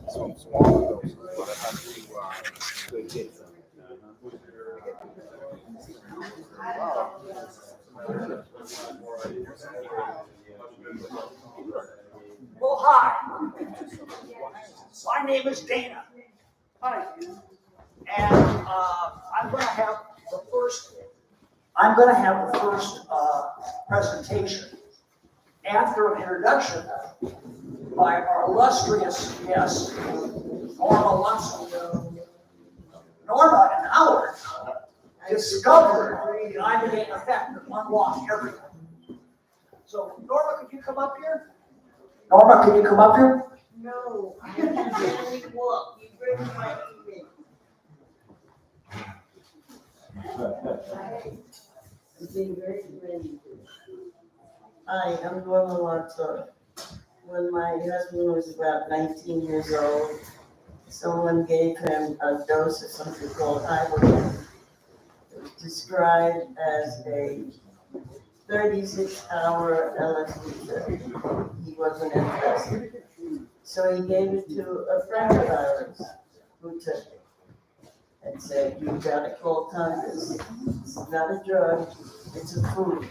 some smaller doses, but I have to good hits. Well, hi. My name is Dana. Hi. And I'm going to have the first presentation after an introduction by our illustrious guest, Norma Lunsford. Norma and Howard discovered the Ibogaine effect that unlocked everything. So, Norma, could you come up here? Norma, can you come up here? No, I have to barely walk. You bring my email. I'm being very friendly. Hi, I'm Norma Watson. When my husband was about 19 years old, someone gave him a dose of something called Ibogaine. It was described as a 36-hour LSD trip. He wasn't interested. So he gave it to a friend of ours who took it and said, "You've got to call Congress. It's not a drug, it's a food."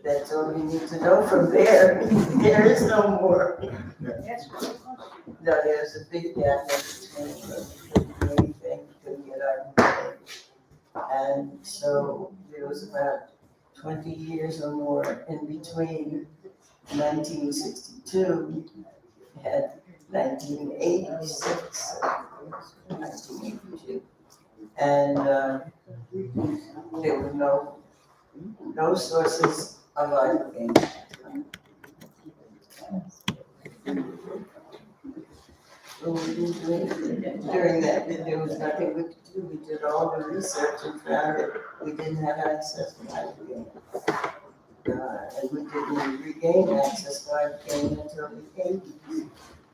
That's all you need to know from there. There is no more. No, there's a big gap between anything to get our. And so there was about 20 years or more in between 1962 and 1986, 1982. And there were no sources of Ibogaine. During that, there was nothing we could do. We did all the research and found that we didn't have access to Ibogaine. And we didn't regain access to Ibogaine until the 80s.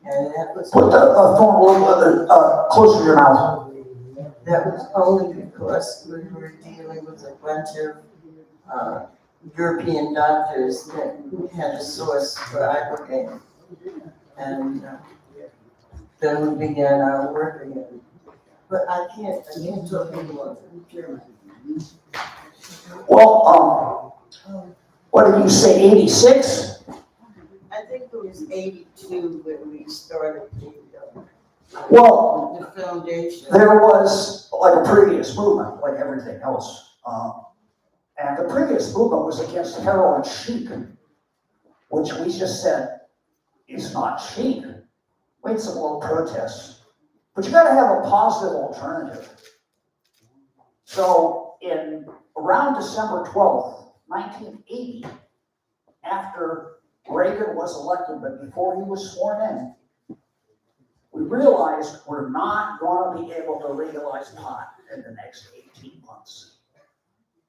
And that was. Put the phone a little closer to your mouth. That was only because we were dealing with a bunch of European doctors that had a source for Ibogaine. And then we began our work again. But I can't talk anymore. Well, what did you say, 86? I think it was 82 when we started Well, the foundation. there was like a previous movement, like everything else. And the previous movement was against heroin chic, which we just said is not chic. We had some little protests. But you gotta have a positive alternative. So in around December 12th, 1980, after Reagan was elected, but before he was sworn in, we realized we're not going to be able to legalize pot in the next 18 months.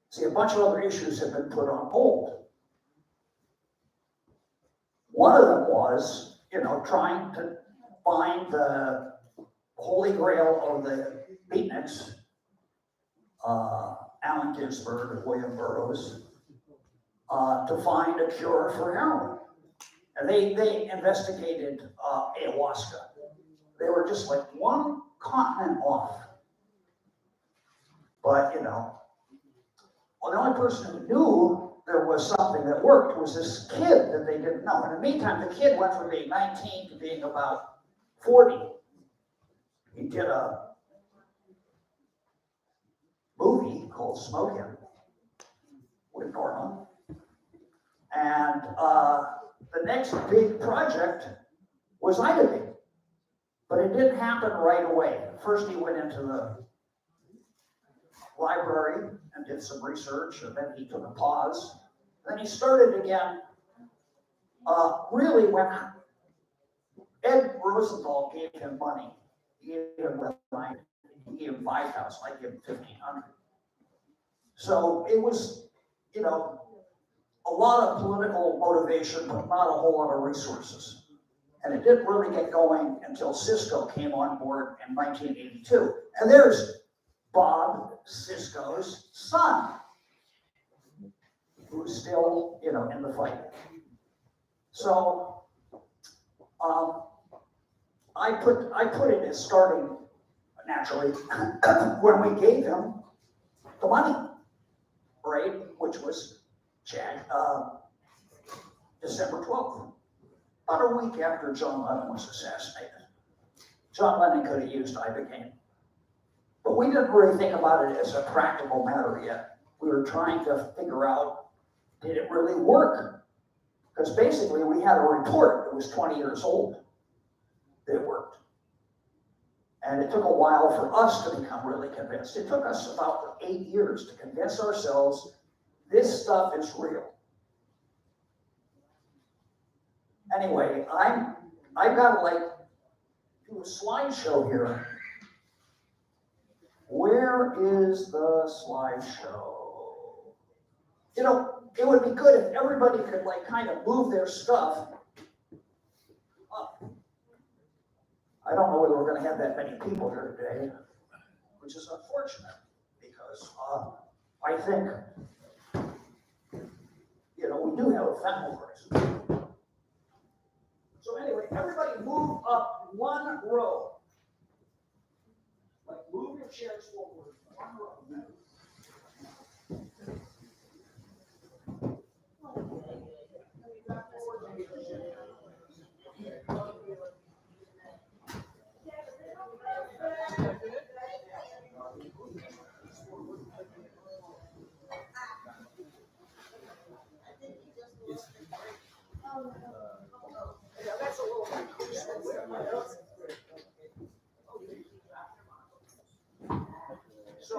See, a bunch of other issues have been put on hold. One of them was, trying to find the holy grail of the beatniks, Allen Ginsberg and William Burroughs, to find a cure for heroin. And they investigated ayahuasca. They were just like one continent off. But, the only person who knew there was something that worked was this kid that they didn't know. In the meantime, the kid went from being 19 to being about 40. He did a movie called Smokin' with Norma. And the next big project was Ibogaine. But it didn't happen right away. First he went into the library and did some research, and then he took a pause. Then he started again, really when Ed Rosenthal gave him money. He gave him he gave him $5,000, I gave him $1,500. So it was, a lot of political motivation, but not a whole lot of resources. And it didn't really get going until Cisco came on board in 1982. And there's Bob Cisco's son. who's still, you know, in the fight. So, I put it as starting naturally when we gave him the money, right, which was December 12th, about a week after John Lennon was assassinated. John Lennon could have used Ibogaine, but we didn't really think about it as a practical matter yet. We were trying to figure out, did it really work? Because basically we had a report that was 20 years old that it worked. And it took a while for us to become really convinced. It took us about 8 years to convince ourselves this stuff is real. Anyway, I've got to like do a slideshow here. Where is the slideshow? You know, it would be good if everybody could like kind of move their stuff up. I don't know whether we're going to have that many people here today, which is unfortunate because I think, you know, we do have a family person. So anyway, everybody move up one row. Like move your chairs forward one row. So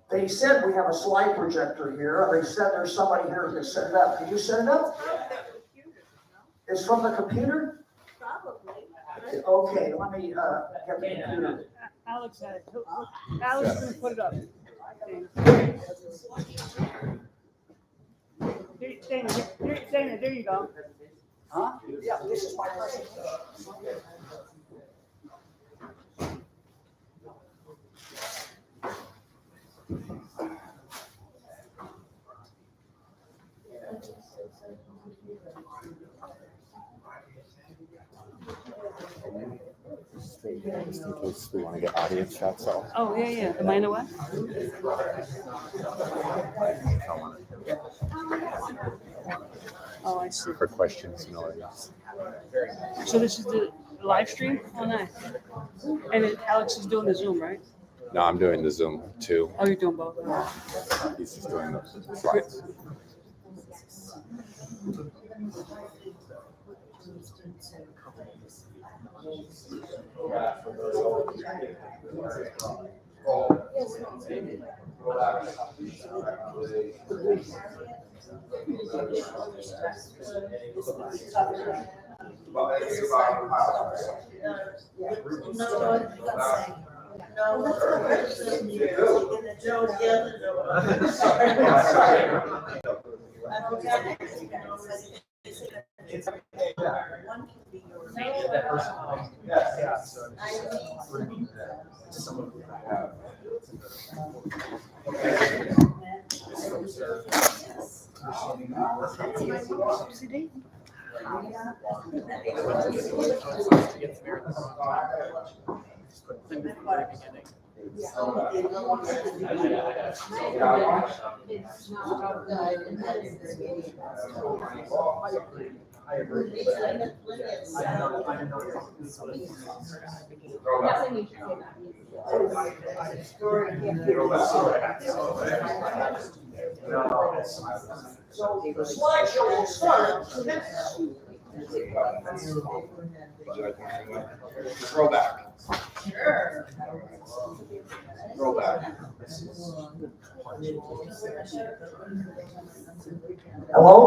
they said we have a slide projector here. They said there's somebody here who can set it up. Can you set it up? It's from the computer? Probably. Okay, let me get the computer. Alex had it. Alex can put it up. Dana, there you go. Huh? Yeah, this is my person. Just in case we want to get audience shots off. Oh, yeah. Am I in the what? Oh, I see. For questions and noise. So this is the live stream? Oh, nice. And then Alex is doing the Zoom, right? No, I'm doing the Zoom too. Oh, you're doing both. He's just doing the slides. So the slideshow will start. Throw back. Sure. Throw back. Hello?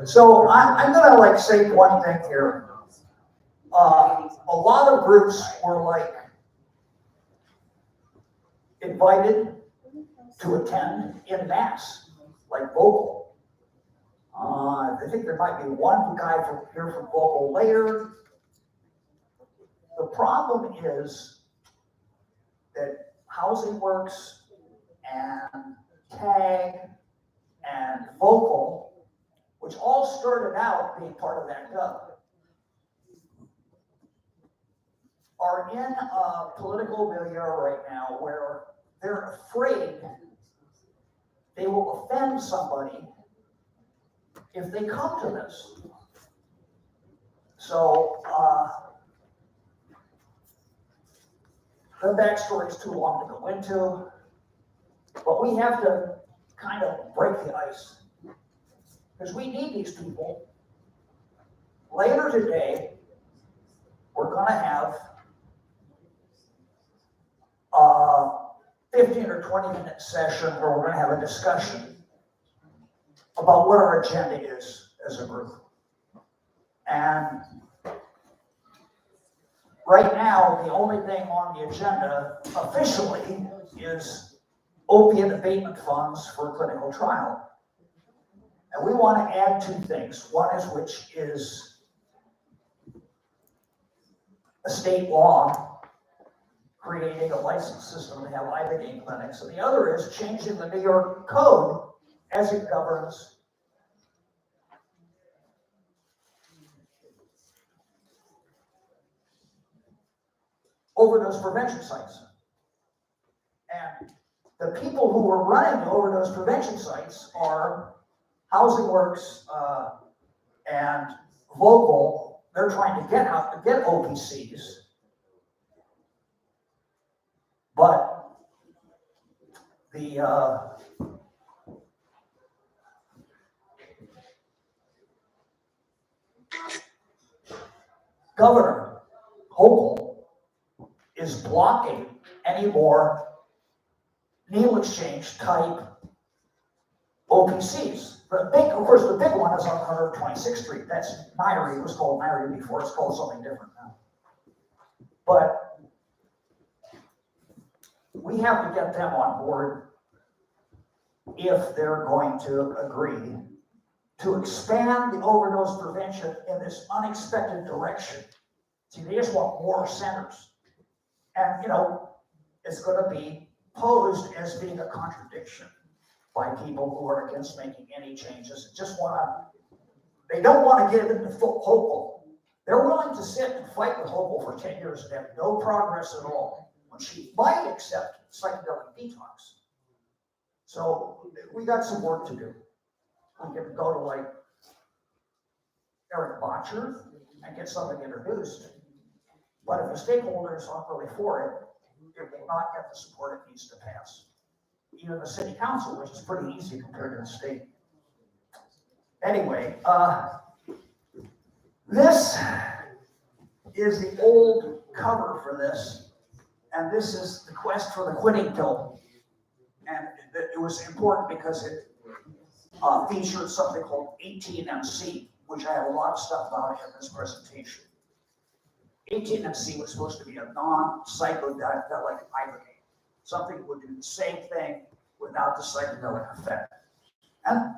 So I'm gonna like say one thing here. A lot of groups were like invited to attend in mass, like vocal. I think there might be one guy from here from vocal later. The problem is that housing works and tag, and vocal, which all started out being part of that gov, are in a political milieu right now where they're afraid they will offend somebody if they come to this. So, the backstory is too long to go into, but we have to kind of break the ice because we need these people. Later today, we're going to have a 15 or 20-minute session where we're going to have a discussion about what our agenda is as a group. And right now, the only thing on the agenda officially is opiate abatement funds for clinical trial. And we want to add two things. One is which is a state law creating a license system to have Ibogaine clinics. And the other is changing the New York code as it governs overdose prevention sites. And the people who are running the overdose prevention sites are Housing Works and Vocal. They're trying to get OPCs, but the governor, Hochul, is blocking any more needle exchange type OPCs. Of course, the big one is on 126th Street. That's Nairi. It was called Nairi before. It's called something different now. But we have to get them on board if they're going to agree to expand the overdose prevention in this unexpected direction. See, they just want more centers. And, it's going to be posed as being a contradiction by people who are against making any changes. They don't want to get into Hochul. They're willing to sit and fight with Hochul for 10 years and have no progress at all, when she might accept psychedelic detox. So we got some work to do. We can go to like Eric Botcher and get something introduced. But if the stakeholders aren't really for it, it will not get the support it needs to pass. Even the city council, which is pretty easy compared to the state. Anyway, this is the old cover for this, and this is the quest for the quitting pill. And it was important because it featured something called 18MC, which I have a lot of stuff about in this presentation. 18MC was supposed to be a non-psychedelic Ibogaine. Something that would do the same thing without the psychedelic effect. And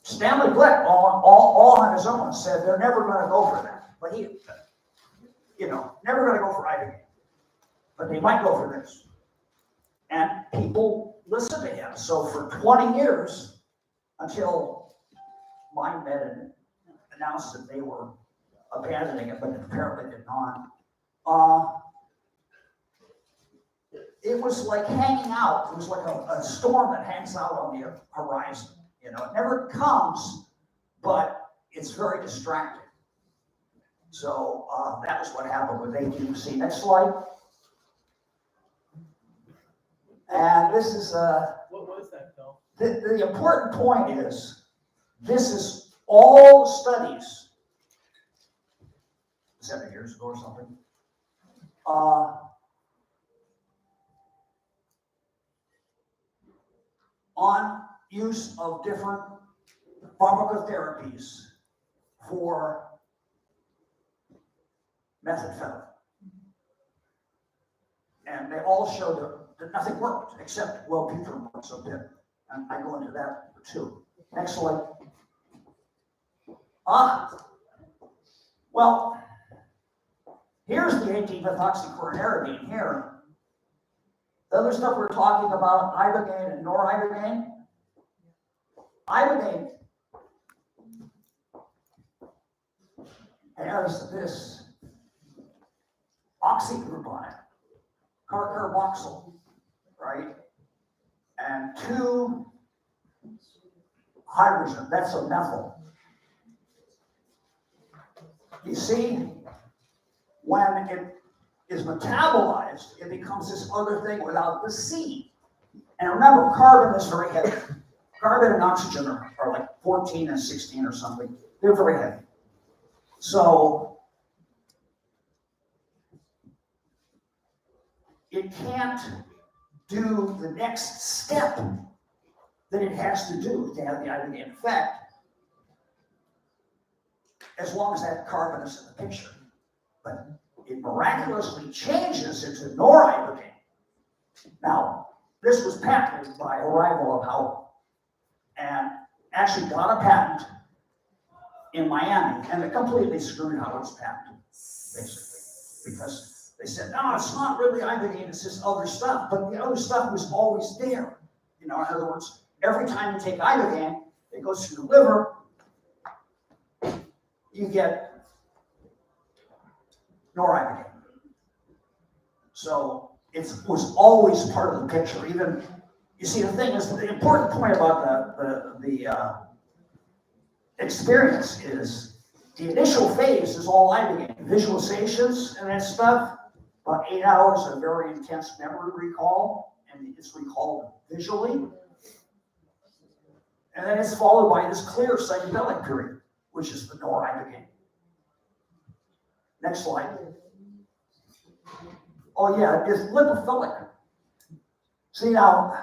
Stanley Glick, all on his own, said they're never going to go for that. But he, never going to go for Ibogaine. But they might go for this. And people listen to him. So for 20 years, until MindMed announced that they were abandoning it, but apparently did not, it was like hanging out. It was like a storm that hangs out on the horizon. It never comes, but it's very distracting. So that was what happened with ATMC. Next slide. And this is what was that, Phil? the important point is this is all studies 7 years ago or something. On use of different pharmacotherapies for methamphetamine. And they all showed that nothing worked except Wellbutrin works a bit. And I go into that too. Next slide. Well, here's the 18-methoxychlorinarabine here. The other stuff we're talking about, Ibogaine and noribogaine. Ibogaine has this oxy group on it, carboxyl, right? And 2 hydrogen, that's a methyl. You see, when it is metabolized, it becomes this other thing without the C. And remember, carbon is very heavy. Carbon and oxygen are like 14 and 16 or something. They're very heavy. So it can't do the next step that it has to do to have the ibogaine effect, as long as that carbon is in the picture. But it miraculously changes into noribogaine. Now, this was patented by Arrival of Howell, and actually got a patent in Miami, and it completely screwed Howard's patent, basically, because they said, no, it's not really ibogaine, it's this other stuff, but the other stuff was always there. You know, in other words, every time you take ibogaine, it goes through the liver, you get noribogaine. So it was always part of the picture. Even, you see, the thing is, the important point about the experience is the initial phase is all ibogaine, visualizations and that stuff. About 8 hours of very intense memory recall, and it's recalled visually. And then it's followed by this clear psychedelic period, which is the noribogaine. Next slide. Oh yeah, it's lipophilic. See now,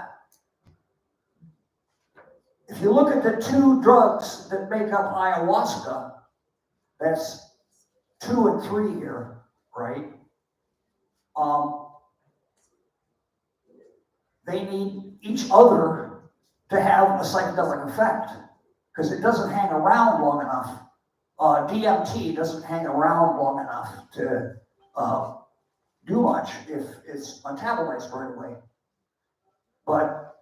if you look at the 2 drugs that make up ayahuasca, that's 2 and 3 here, right? They need each other to have a psychedelic effect, because it doesn't hang around long enough. DMT doesn't hang around long enough to do much if it's metabolized right away. But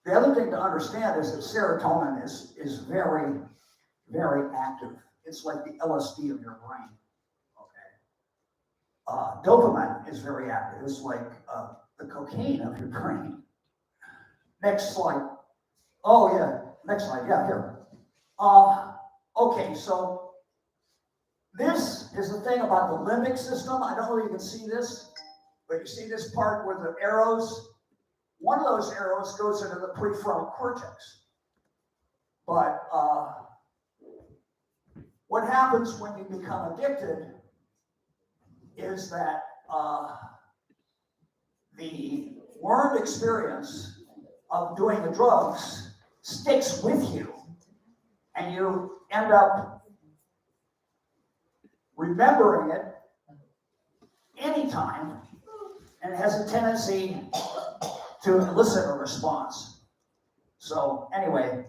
the other thing to understand is that serotonin is very, very active. It's like the LSD of your brain. Okay. Dopamine is very active. It's like the cocaine of your brain. Next slide. Oh yeah, next slide. Yeah, here. Okay, so this is the thing about the limbic system. I don't know if you can see this, but you see this part where the arrows, one of those arrows goes into the prefrontal cortex. But what happens when you become addicted is that the learned experience of doing the drugs sticks with you, and you end up remembering it anytime, and it has a tendency to elicit a response. So anyway,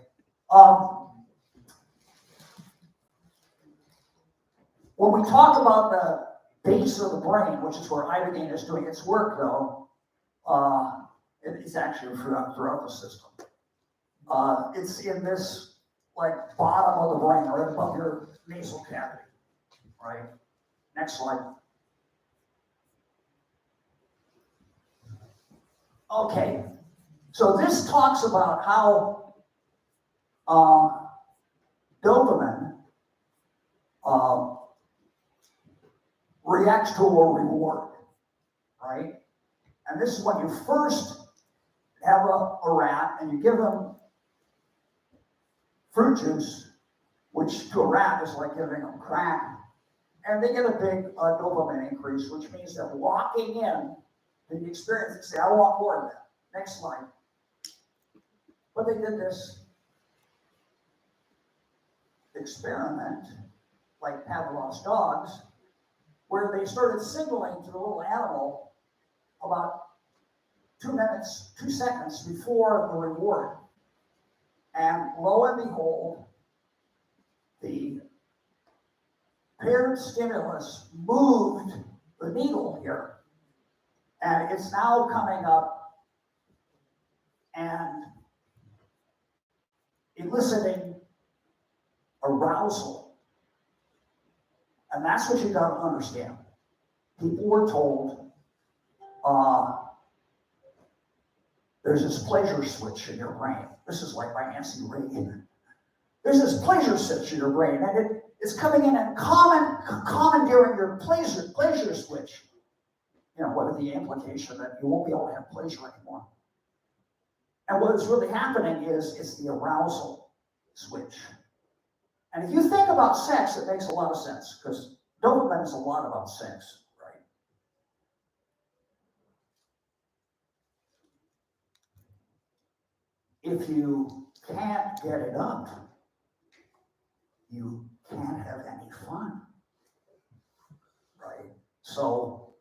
when we talk about the base of the brain, which is where ibogaine is doing its work, though, it's actually throughout the system. It's in this like bottom of the brain, right above your nasal cavity, right? Next slide. Okay, so this talks about how dopamine reacts to a reward, right? And this is when you first have a rat and you give them fruit juice, which to a rat is like giving them crack, and they get a big dopamine increase, which means that locking in to the experience, they say, I want more of that. Next slide. But they did this experiment, like Pavlov's dogs, where they started signaling to the little animal about 2 seconds before the reward. And lo and behold, the paired stimulus moved the needle here. And it's now coming up and eliciting arousal. And that's what you got to understand. People were told there's this pleasure switch in your brain. This is like by Nancy Reagan. There's this pleasure switch in your brain, and it's coming in and commandeering your pleasure switch. You know, what the implication that you won't be able to have pleasure anymore. And what is really happening is it's the arousal switch. And if you think about sex, it makes a lot of sense, because dopamine is a lot about sex, right? If you can't get it up, you can't have any fun, right? So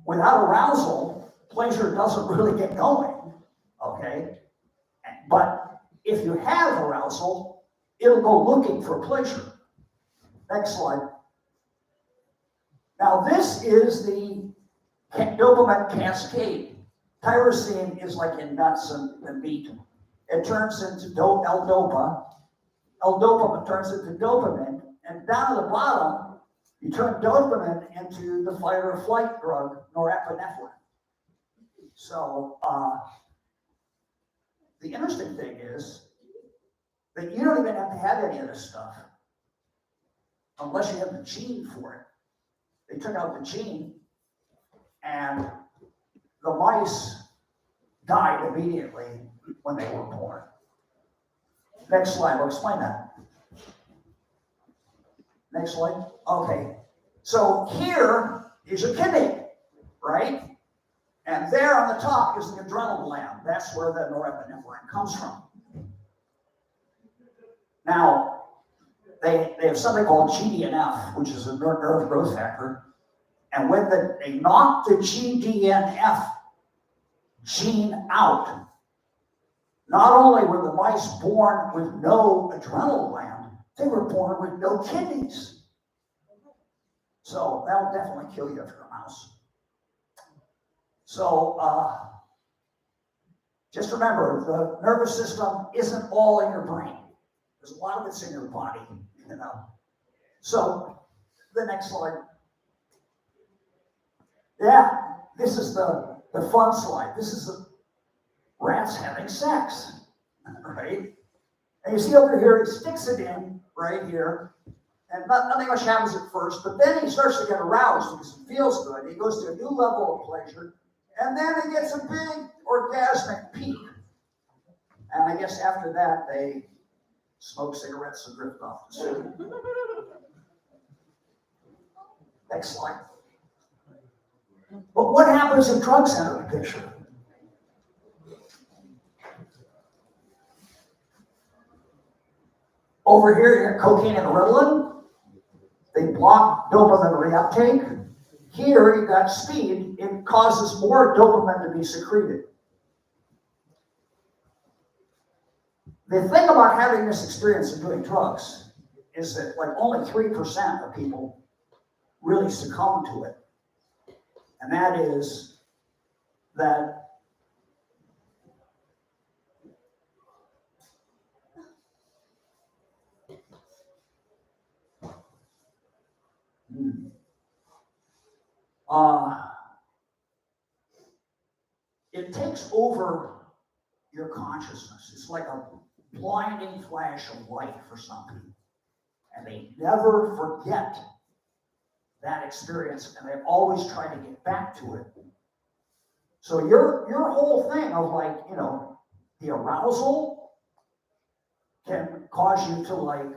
without arousal, pleasure doesn't really get going, okay? But if you have arousal, it'll go looking for pleasure. Next slide. Now this is the dopamine cascade. Tyrosine is like in nuts and meat. It turns into L-dopa. L-dopa turns into dopamine, and down at the bottom, you turn dopamine into the fight or flight drug, norepinephrine. So the interesting thing is that you don't even have to have any of this stuff unless you have the gene for it. They took out the gene, and the mice died immediately when they were born. Next slide, I'll explain that. Next slide. Okay, so here is your kidney, right? And there on the top is the adrenal gland. That's where the norepinephrine comes from. Now, they have something called GDNF, which is a nerve growth factor. And when they knock the GDNF gene out, not only were the mice born with no adrenal gland, they were born with no kidneys. So that'll definitely kill you if you're a mouse. So just remember, the nervous system isn't all in your brain. There's a lot of it's in your body, you know. So the next slide. Yeah, this is the fun slide. This is the rats having sex, right? And you see over here, he sticks it in right here, and nothing much happens at first, but then he starts to get aroused because it feels good. He goes to a new level of pleasure, and then he gets a big orgasmic peak. And I guess after that, they smoke cigarettes and drift off to sleep. Next slide. But what happens if drugs enter the picture? Over here, you have cocaine and Ritalin. They block dopamine reuptake. Here, you got speed. It causes more dopamine to be secreted. The thing about having this experience of doing drugs is that like only 3% of people really succumb to it. And that is that it takes over your consciousness. It's like a blinding flash of light for some people. And they never forget that experience, and they always try to get back to it. So your whole thing of like, you know, the arousal can cause you to like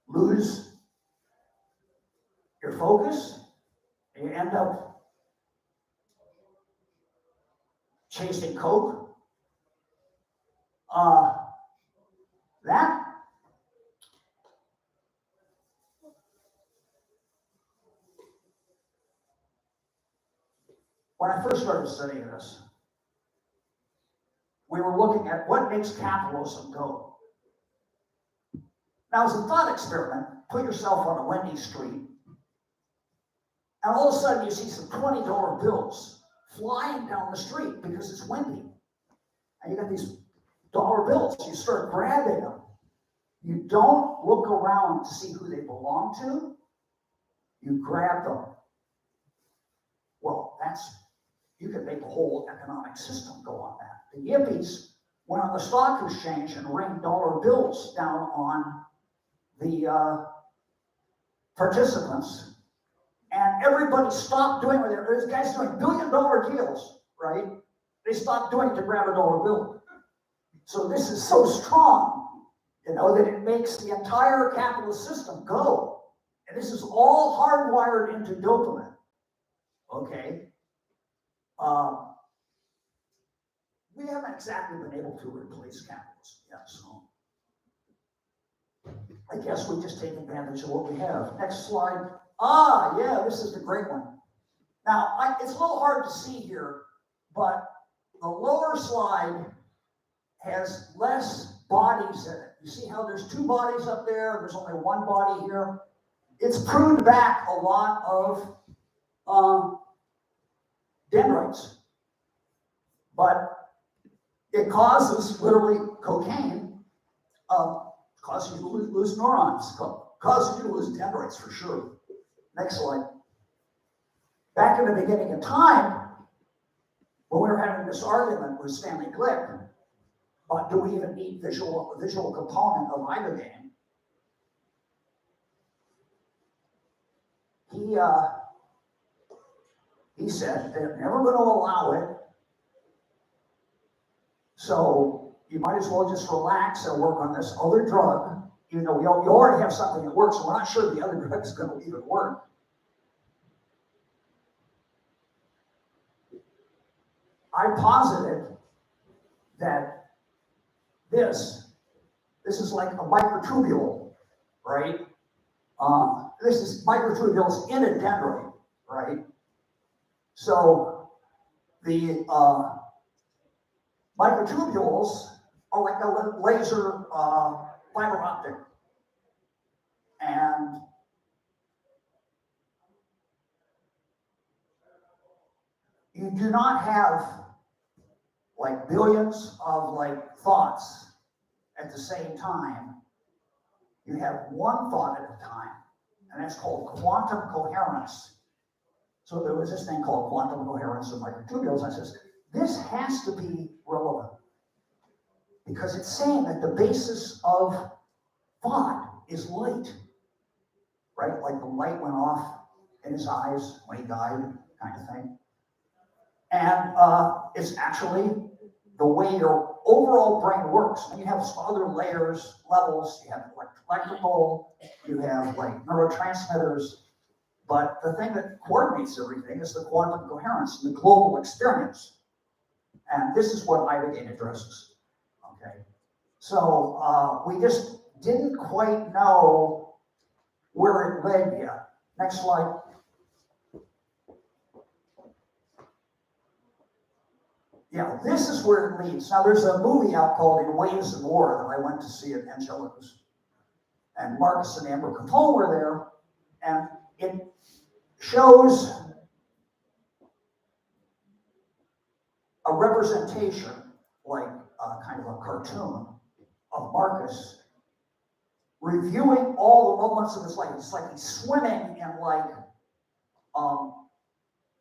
lose your focus, and you end up chasing coke. That when I first started studying this, we were looking at what makes capitalism go. Now, as a thought experiment, put yourself on a Wendy's street, and all of a sudden you see some $20 bills flying down the street because it's windy. And you got these dollar bills, you start grabbing them. You don't look around to see who they belong to. You grab them. Well, you can make a whole economic system go on that. The yippies went on the stock exchange and rained dollar bills down on the participants. And everybody stopped doing what there's guys doing $1 billion deals, right? They stopped doing it to grab a dollar bill. So this is so strong, that it makes the entire capitalist system go. And this is all hardwired into dopamine. Okay? We haven't exactly been able to replace capitalism yet, so I guess we just take advantage of what we have. Next slide. Yeah, this is the great one. Now, it's a little hard to see here, but the lower slide has less bodies in it. You see how there's 2 bodies up there? There's only 1 body here. It's pruned back a lot of dendrites, but it causes literally cocaine, causes you to lose neurons, causes you to lose dendrites for sure. Next slide. Back in the beginning of time, when we were having this argument with Stanley Glick, but do we even need visual component of Ibogaine? He said they're never going to allow it, so you might as well just relax and work on this other drug, even though you already have something that works, and we're not sure the other drug is going to even work. I posited that this is like a microtubule, right? This is microtubules in a dendrite, right? So the microtubules are like a laser fiber optic. And you do not have like billions of like thoughts at the same time. You have one thought at a time, and that's called quantum coherence. So there was this thing called quantum coherence of microtubules. I says, this has to be relevant because it's saying that the basis of thought is light, right? Like the light went off in his eyes when he died, kind of thing. And it's actually the way your overall brain works. And you have some other layers, levels. You have like electrical, you have like neurotransmitters. But the thing that coordinates everything is the quantum coherence, the global experience. And this is what Ibogaine addresses. Okay. So we just didn't quite know where it led yet. Next slide. Yeah, this is where it leads. Now, there's a movie out called In Waves of War that I went to see at Angelicus. And Marcus and Amber Capone were there. And it shows a representation, like kind of a cartoon, of Marcus reviewing all the moments of his life. It's like he's swimming in like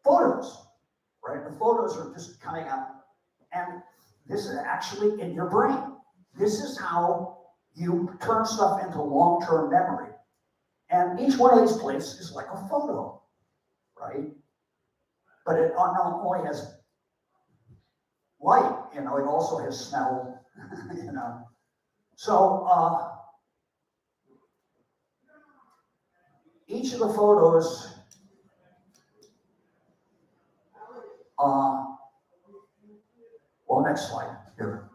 photos, right? The photos are just coming out. And this is actually in your brain. This is how you turn stuff into long-term memory. And each one of these places is like a photo, right? But it not only has light, it also has smell, So each of the photos well, next slide here.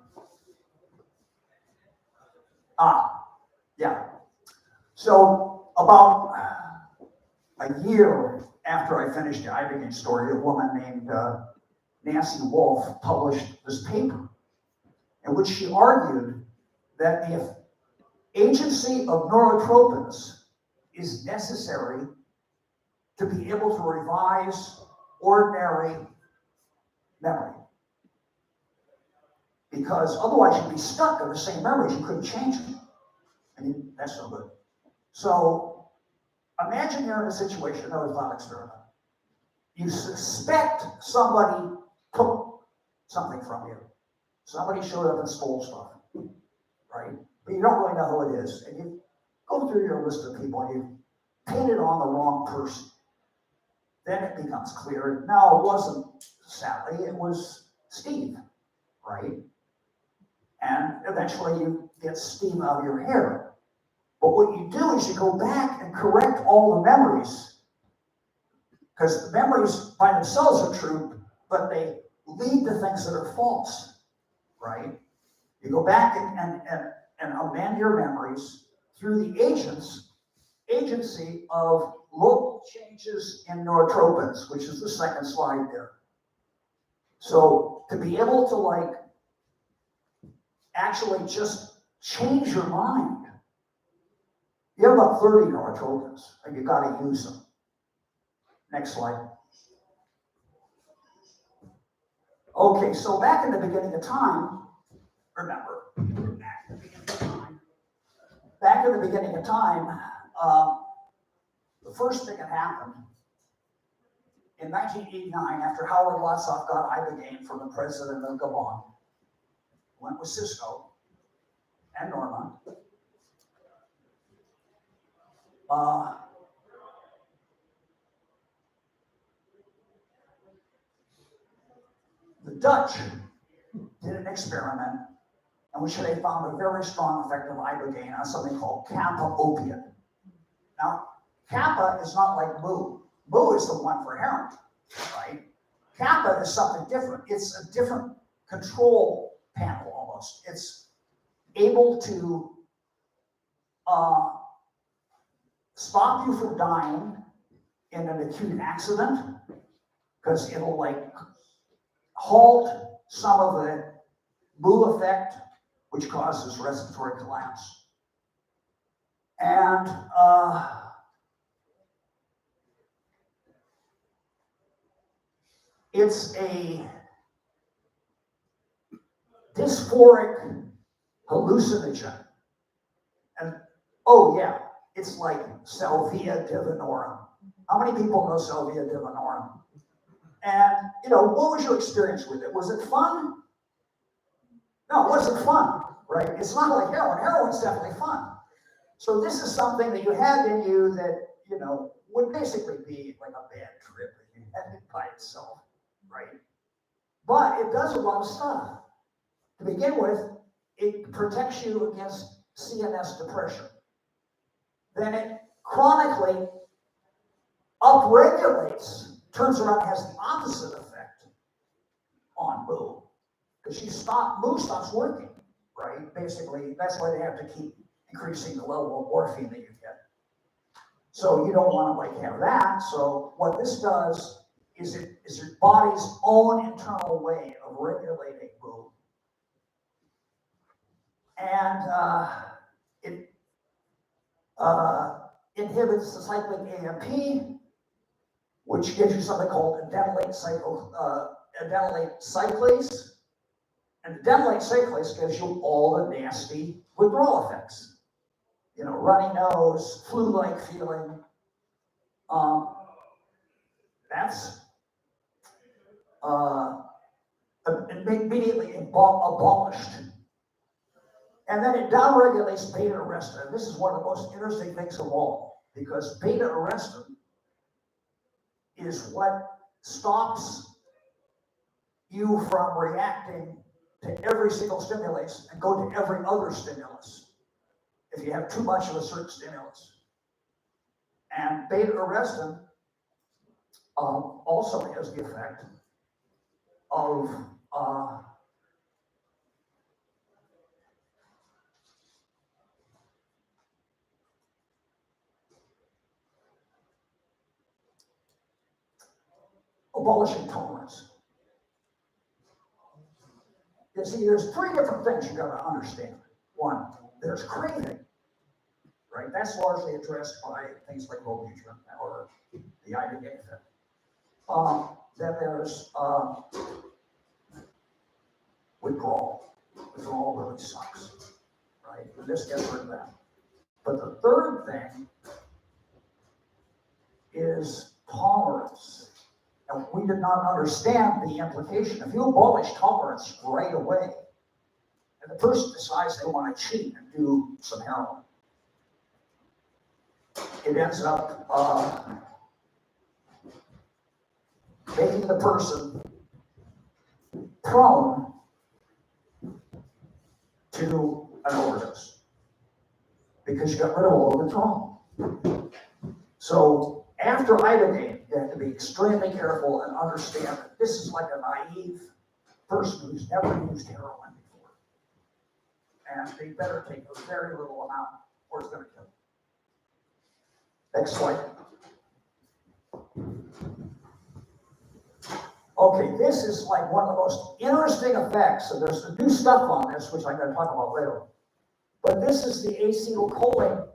Yeah. So about a year after I finished the Ibogaine story, a woman named Nancy Wolf published this paper in which she argued that the agency of neurotropins is necessary to be able to revise ordinary Because otherwise you'd be stuck in the same memories, you couldn't change them. And that's no good. So imagine you're in a situation, another thought experiment. You suspect somebody took something from you. Somebody showed up and stole stuff, right? But you don't really know who it is. And you go through your list of people and you pin it on the wrong person. Then it becomes clear, no, it wasn't Sally, it was Steve, right? And eventually you get Steve out of your hair. But what you do is you go back and correct all the memories, because the memories by themselves are true, but they lead to things that are false, right? You go back and amend your memories through the agency of local changes in neurotropins, which is the second slide there. So to be able to like actually just change your mind, you have about 30 neurotropins and you got to use them. Next slide. Okay, so back in the beginning of time, remember, back in the beginning of time, the first thing that happened in 1989, after Howard Lotsof got Ibogaine from the president of Gabon, went with Cisco and Norma. The Dutch did an experiment in which they found a very strong effect of Ibogaine on something called kappa opiate. Now, kappa is not like mu. Mu is the one for heroin, right? Kappa is something different. It's a different control panel almost. It's able to stop you from dying in an acute accident, because it'll like halt some of the mu effect, which causes respiratory collapse. And it's a dysphoric hallucinogen. And oh yeah, it's like salvia divinorum. How many people know salvia divinorum? And you know, what was your experience with it? Was it fun? No, it wasn't fun, right? It's not like heroin. Heroin's definitely fun. So this is something that you had in you that, you know, would basically be like a bad trip if you had it by itself, right? But it does a lot of stuff. To begin with, it protects you against CNS depression. Then it chronically upregulates, turns around and has the opposite effect on mu. Because mu stops working, right? Basically, that's why they have to keep increasing the level of morphine that you get. So you don't want to like have that. So what this does is your body's own internal way of regulating mu. And it inhibits the cyclic AMP, which gives you something called adenylate cyclase. And adenylate cyclase gives you all the nasty withdrawal effects. You know, runny nose, flu-like feeling. That's immediately abolished. And then it downregulates beta-arrestin. This is one of the most interesting things of all, because beta-arrestin is what stops you from reacting to every single stimulus and go to every other stimulus if you have too much of a certain stimulus. And beta-arrestin also has the effect of abolishing tolerance. You see, there's three different things you got to understand. One, there's craving, right? That's largely addressed by things like Wellbutrin or the Ibogaine effect. Then there's withdrawal. Withdrawal really sucks, right? But this gets rid of that. But the third thing is tolerance. And we did not understand the implication. If you abolish tolerance right away, and the person decides they want to cheat and do some heroin, it ends up making the person prone to an overdose because you got rid of all the withdrawal. So after Ibogaine, you have to be extremely careful and understand that this is like a naive person who's never used heroin before. And they better take a very little amount or it's going to kill them. Next slide. Okay, this is like one of the most interesting effects, and there's new stuff on this, which I'm going to talk about later. But this is the acetylcholine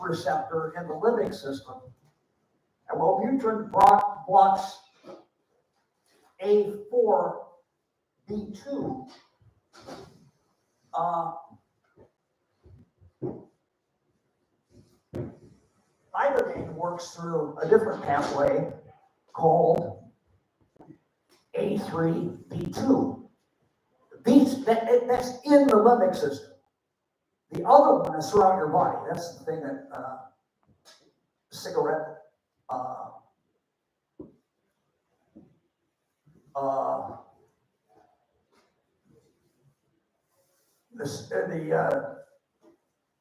receptor in the limbic system. And Wellbutrin blocks A4B2. Ibogaine works through a different pathway called A3B2. That's in the limbic system. The other one is throughout your body. That's the thing that cigarette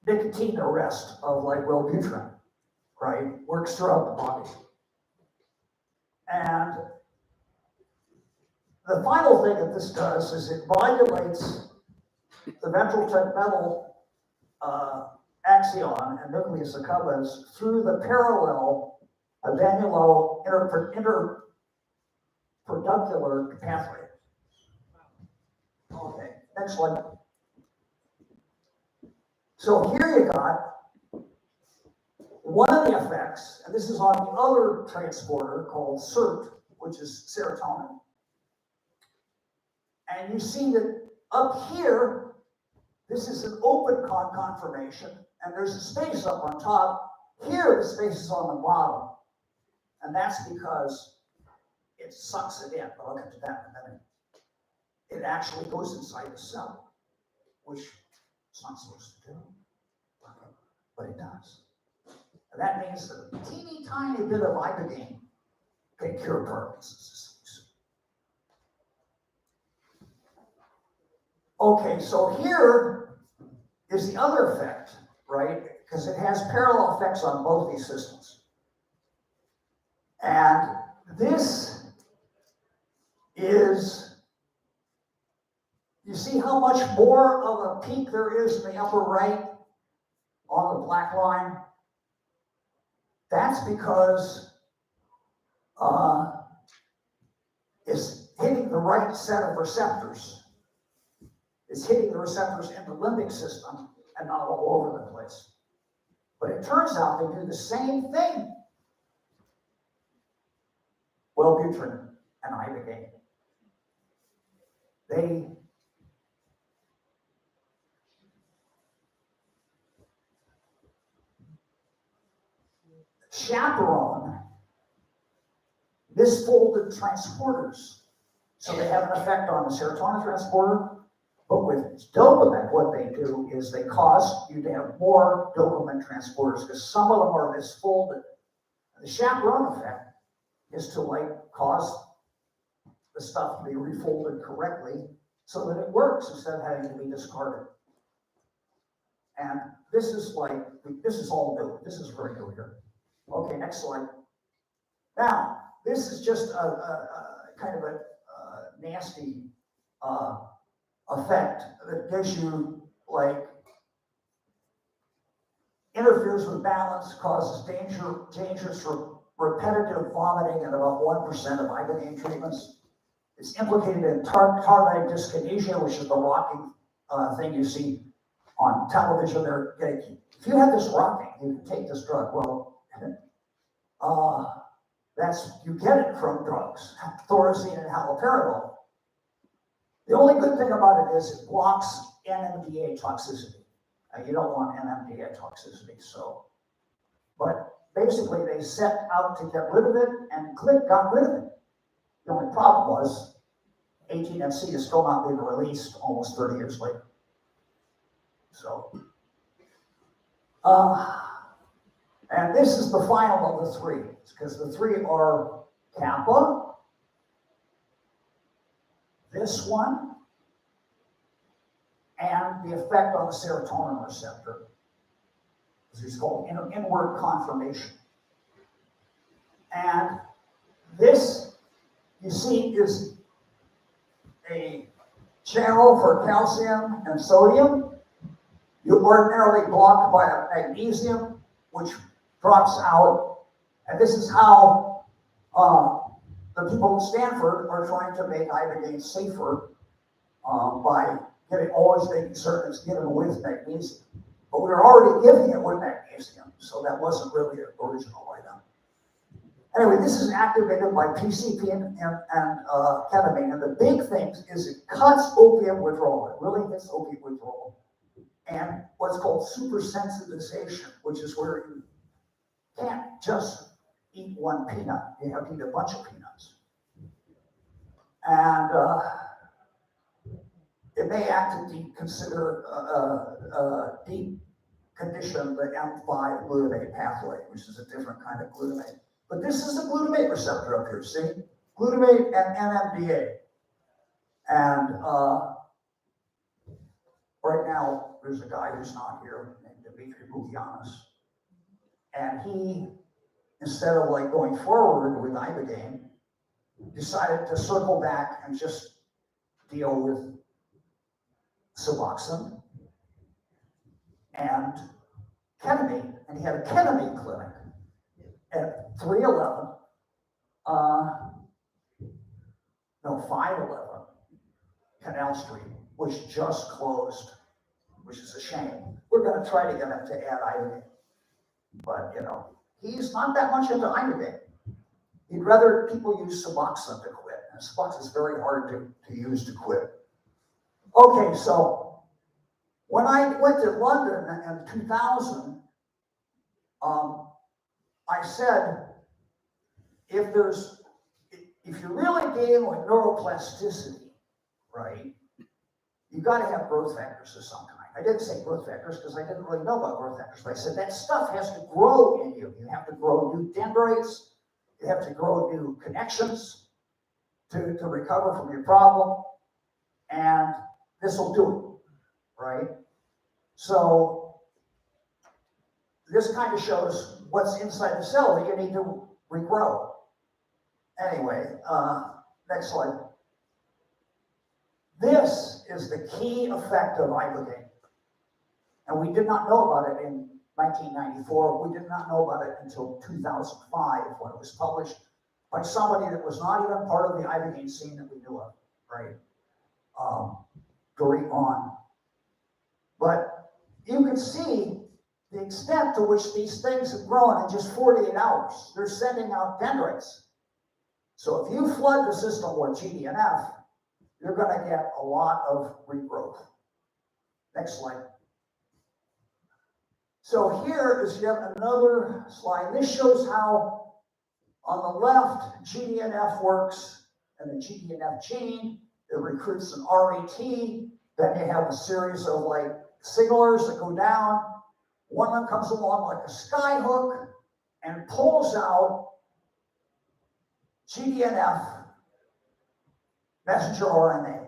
the nicotine arrest of like Wellbutrin, right, works throughout the body. And the final thing that this does is it modulates the ventral tegmental axon and nucleus accumbens through the parallel adenylo interpeducular pathway. Okay, next slide. So here you got one of the effects, and this is on the other transporter called SERT, which is serotonin. And you see that up here, this is an open conformation, and there's a space up on top. Here, the space is on the bottom. And that's because it sucks it in. But I'll get to that in a minute. It actually goes inside the cell, which it's not supposed to do, but it does. And that means that a teeny tiny bit of Ibogaine can cure Parkinson's disease. Okay, so here is the other effect, right? Because it has parallel effects on both these systems. And this is, you see how much more of a peak there is in the upper right on the black line? That's because it's hitting the right set of receptors. It's hitting the receptors in the limbic system and not all over the place. But it turns out they do the same thing. Wellbutrin and Ibogaine. They chaperone misfolded transporters. So they have an effect on the serotonin transporter, but with dopamine, what they do is they cause you to have more dopamine transporters because some of them are misfolded. The chaperone effect is to like cause the stuff to be refolded correctly so that it works instead of having to be discarded. And this is all new. This is very new here. Okay, next slide. Now, this is just a kind of a nasty effect that gives you like interferes with balance, causes dangerous repetitive vomiting in about 1% of Ibogaine treatments. It's implicated in tardive dyskinesia, which is the rocking thing you see on television. If you have this rocking, you can take this drug. Well, you get it from drugs, Thorazine and haloperidol. The only good thing about it is it blocks NMDA toxicity. You don't want NMDA toxicity, so. But basically, they set out to get rid of it, and Click got rid of it. The only problem was 18FC is still not being released almost 30 years later. So, and this is the final of the three, because the three are kappa, this one, and the effect on the serotonin receptor. This is called inward confirmation. And this, you see, is a channel for calcium and sodium. You ordinarily block by a magnesium, which drops out. And this is how the people at Stanford are trying to make Ibogaine safer by always making certain it's given with magnesium. But we were already giving it with magnesium, so that wasn't really an original item. Anyway, this is activated by PCP and ketamine, and the big thing is it cuts opiate withdrawal. It really hits opiate withdrawal. And what's called supersensitization, which is where you can't just eat one peanut. You have to eat a bunch of peanuts. And it may act to decondition the M5 glutamate pathway, which is a different kind of glutamate. But this is a glutamate receptor up here, see? Glutamate and NMDA. And right now, there's a guy who's not here named Dimitri Bukianis. And he, instead of like going forward with Ibogaine, decided to circle back and just deal with Suboxone and ketamine. And he had a ketamine clinic at 511 Canal Street, which just closed, which is a shame. We're going to try to get him to add Ibogaine. But, you know, he's not that much into Ibogaine. He'd rather people use Suboxone to quit. And Suboxone is very hard to use to quit. Okay, so when I went to London in 2000, I said, if you're really dealing with neuroplasticity, right, you've got to have growth factors of some kind. I didn't say growth factors because I didn't really know about growth factors, but I said that stuff has to grow in you. You have to grow new dendrites. You have to grow new connections to recover from your problem. And this will do it, right? So this kind of shows what's inside the cell that you need to regrow. Anyway, next slide. This is the key effect of Ibogaine. And we did not know about it in 1994. We did not know about it until 2005 when it was published by somebody that was not even part of the Ibogaine scene that we knew of, right? Dorit on. But you can see the extent to which these things have grown in just 48 hours. They're sending out dendrites. So if you flood the system with GDNF, you're going to get a lot of regrowth. Next slide. So here is yet another slide. This shows how on the left GDNF works and the GDNF gene. It recruits an RET. Then you have a series of like signalers that go down. One of them comes along like a sky hook and pulls out GDNF messenger RNA.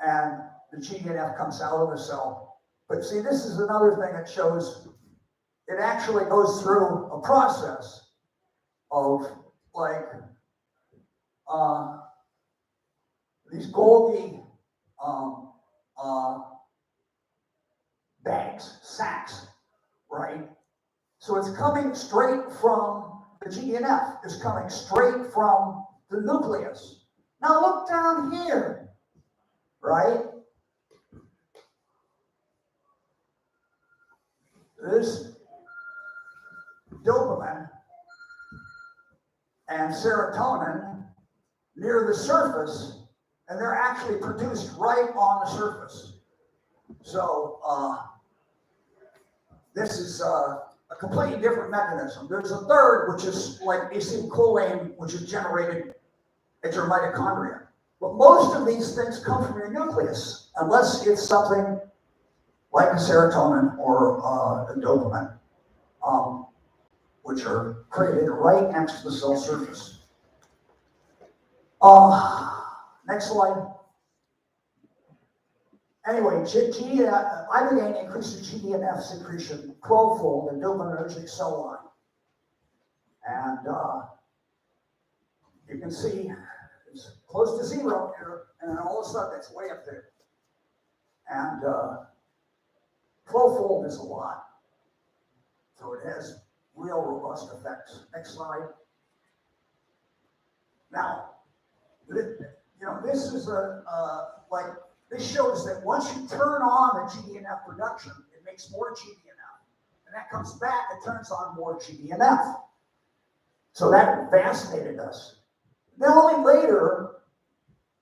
And the GDNF comes out of the cell. But see, this is another thing that shows it actually goes through a process of like these Golgi bags, sacks, right? So it's coming straight from the GDNF, is coming straight from the nucleus. Now look down here, right? This dopamine and serotonin near the surface, and they're actually produced right on the surface. So this is a completely different mechanism. There's a third, which is like acetylcholine, which is generated at your mitochondria. But most of these things come from your nucleus, unless it's something like a serotonin or a dopamine, which are created right next to the cell surface. Next slide. Anyway, Ibogaine increases GDNF secretion 12-fold in dopaminergic cell line. And you can see it's close to zero here, and then all of a sudden it's way up there. And 12-fold is a lot. So it has real robust effects. Next slide. Now, this is this shows that once you turn on the GDNF production, it makes more GDNF. And that comes back, it turns on more GDNF. So that fascinated us. Then only later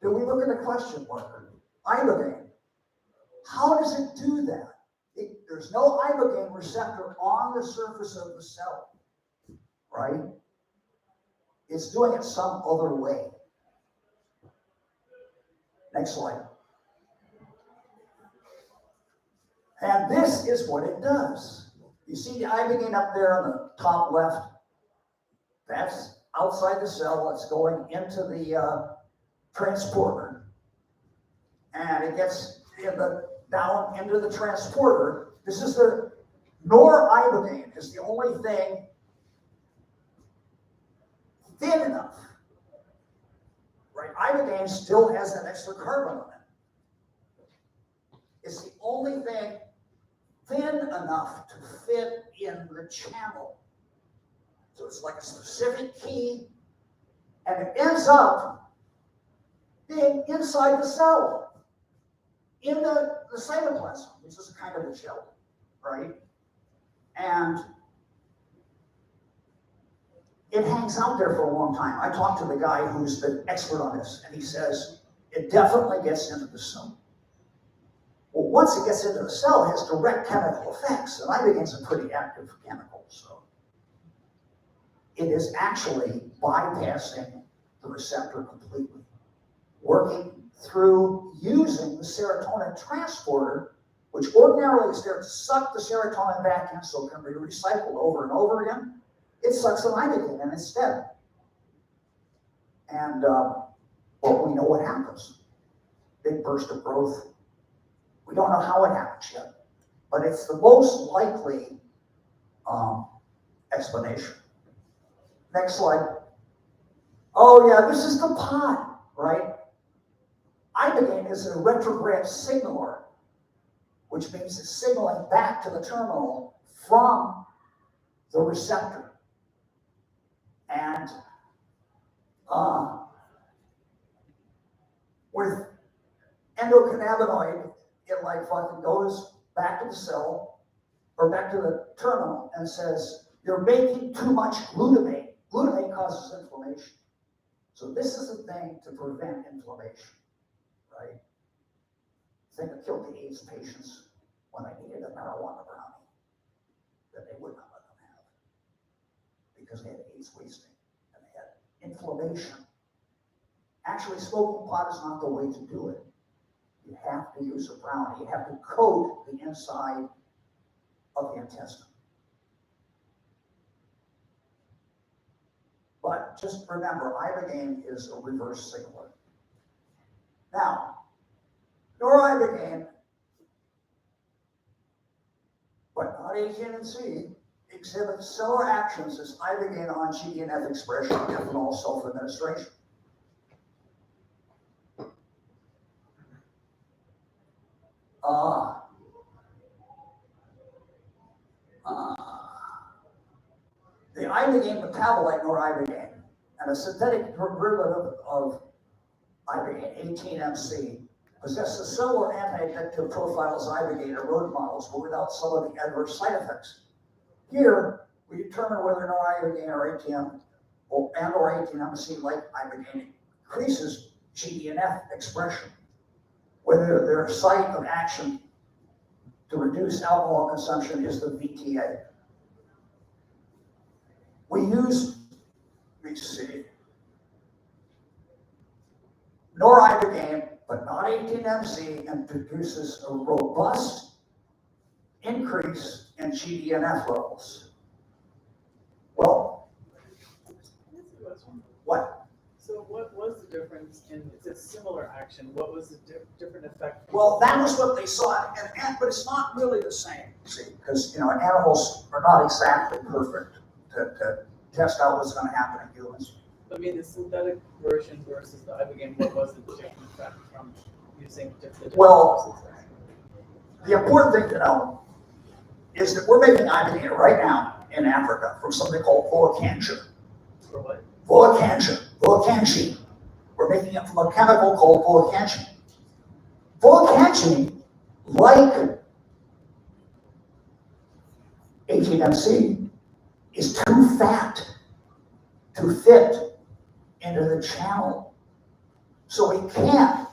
did we look at the question mark, Ibogaine. How does it do that? There's no Ibogaine receptor on the surface of the cell, right? It's doing it some other way. Next slide. And this is what it does. You see the Ibogaine up there on the top left? That's outside the cell. It's going into the transporter. And it gets down into the transporter. This is the noribogaine is the only thing thin enough. Right? Ibogaine still has that extra carbon on it. It's the only thing thin enough to fit in the channel. So it's like a specific key, and it ends up being inside the cell, in the cytoplasm, which is kind of a shell, right? And it hangs out there for a long time. I talked to the guy who's the expert on this, and he says it definitely gets into the cell. Well, once it gets into the cell, it has direct chemical effects, and Ibogaine's a pretty active chemical, so it is actually bypassing the receptor completely, working through using the serotonin transporter, which ordinarily is there to suck the serotonin back in so it can be recycled over and over again. It sucks an Ibogaine in instead. And we know what happens. Big burst of growth. We don't know how it happens yet, but it's the most likely explanation. Next slide. Oh yeah, this is the pod, right? Ibogaine is a retrograde signaler, which means it's signaling back to the terminal from the receptor. And with endocannabinoid, it like fucking goes back to the cell or back to the terminal and says, you're making too much glutamate. Glutamate causes inflammation. So this is a thing to prevent inflammation, right? I think I killed the AIDS patients when I needed a marijuana brownie that they would not let them have because they had AIDS wasting and they had inflammation. Actually, smoking pot is not the way to do it. You have to use a brownie. You have to coat the inside of the intestine. But just remember, Ibogaine is a reverse signaler. Now, noribogaine, but not ATNC, exhibits similar actions as Ibogaine on GDNF expression and ethanol self-administration. The Ibogaine metabolite noribogaine and a synthetic derivative of Ibogaine, 18MC, possess a similar anti-addictive profile as Ibogaine in rodent models, but without some of the adverse side effects. Here, we determine whether noribogaine or ATM or 18MC, like Ibogaine, increases GDNF expression, whether their site of action to reduce alcohol consumption is the VTA. We use, let me see, Ibogaine, but not 18-MC, and produces a robust increase in GDNF levels. Well, what? So what was the difference in, it's a similar action, what was the different effect? Well, that was what they saw, but it's not really the same, see, because, animals are not exactly perfect to test out what's going to happen in humans. I mean, the synthetic version versus the Ibogaine, what was the different effect from using the different Well, doses? The important thing to know is that we're making Ibogaine right now in Africa from something called voacantine. For what? Voacantine. We're making it from a chemical called voacantine. Voacantine, like 18-MC, is too fat to fit into the channel. So we can't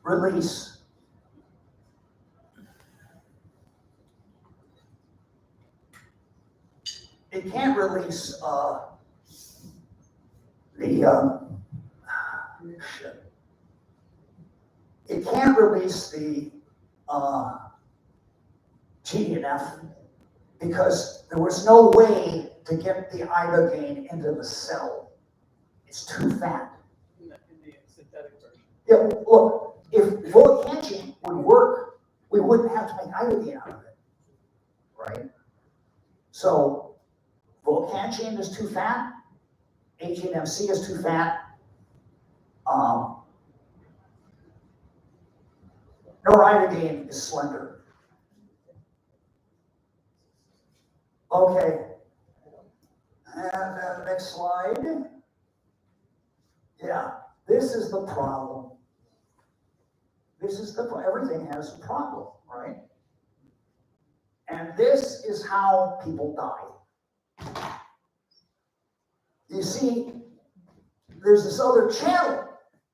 release it can't release it can't release the GDNF because there was no way to get the Ibogaine into the cell. It's too fat. In the synthetic version. Yeah, look, if voacantine would work, we wouldn't have to make Ibogaine out of it, right? So voacantine is too fat, 18-MC is too fat, Ibogaine is slender. Okay, and then next slide. Yeah, this is the problem. Everything has a problem, right? And this is how people die. You see, there's this other channel.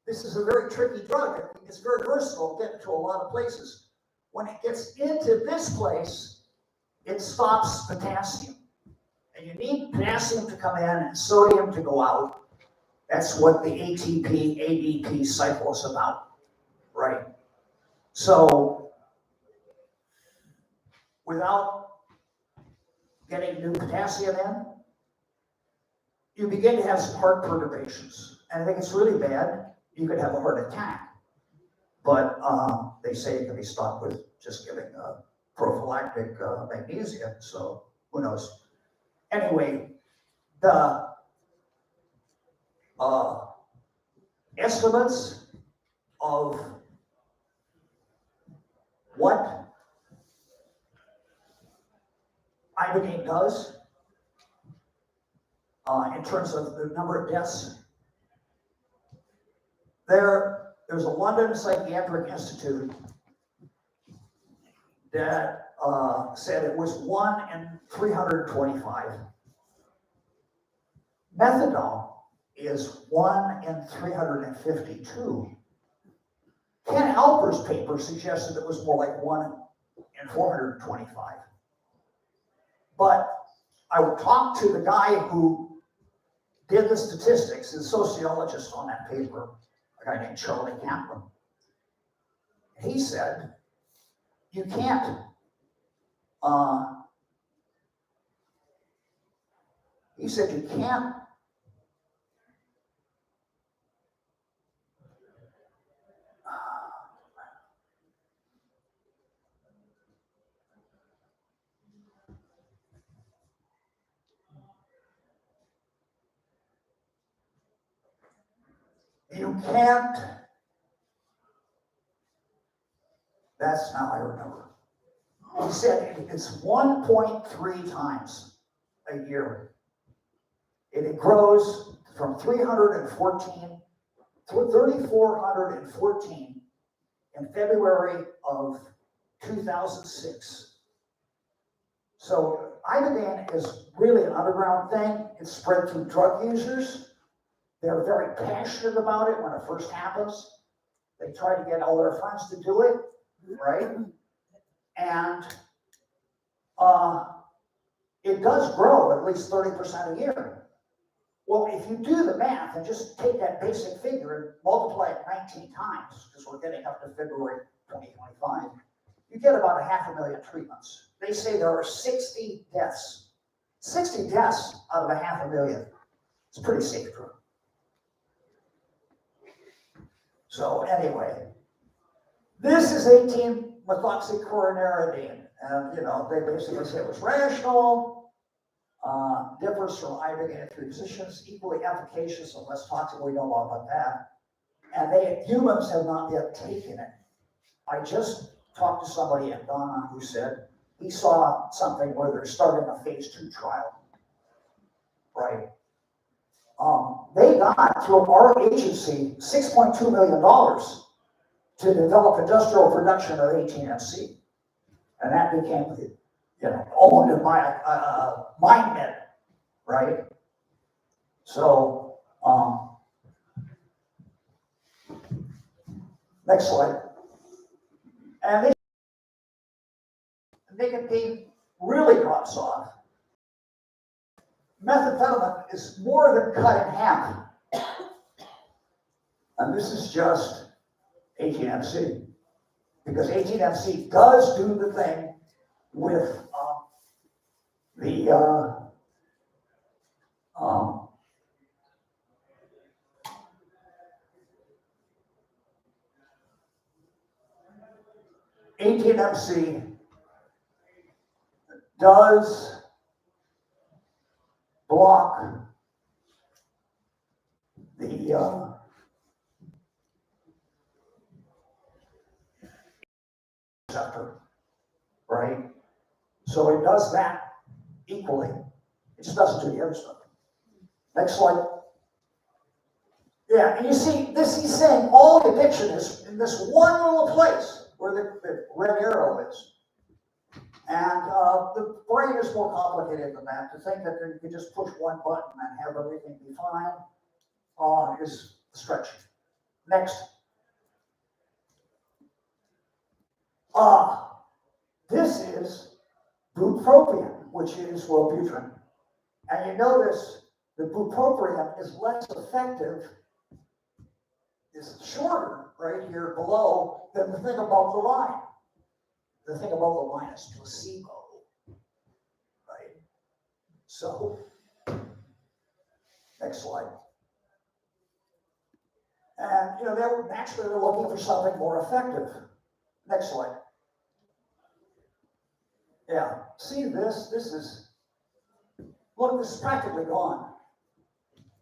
This is a very tricky drug. It's very versatile, get to a lot of places. When it gets into this place, it stops potassium. And you need potassium to come in and sodium to go out. That's what the ATP, ADP cycle is about, right? So, without getting new potassium in, you begin to have some heart perturbations. And I think it's really bad. You could have a heart attack. But they say it can be stopped with just giving prophylactic magnesium, so who knows. Anyway, the estimates of what Ibogaine does in terms of the number of deaths. There's a London Psychiatric Institute that said it was 1 in 325. Methadone is 1 in 352. Ken Alper's paper suggested it was more like 1 in 425. But I would talk to the guy who did the statistics, the sociologist on that paper, a guy named Charlie Kaplan. He said, you can't, that's now I remember. He said it's 1.3 times a year. It grows from 3,414 in February of 2006. So Ibogaine is really an underground thing. It's spread through drug users. They're very passionate about it when it first happens. They try to get all their friends to do it, right? And it does grow at least 30% a year. Well, if you do the math and just take that basic figure and multiply it 19 times, because we're getting up to February 2025, you get about 500,000 treatments. They say there are 60 deaths. 60 deaths out of 500,000. It's pretty safe drug. So anyway, this is 18-methoxychloronaridine. And, you know, they basically say it was rational, differs from Ibogaine in 3 positions, equally efficacious and less toxic. We know all about that. And humans have not yet taken it. I just talked to somebody in Ghana who said he saw something where they're starting a phase 2 trial, right? They got through our agency $6.2 million to develop industrial production of 18-MC. And that became, you know, owned by MindMed, right? So, next slide. And this nicotine really drops off. Methamphetamine is more than cut in half. And this is just 18-MC. Because 18-MC does do the thing with the 18-MC does block the receptor, right? So it does that equally. It just doesn't do the other stuff. Next slide. Yeah, and you see, this he's saying all the addiction is in this one little place where the red arrow is. And the brain is more complicated than that. To think that you can just push one button and have everything be fine is stretching. Next. This is bupropion, which is Wellbutrin. And you notice the bupropion is less effective, is shorter right here below than the thing above the line. The thing above the line is placebo, right? So, next slide. And, you know, they're looking for something more effective. Next slide. Yeah, see this? This is, look, this is practically gone.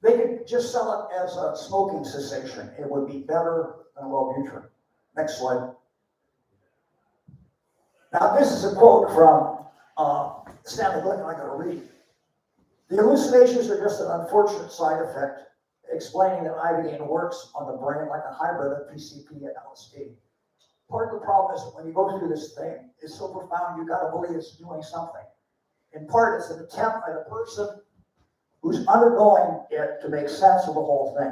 They could just sell it as a smoking cessation. It would be better than Wellbutrin. Next slide. Now, this is a quote from Stanley Glickman I'm going to read. The hallucinations are just an unfortunate side effect, explaining that Ibogaine works on the brain like a hybrid of PCP and LSD. Part of the problem is that when you go through this thing, it's so profound, you've got to believe it's doing something. In part, it's an attempt by the person who's undergoing it to make sense of the whole thing.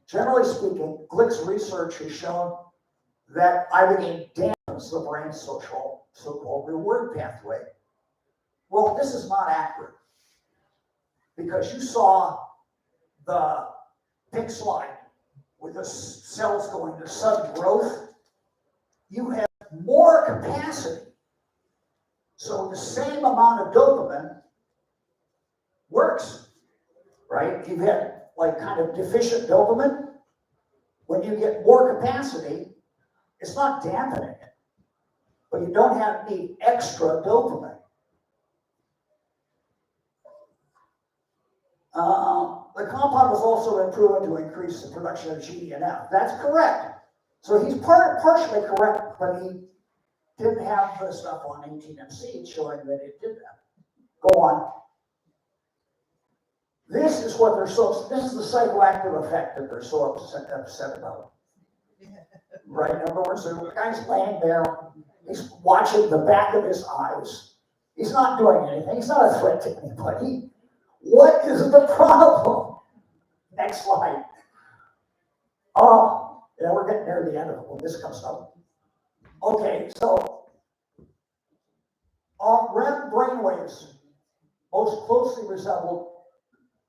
Generally speaking, Glick's research has shown that Ibogaine dampens the brain's so-called reward pathway. Well, this is not accurate, because you saw the pink slide with the cells going to sudden growth. You have more capacity. So the same amount of dopamine works, right? You've had like kind of deficient dopamine. When you get more capacity, it's not dampening it, but you don't have the extra dopamine. The compound was also improved to increase the production of GDNF. That's correct. So he's partially correct, but he didn't have the stuff on 18-MC showing that it did that. Go on. This is what this is the psychoactive effect that they're so upset about. Right? In other words, the guy's laying there, he's watching the back of his eyes. He's not doing anything. He's not a threat to anybody. What is the problem? Next slide. Oh, yeah, we're getting near the end of it when this comes up. Okay, so REM brainwaves most closely resemble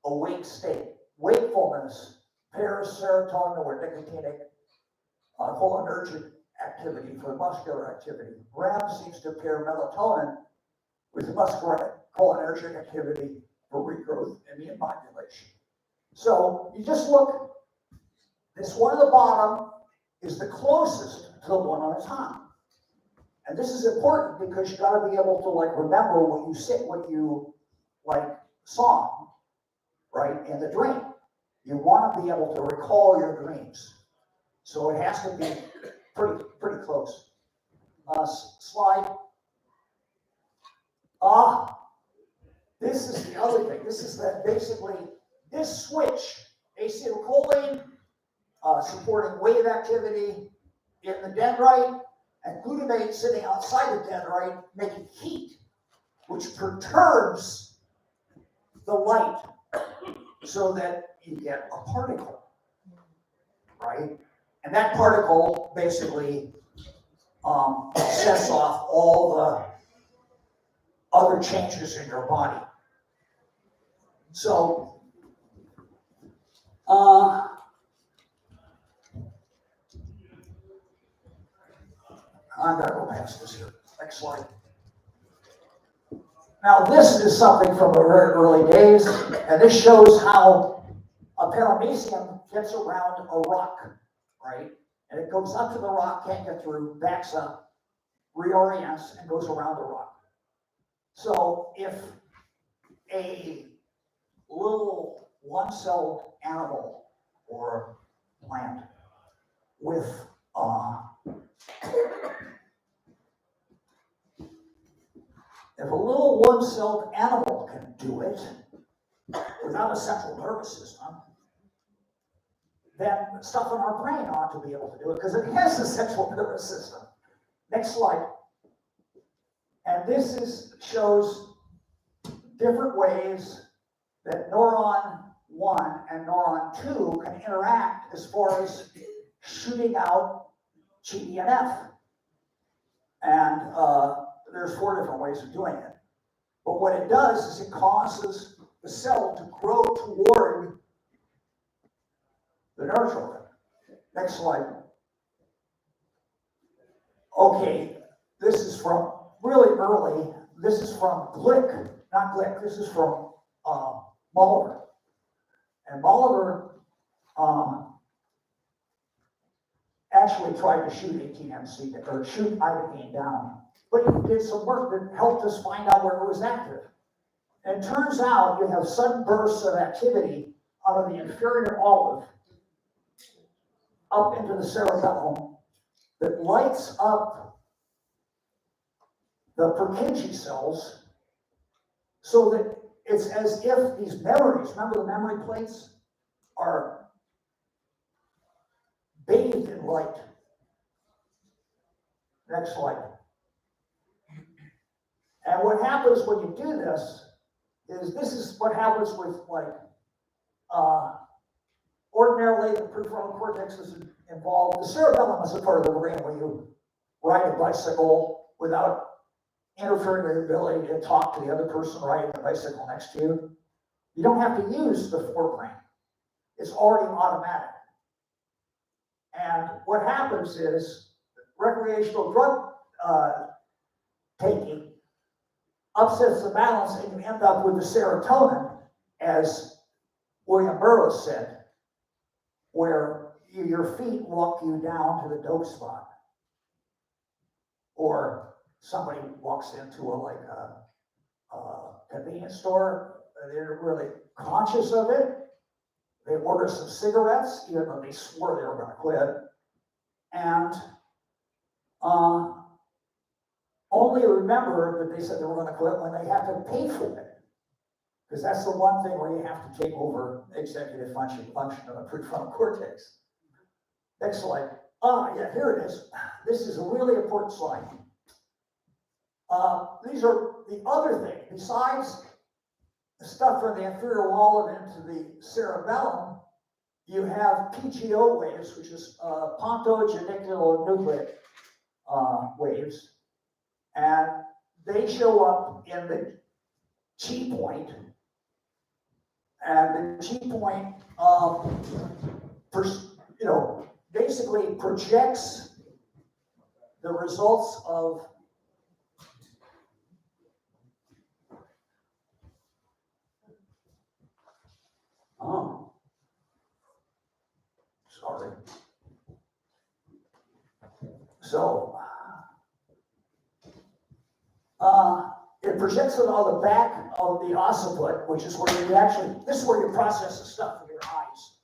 awake state. Wakefulness pairs serotonin or nicotinic cholinergic activity for muscular activity. REM seems to pair melatonin with muscular cholinergic activity for regrowth and immune modulation. So you just look, this one at the bottom is the closest to the one on the top. And this is important because you got to be able to like remember what you like saw, right, in the dream. You want to be able to recall your dreams. So it has to be pretty close. Slide. This is the other thing. This is that basically this switch, acetylcholine, supporting wave activity in the dendrite, and glutamate sitting outside the dendrite, making heat, which perturbs the light so that you get a particle, right? And that particle basically sets off all the other changes in your body. So, I gotta go past this here. Next slide. Now, this is something from the very early days, and this shows how a paramecium gets around a rock, right? And it goes up to the rock, can't get through, backs up, reorients, and goes around the rock. So if a little one-celled animal or plant with if a little one-celled animal can do it without a central nervous system, then stuff in our brain ought to be able to do it because it has a central nervous system. Next slide. And this shows different ways that neuron 1 and neuron 2 can interact as far as shooting out GDNF. And there's 4 different ways of doing it. But what it does is it causes the cell to grow toward the neurotrophin. Next slide. Okay, this is from really early. This is from Glick, not Glick, this is from Mulliver. And Mulliver actually tried to shoot 18MC, or shoot Ibogaine down. But he did some work that helped us find out where it was active. And it turns out you have sudden bursts of activity out of the inferior olive up into the cerebellum that lights up the Purkinje cells so that it's as if these memories, remember the memory plates, are bathed in light. Next slide. And what happens when you do this is what happens with like, ordinarily the prefrontal cortex is involved. The cerebellum is a part of the brain where you ride a bicycle without interfering with your ability to talk to the other person riding the bicycle next to you. You don't have to use the forebrain. It's already automatic. And what happens is recreational drug taking upsets the balance and you end up with the serotonin, as William Burroughs said, where your feet walk you down to the dope spot. Or somebody walks into a convenience store, they're really conscious of it. They order some cigarettes, even though they swore they were going to quit. And only remember that they said they were going to quit when they have to pay for it. Because that's the one thing where you have to take over executive function of the prefrontal cortex. Next slide. Yeah, here it is. This is a really important slide. These are the other thing. Besides the stuff from the inferior wall and into the cerebellum, you have PGO waves, which is pontogenicular waves, and they show up in the G point, and the G point, basically projects the results of sorry. So, it projects it on the back of the occiput, which is where you actually, this is where you process the stuff with your eyes,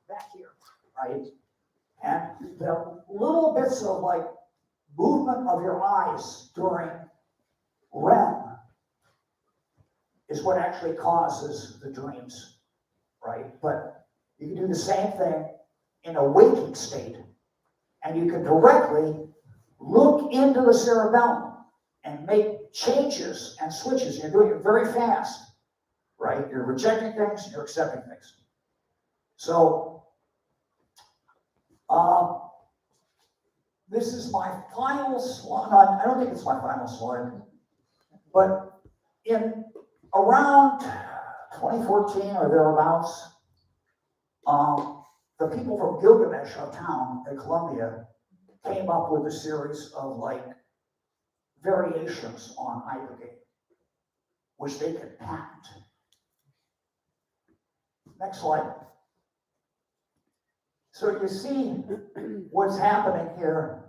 back here, right? And the little bits of like movement of your eyes during REM is what actually causes the dreams, right? But you can do the same thing in a waking state, and you can directly look into the cerebellum and make changes and switches. You're doing it very fast, right? You're rejecting things and you're accepting things. So, this is my final slide. I don't think it's my final slide, but in around 2014 or thereabouts, the people from Gilgamesh uptown at Columbia came up with a series of like variations on Ibogaine, which they could patent. Next slide. So you see what's happening here.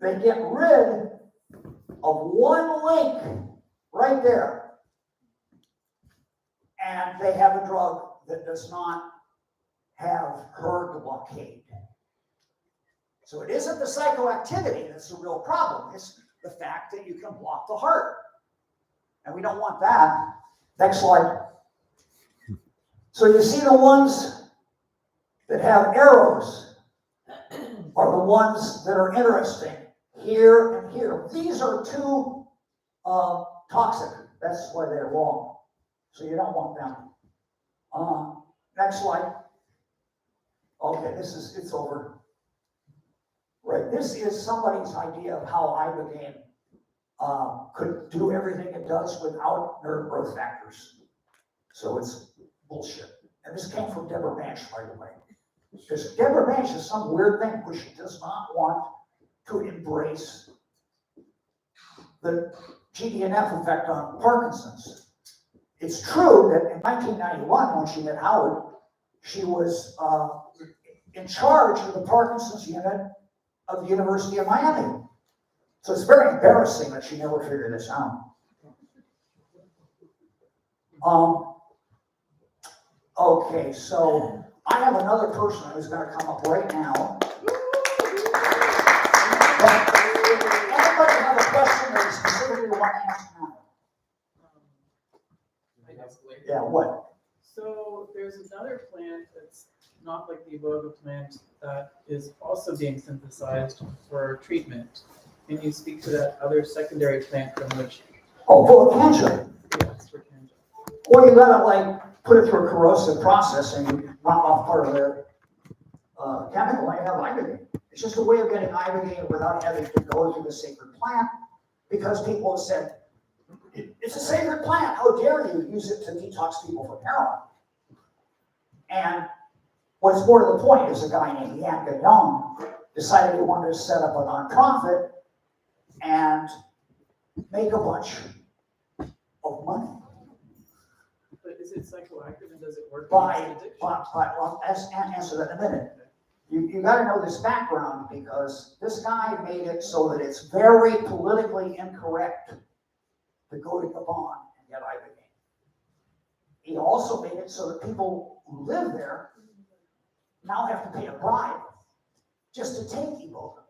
They get rid of one link right there, and they have a drug that does not have herd blockade. So it isn't the psychoactivity that's the real problem. It's the fact that you can block the heart. And we don't want that. Next slide. So you see the ones that have arrows are the ones that are interesting here and here. These are too toxic. That's why they're wrong. So you don't want them. Next slide. Okay, it's over. Right, this is somebody's idea of how Ibogaine could do everything it does without nerve growth factors. So it's bullshit. And this came from Deborah Banch, by the way. Because Deborah Banch is some weird thing where she does not want to embrace the GDNF effect on Parkinson's. It's true that in 1991, when she met Howard, she was in charge of the Parkinson's unit of the University of Miami. So it's very embarrassing that she never figured this out. Okay, so I have another person who's going to come up right now. But anybody have a question that you specifically want to ask now? I guess later. Yeah, what? So there's another plant that's not like the Iboga plant that is also being synthesized for treatment. Can you speak to that other secondary plant from which? Oh, full of cancer. Yes, for cancer. Or you gotta like put it through a corrosive process and you knock off part of the chemical and you have Ibogaine. It's just a way of getting Ibogaine without having to go through the sacred plant, because people have said, it's a sacred plant, how dare you use it to detox people from heroin? And what's more to the point is a guy named Yan Gagnon decided he wanted to set up a nonprofit and make a bunch of money. But is it psychoactive and does it work? Well, I'll answer that in a minute. You got to know this background, because this guy made it so that it's very politically incorrect to go to Gabon and get Ibogaine. He also made it so that people who live there now have to pay a bribe just to take Iboga.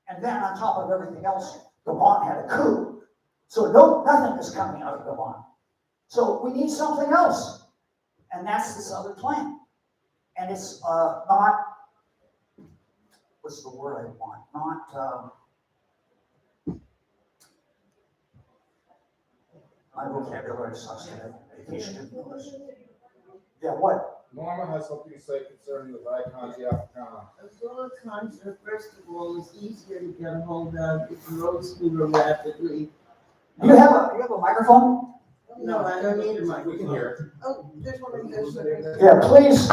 And then on top of everything else, Gabon had a coup. So nothing is coming out of Gabon. So we need something else. And that's this other plant. And it's not, what's the word I want? Not, my vocabulary sucks today. Vacation. Yeah, what? Norma has something to say concerning the Visconti Africana. A solar conjure, first of all, is easier to get a hold of. It grows more rapidly. You have a microphone? No, I don't need a We can microphone. hear Oh, there's one of those. Yeah, please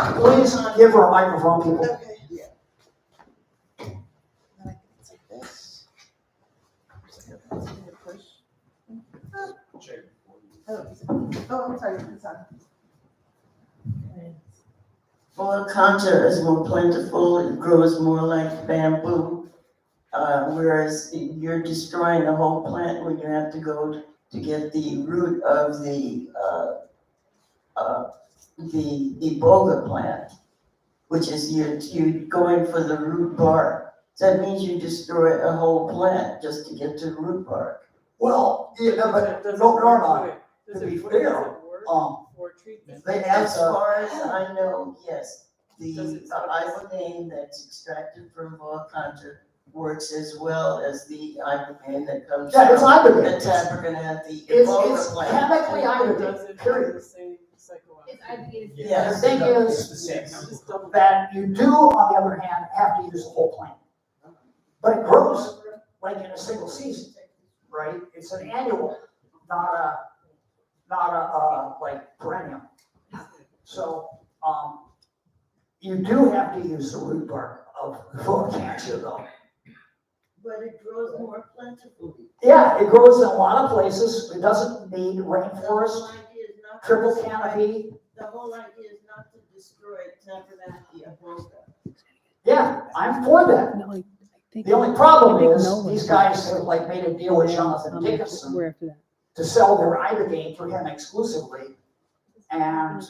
give her a microphone, people. Okay. Yeah. Then I can take this. Push. it. Oh, I'm sorry, I'm sorry. Solar conjure is more plentiful. It grows more like bamboo. Whereas you're destroying the whole plant when you have to go to get the root of the Iboga plant, which is you're going for the root bark. So that means you destroy a whole plant just to get to the root bark. Well, yeah, but Norma, to be fair, For treatment? they have As far as I know, yes, the Does it stop the- ibogaine that's extracted from volcanite works as well as the ibogaine that comes Yeah, it's from ibogaine. the taproot and the It's Iboga plant. chemically Does ibogaine, it have period. the same psychoactive? It's IBA. Yeah. The thing is Just double- that you do, on the other hand, have to use the whole plant. But it grows like in a single season, right? It's an annual, not a like perennial. So, you do have to use the root bark of Volcantia though. But it grows more plentifully. Yeah, it grows in a lot of places. It doesn't need The rainforest, whole idea is not to triple destroy- canopy. The whole idea is not to destroy taproot and the Iboga. Yeah, I'm for that. No, I think. The only problem I think is, no one these did. guys have like made a deal with Jonathan We're Dickinson after that. to sell their ibogaine for him exclusively. And,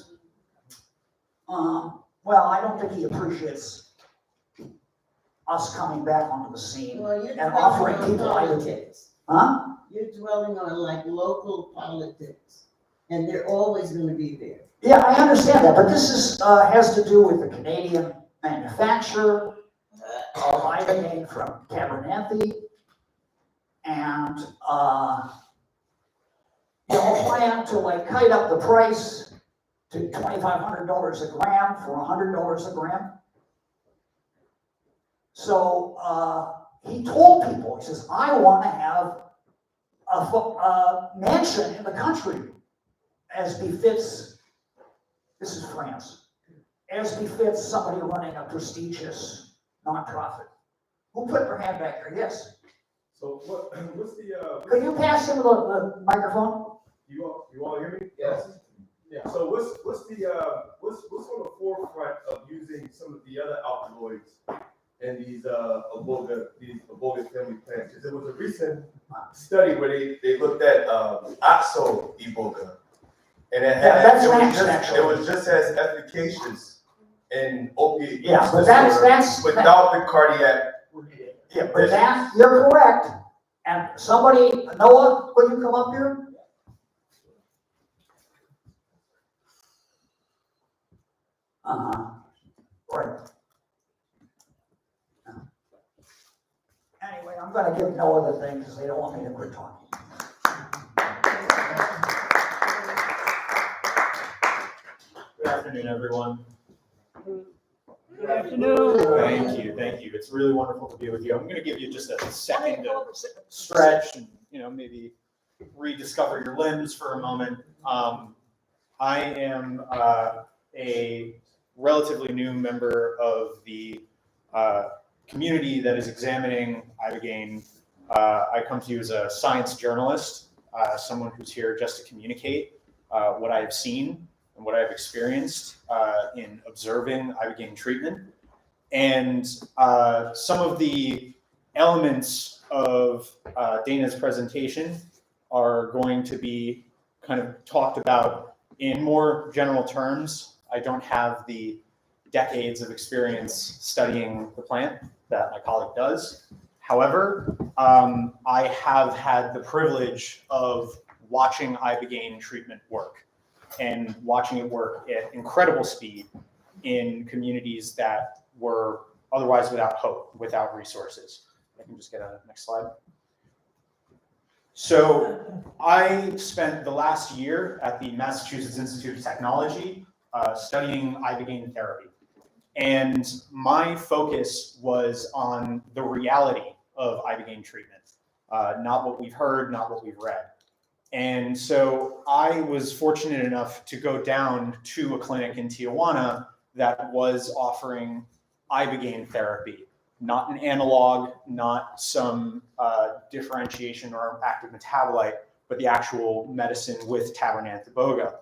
well, I don't think he appreciates us coming back onto the scene. Well, you're And dwelling offering on people politics. Huh? You're dwelling on like local politics, and they're always gonna be there. Yeah, I understand that, but this is, has to do with the Canadian manufacturer of ibogaine from Cabernanthe. And, plan to like kite up the price to $2,500 a gram for $100 a gram. So, he told people, he says, I want to have a mansion in the country as befits, this is France, as befits somebody running a prestigious nonprofit. Who put their hand back there? Yes. So what's the, Could you pass him the microphone? you all hear me? Yes. Yeah, so what's on the forefront of using some of the other alkaloids in these Iboga family plants? Because there was a recent study where they looked at oxo Iboga. And it Yeah, had, that's it was next, just, actually. it was just as efficacious in opiate Yeah, use but that's, disorder without the cardiac. yeah, but that, you're correct. And somebody, Noah, will you come up here? Right. Anyway, I'm gonna give Noah the thing because they don't want me to quit talking. Good afternoon, everyone. Good afternoon. Thank you. It's really wonderful to be with you. I'm gonna give you just a second to stretch and, maybe rediscover your limbs for a moment. I am a relatively new member of the community that is examining Ibogaine. I come to you as a science journalist, someone who's here just to communicate what I have seen and what I've experienced in observing Ibogaine treatment. And some of the elements of Dana's presentation are going to be kind of talked about in more general terms. I don't have the decades of experience studying the plant that my colleague does. However, I have had the privilege of watching Ibogaine treatment work and watching it work at incredible speed in communities that were otherwise without hope, without resources. I can just get a next slide. So I spent the last year at the Massachusetts Institute of Technology studying Ibogaine therapy. And my focus was on the reality of Ibogaine treatment, not what we've heard, not what we've read. And so I was fortunate enough to go down to a clinic in Tijuana that was offering Ibogaine therapy, not an analog, not some differentiation or active metabolite, but the actual medicine with Tabernacle Iboga.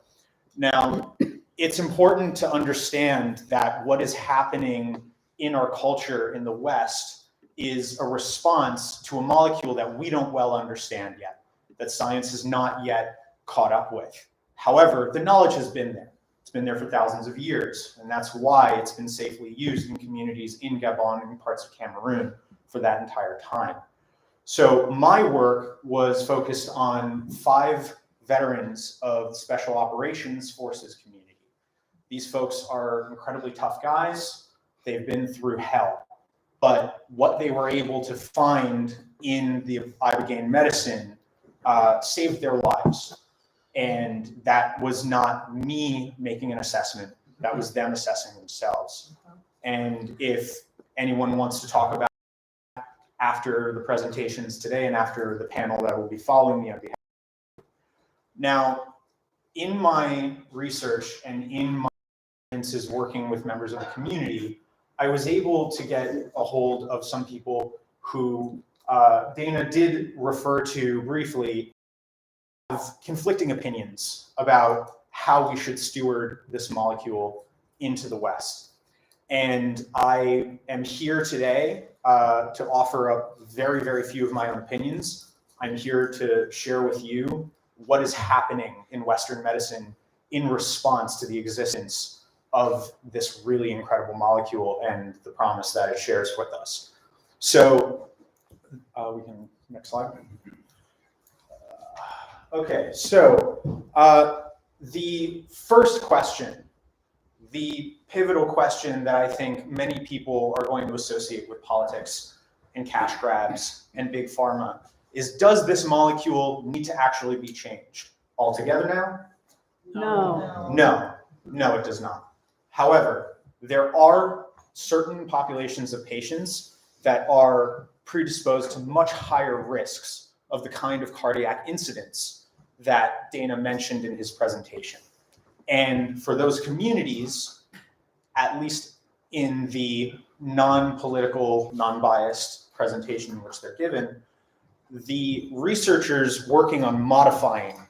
Now, it's important to understand that what is happening in our culture in the West is a response to a molecule that we don't well understand yet, that science has not yet caught up with. However, the knowledge has been there. It's been there for thousands of years, and that's why it's been safely used in communities in Gabon and parts of Cameroon for that entire time. So my work was focused on 5 veterans of the Special Operations Forces community. These folks are incredibly tough guys. They've been through hell. But what they were able to find in the Ibogaine medicine saved their lives. And that was not me making an assessment. That was them assessing themselves. And if anyone wants to talk about it after the presentations today and after the panel that will be following me, I'd be happy. Now, in my research and in my experiences working with members of the community, I was able to get a hold of some people who Dana did refer to briefly, have conflicting opinions about how we should steward this molecule into the West. And I am here today to offer up very, very few of my own opinions. I'm here to share with you what is happening in Western medicine in response to the existence of this really incredible molecule and the promise that it shares with us. So we can, next slide. Okay, so the first question, the pivotal question that I think many people are going to associate with politics and cash grabs and big pharma is, does this molecule need to actually be changed altogether now? No, it does not. However, there are certain populations of patients that are predisposed to much higher risks of the kind of cardiac incidents that Dana mentioned in his presentation. And for those communities, at least in the non-political, non-biased presentation in which they're given, the researchers working on modifying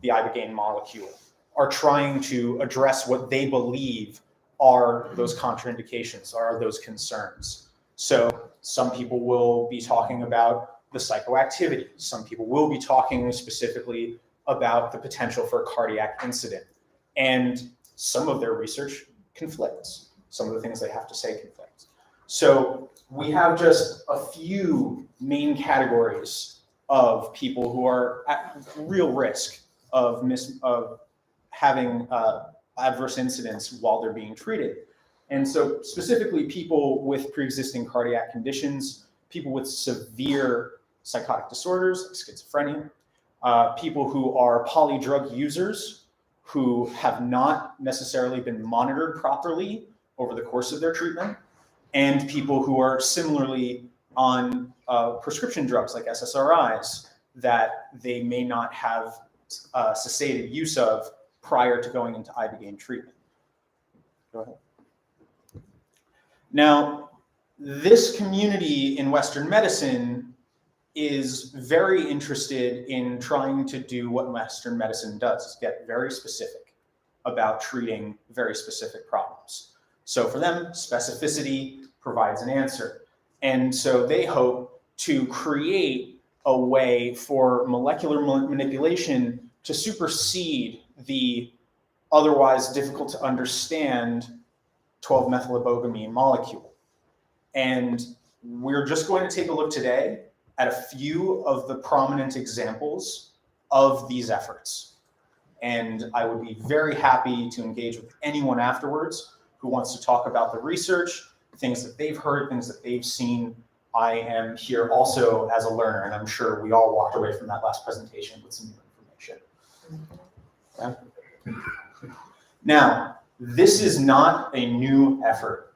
the Ibogaine molecule are trying to address what they believe are those contraindications, are those concerns. So some people will be talking about the psychoactivity. Some people will be talking specifically about the potential for a cardiac incident. And some of their research conflicts. Some of the things they have to say conflict. So we have just a few main categories of people who are at real risk of having adverse incidents while they're being treated. And so specifically people with pre-existing cardiac conditions, people with severe psychotic disorders, like schizophrenia, people who are polydrug users who have not necessarily been monitored properly over the course of their treatment, and people who are similarly on prescription drugs like SSRIs that they may not have cessated use of prior to going into Ibogaine treatment. Go ahead. Now, this community in Western medicine is very interested in trying to do what Western medicine does, is get very specific about treating very specific problems. So for them, specificity provides an answer. And so they hope to create a way for molecular manipulation to supersede the otherwise difficult to understand 12-methylibogamine molecule. And we're just going to take a look today at a few of the prominent examples of these efforts. And I would be very happy to engage with anyone afterwards who wants to talk about the research, things that they've heard, things that they've seen. I am here also as a learner, and I'm sure we all walked away from that last presentation with some new information. Okay. Now, This is not a new effort.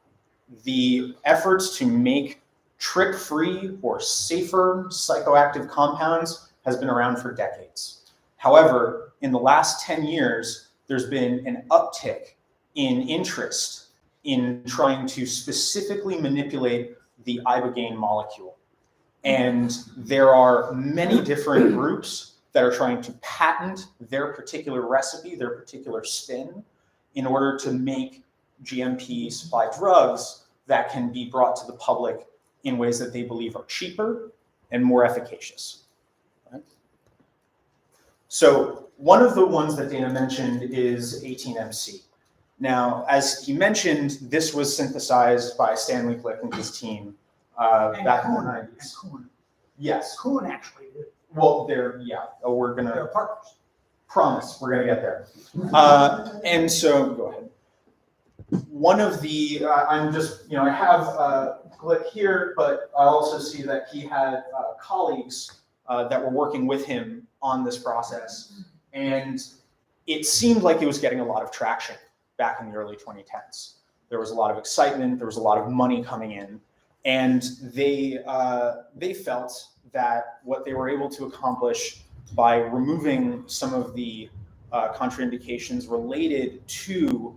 The efforts to make trick-free or safer psychoactive compounds has been around for decades. However, in the last 10 years, there's been an uptick in interest in trying to specifically manipulate the Ibogaine molecule. And there are many different groups that are trying to patent their particular recipe, their particular spin, in order to make GMP supplied drugs that can be brought to the public in ways that they believe are cheaper and more efficacious. Right? So one of the ones that Dana mentioned is 18MC. Now, as he mentioned, this was synthesized by Stanley Glick and his team back in the 90s. Yes. Kuhn actually did. Well, we're They're partners. promise, we're gonna get there. And so, go ahead. One of the, I'm just, I have Glick here, but I also see that he had colleagues that were working with him on this process. And it seemed like it was getting a lot of traction back in the early 2010s. There was a lot of excitement, there was a lot of money coming in, and they felt that what they were able to accomplish by removing some of the contraindications related to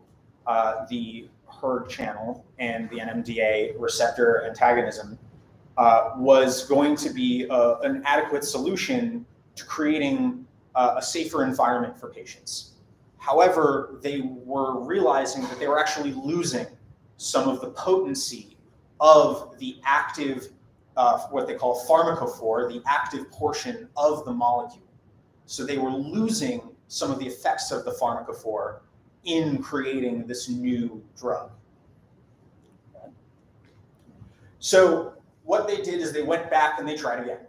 the hERG channel and the NMDA receptor antagonism was going to be an adequate solution to creating a safer environment for patients. However, they were realizing that they were actually losing some of the potency of the active, what they call pharmacophore, the active portion of the molecule. So they were losing some of the effects of the pharmacophore in creating this new drug. So what they did is they went back and they tried again.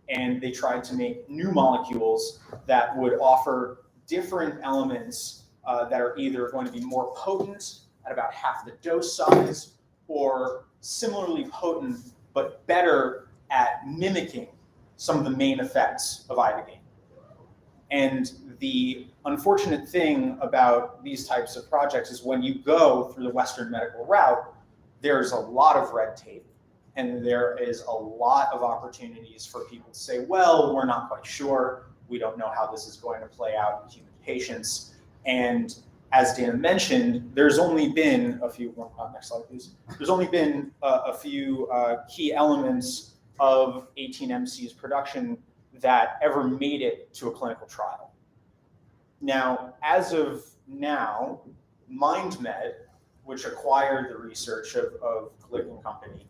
And they tried to make new molecules that would offer different elements that are either going to be more potent at about half the dose size, or similarly potent but better at mimicking some of the main effects of Ibogaine. And the unfortunate thing about these types of projects is when you go through the Western medical route, there's a lot of red tape. And there is a lot of opportunities for people to say, well, we're not quite sure. We don't know how this is going to play out in human patients. And as Dana mentioned, there's only been a few, next slide please. There's only been a few key elements of 18MC's production that ever made it to a clinical trial. Now, as of now, MindMed, which acquired the research of Glick and Company,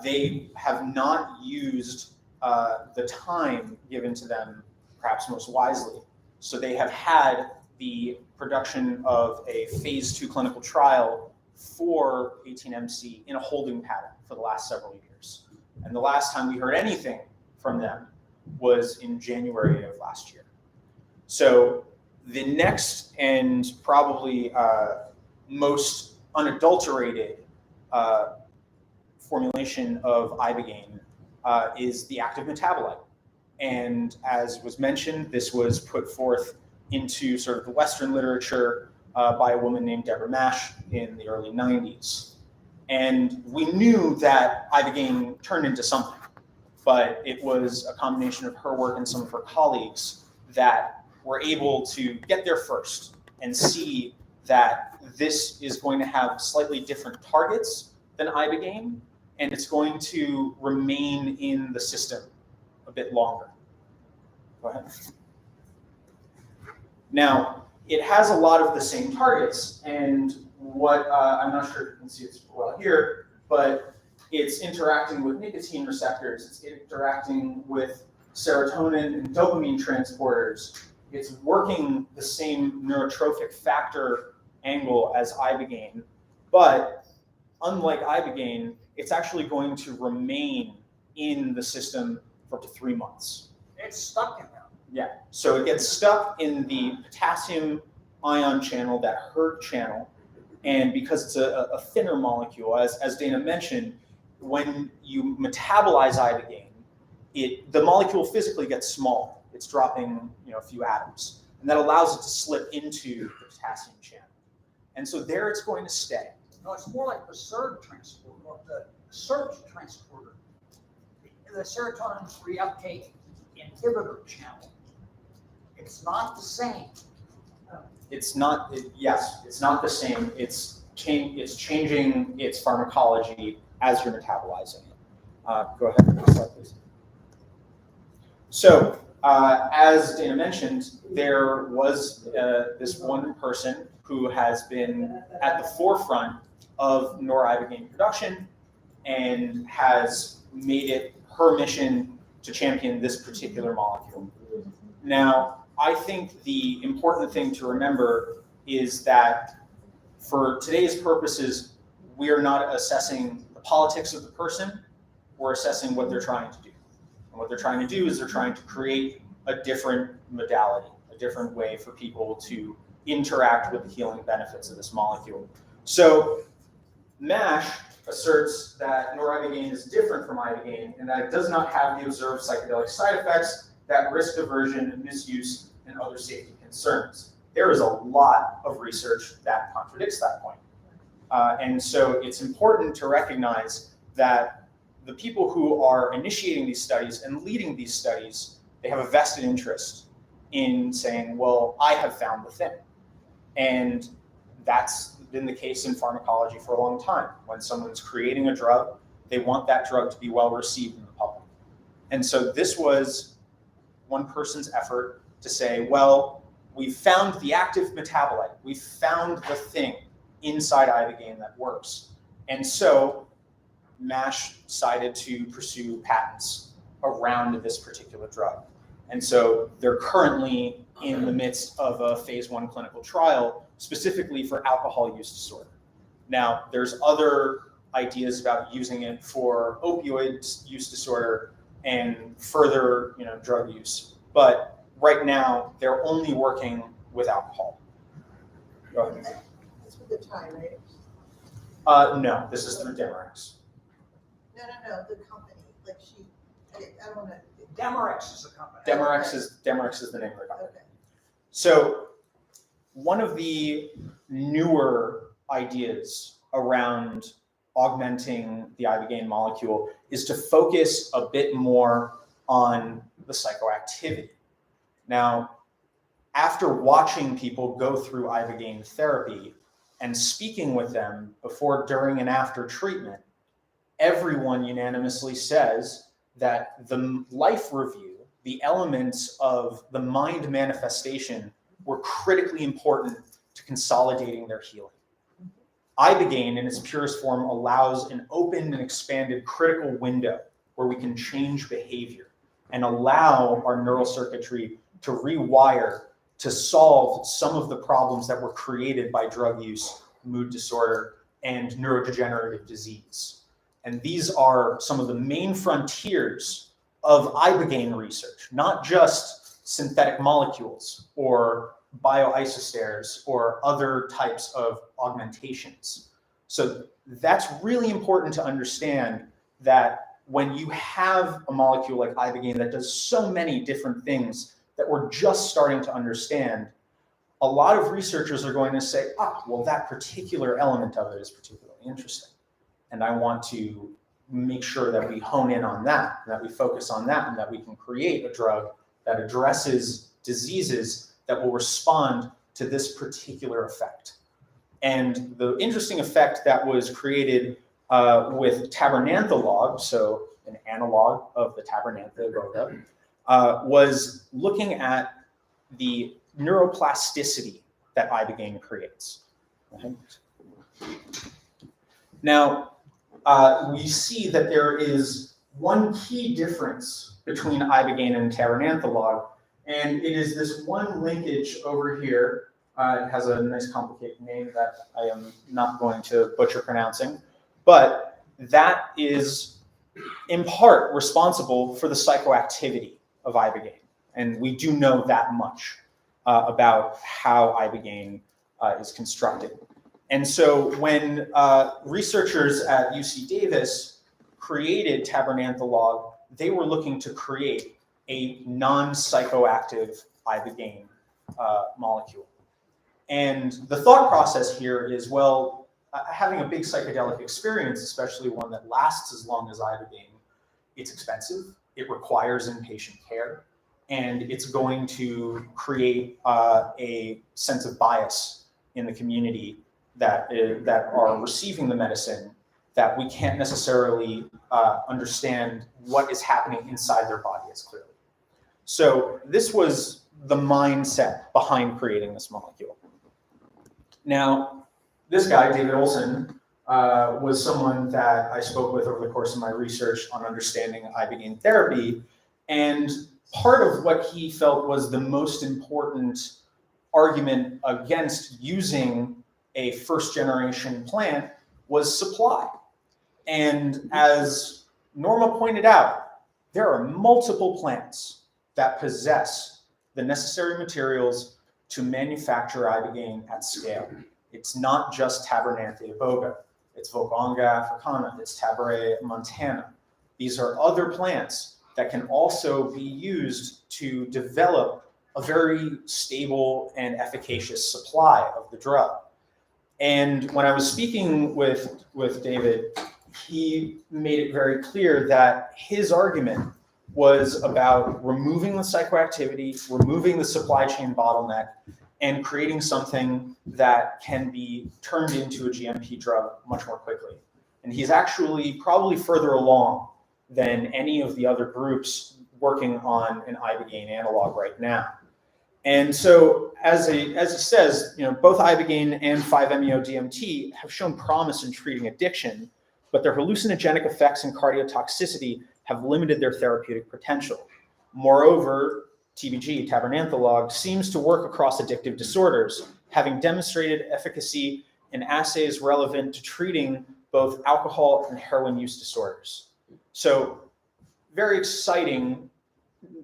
they have not used the time given to them perhaps most wisely. So they have had the production of a phase 2 clinical trial for 18MC in a holding pattern for the last several years. And the last time we heard anything from them was in January of last year. So the next and probably most unadulterated formulation of Ibogaine is the active metabolite. And as was mentioned, this was put forth into sort of the Western literature by a woman named Deborah Mash in the early 90s. And we knew that Ibogaine turned into something, but it was a combination of her work and some of her colleagues that were able to get there first and see that this is going to have slightly different targets than Ibogaine, and it's going to remain in the system a bit longer. Go ahead. Now, it has a lot of the same targets, and what, I'm not sure if you can see it well here, but it's interacting with nicotine receptors, it's interacting with serotonin and dopamine transporters, it's working the same neurotrophic factor angle as Ibogaine, but unlike Ibogaine, it's actually going to remain in the system for up to 3 months. It's stuck in there. Yeah, so it gets stuck in the potassium ion channel, that hERG channel, and because it's a thinner molecule, as Dana mentioned, when you metabolize Ibogaine, the molecule physically gets smaller. It's dropping a few atoms, and that allows it to slip into the potassium channel. And so there it's going to stay. No, it's more like the SERT transporter, or the search transporter. The serotonin reuptake inhibitor channel. It's not the same. It's not, yes, it's not the same. It's changing its pharmacology as you're metabolizing it. Go ahead, next slide, please. So, as Dana mentioned, there was this one person who has been at the forefront of noribogaine production and has made it her mission to champion this particular molecule. Now, I think the important thing to remember is that for today's purposes, we are not assessing the politics of the person, we're assessing what they're trying to do. And what they're trying to do is they're trying to create a different modality, a different way for people to interact with the healing benefits of this molecule. So MASH asserts that noribogaine is different from ibogaine and that it does not have the observed psychedelic side effects, that risk aversion, misuse, and other safety concerns. There is a lot of research that contradicts that point. And so it's important to recognize that the people who are initiating these studies and leading these studies, they have a vested interest in saying, well, I have found the thing. And that's been the case in pharmacology for a long time. When someone's creating a drug, they want that drug to be well received in the public. And so this was one person's effort to say, well, we've found the active metabolite, we've found the thing inside ibogaine that works. And so MASH decided to pursue patents around this particular drug. And so they're currently in the midst of a phase 1 clinical trial specifically for alcohol use disorder. Now, there's other ideas about using it for opioid use disorder and further, drug use. But right now, they're only working with alcohol. Go ahead. That's with the tie, right? No, this is through Demerex. No, the company, like I don't wanna. Demerex is a company. Demerex is the name of the company. Okay. So one of the newer ideas around augmenting the ibogaine molecule is to focus a bit more on the psychoactivity. Now, after watching people go through ibogaine therapy and speaking with them before, during, and after treatment, everyone unanimously says that the life review, the elements of the mind manifestation, were critically important to consolidating their healing. Ibogaine, in its purest form, allows an open and expanded critical window where we can change behavior and allow our neural circuitry to rewire to solve some of the problems that were created by drug use, mood disorder, and neurodegenerative disease. And these are some of the main frontiers of ibogaine research, not just synthetic molecules or bioisosteres or other types of augmentations. So that's really important to understand, that when you have a molecule like ibogaine that does so many different things that we're just starting to understand, a lot of researchers are going to say, well, that particular element of it is particularly interesting. And I want to make sure that we hone in on that, that we focus on that, and that we can create a drug that addresses diseases that will respond to this particular effect. And the interesting effect that was created with tabernanthalog, so an analog of the tabernantha iboga, was looking at the neuroplasticity that ibogaine creates. Now, we see that there is one key difference between ibogaine and tabernanthalog, and it is this one linkage over here. It has a nice complicated name that I am not going to butcher pronouncing, but that is in part responsible for the psychoactivity of ibogaine. And we do know that much about how ibogaine is constructed. And so when researchers at UC Davis created tabernanthalog, they were looking to create a non-psychoactive ibogaine molecule. And the thought process here is, well, having a big psychedelic experience, especially one that lasts as long as Ibogaine, it's expensive, it requires inpatient care, and it's going to create a sense of bias in the community that are receiving the medicine, that we can't necessarily understand what is happening inside their body as clearly. So this was the mindset behind creating this molecule. Now, this guy, David Olson, was someone that I spoke with over the course of my research on understanding Ibogaine therapy, and part of what he felt was the most important argument against using a first-generation plant was supply. And as Norma pointed out, there are multiple plants that possess the necessary materials to manufacture Ibogaine at scale. It's not just Tabernanthe iboga, it's Vogonga africana, it's Tabaret montana. These are other plants that can also be used to develop a very stable and efficacious supply of the drug. And when I was speaking with David, he made it very clear that his argument was about removing the psychoactivity, removing the supply chain bottleneck, and creating something that can be turned into a GMP drug much more quickly. And he's actually probably further along than any of the other groups working on an Ibogaine analog right now. And so, as it says, both Ibogaine and 5-MeO-DMT have shown promise in treating addiction, but their hallucinogenic effects and cardiotoxicity have limited their therapeutic potential. Moreover, TBG, tabernanthalog, seems to work across addictive disorders, having demonstrated efficacy in assays relevant to treating both alcohol and heroin use disorders. So, very exciting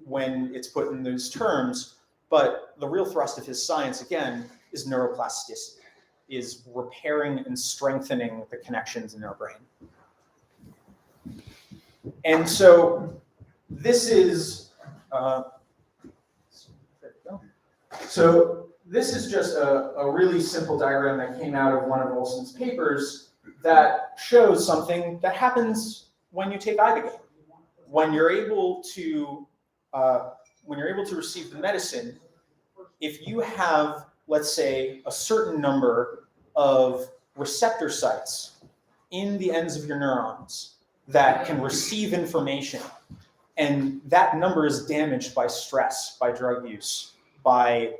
when it's put in those terms, but the real thrust of his science, again, is neuroplasticity, is repairing and strengthening the connections in our brain. And so this is, this is just a really simple diagram that came out of one of Olson's papers that shows something that happens when you take Ibogaine. When you're able to receive the medicine, if you have, let's say, a certain number of receptor sites in the ends of your neurons that can receive information, and that number is damaged by stress, by drug use, by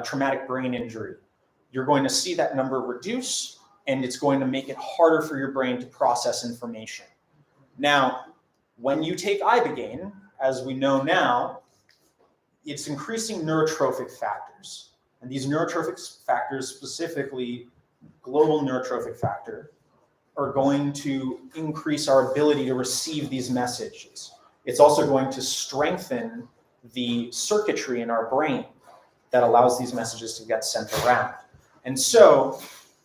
traumatic brain injury, you're going to see that number reduce, and it's going to make it harder for your brain to process information. Now, when you take Ibogaine, as we know now, it's increasing neurotrophic factors. And these neurotrophic factors, specifically global neurotrophic factor, are going to increase our ability to receive these messages. It's also going to strengthen the circuitry in our brain that allows these messages to get sent around. And so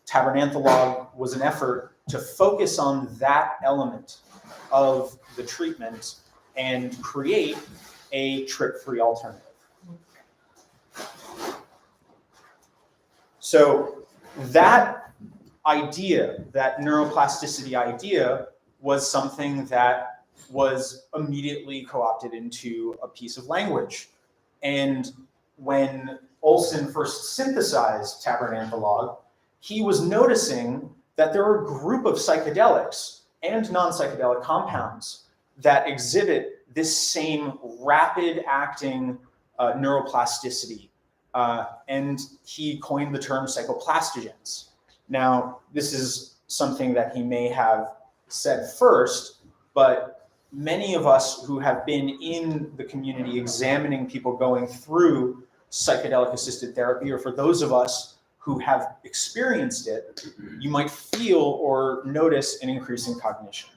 tabernanthalog was an effort to focus on that element of the treatment and create a trip-free alternative. So that idea, that neuroplasticity idea, was something that was immediately co-opted into a piece of language. And when Olson first synthesized tabernanthalog, he was noticing that there are a group of psychedelics and non-psychedelic compounds that exhibit this same rapid-acting neuroplasticity. And he coined the term psychoplastogens. Now, this is something that he may have said first, but many of us who have been in the community examining people going through psychedelic-assisted therapy, or for those of us who have experienced it, you might feel or notice an increase in cognition.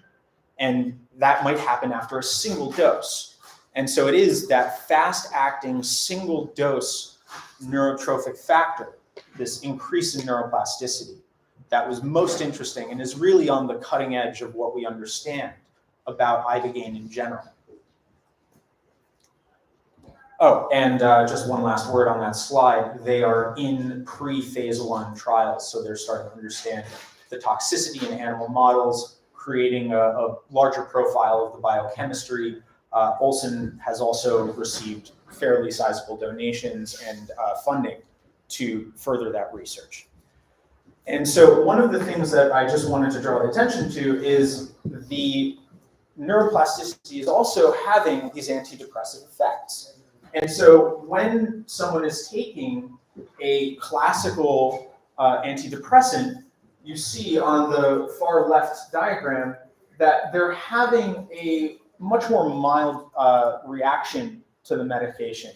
And that might happen after a single dose. And so it is that fast-acting single dose neurotrophic factor, this increase in neuroplasticity, that was most interesting and is really on the cutting edge of what we understand about Ibogaine in general. Oh, and just one last word on that slide. They are in pre-phase 1 trials, so they're starting to understand the toxicity in animal models, creating a larger profile of the biochemistry. Olson has also received fairly sizable donations and funding to further that research. And so one of the things that I just wanted to draw attention to is the neuroplasticity is also having these antidepressive effects. And so when someone is taking a classical antidepressant, you see on the far left diagram that they're having a much more mild reaction to the medication.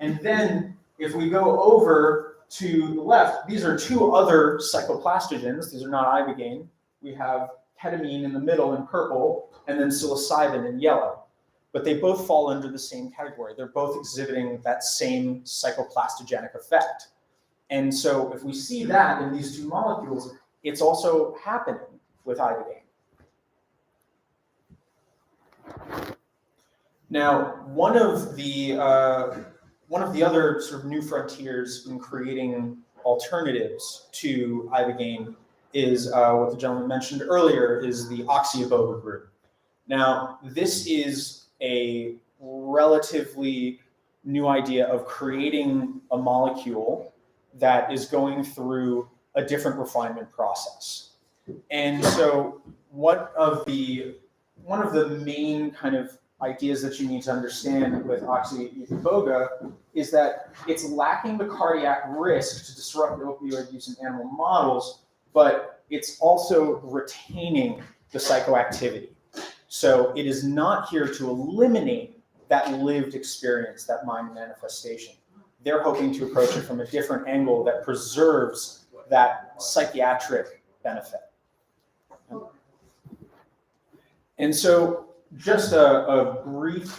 And then if we go over to the left, these are two other psychoplastogens. These are not Ibogaine. We have ketamine in the middle in purple, and then psilocybin in yellow. But they both fall under the same category. They're both exhibiting that same psychoplastogenic effect. And so if we see that in these two molecules, it's also happening with Ibogaine. Now, one of the other sort of new frontiers in creating alternatives to Ibogaine is what the gentleman mentioned earlier, is the oxy-iboga group. Now, this is a relatively new idea of creating a molecule that is going through a different refinement process. And so one of the main kind of ideas that you need to understand with oxy-iboga is that it's lacking the cardiac risk to disrupt opioid use in animal models, but it's also retaining the psychoactivity. So it is not here to eliminate that lived experience, that mind manifestation. They're hoping to approach it from a different angle that preserves that psychiatric benefit. And so just a brief,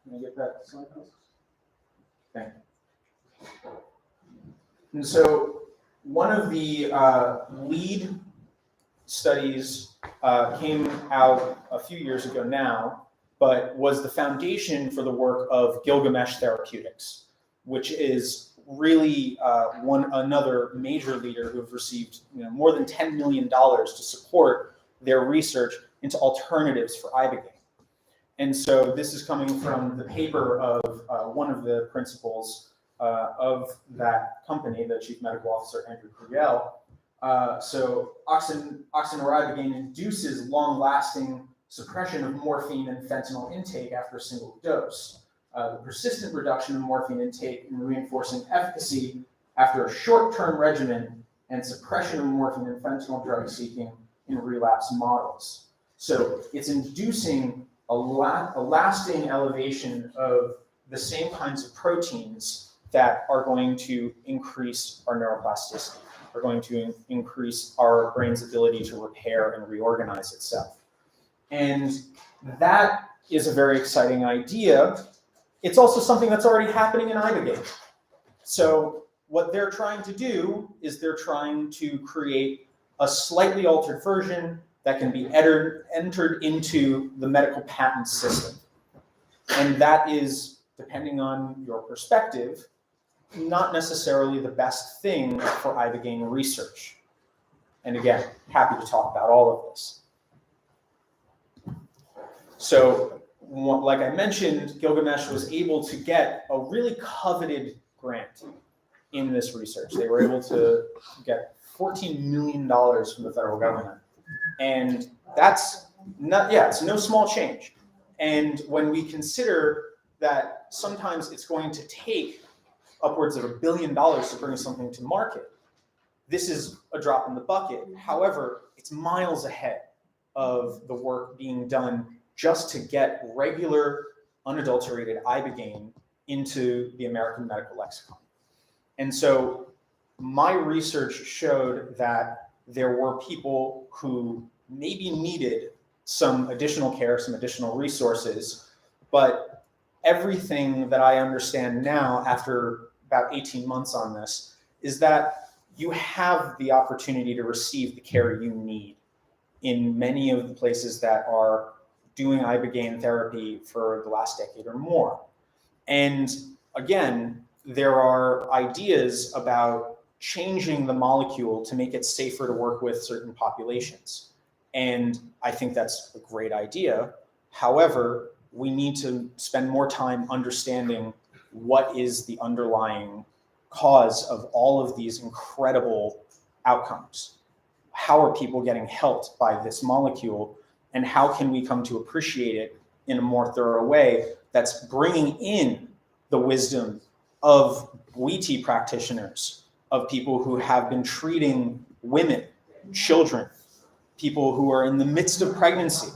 can I get that slide? Thank you. And so one of the lead studies came out a few years ago now, but was the foundation for the work of Gilgamesh Therapeutics, which is really another major leader who have received more than $10 million to support their research into alternatives for Ibogaine. And so this is coming from the paper of one of the principals of that company, the Chief Medical Officer, Andrew Krugel. So oxynoribogaine induces long-lasting suppression of morphine and fentanyl intake after a single dose. The persistent reduction of morphine intake and reinforcing efficacy after a short-term regimen and suppression of morphine and fentanyl drug seeking in relapse models. So it's inducing a lasting elevation of the same kinds of proteins that are going to increase our neuroplasticity, are going to increase our brain's ability to repair and reorganize itself. And that is a very exciting idea. It's also something that's already happening in Ibogaine. So what they're trying to do is they're trying to create a slightly altered version that can be entered into the medical patent system. And that is, depending on your perspective, not necessarily the best thing for Ibogaine research. And again, happy to talk about all of this. So, like I mentioned, Gilgamesh was able to get a really coveted grant in this research. They were able to get $14 million from the federal government. And that's not, it's no small change. And when we consider that sometimes it's going to take upwards of $1 billion to bring something to market, this is a drop in the bucket. However, it's miles ahead of the work being done just to get regular, unadulterated Ibogaine into the American medical lexicon. And so my research showed that there were people who maybe needed some additional care, some additional resources, but everything that I understand now after about 18 months on this is that you have the opportunity to receive the care you need in many of the places that are doing Ibogaine therapy for the last decade or more. And again, there are ideas about changing the molecule to make it safer to work with certain populations. And I think that's a great idea. However, we need to spend more time understanding what is the underlying cause of all of these incredible outcomes. How are people getting helped by this molecule, and how can we come to appreciate it in a more thorough way that's bringing in the wisdom of WET practitioners, of people who have been treating women, children, people who are in the midst of pregnancy,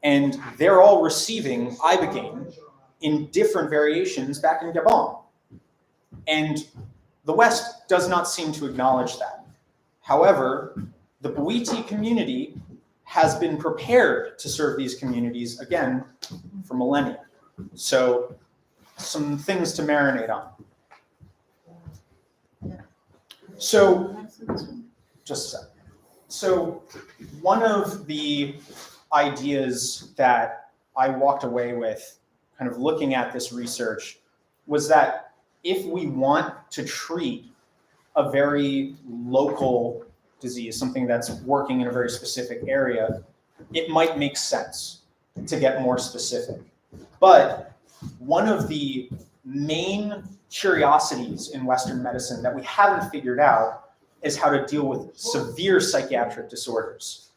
and they're all receiving Ibogaine in different variations back in Gabon. And the West does not seem to acknowledge that. However, the WET community has been prepared to serve these communities, again, for millennia. So some things to marinate on. So, just a sec. So one of the ideas that I walked away with, kind of looking at this research, was that if we want to treat a very local disease, something that's working in a very specific area, it might make sense to get more specific. But one of the main curiosities in Western medicine that we haven't figured out is how to deal with severe psychiatric disorders.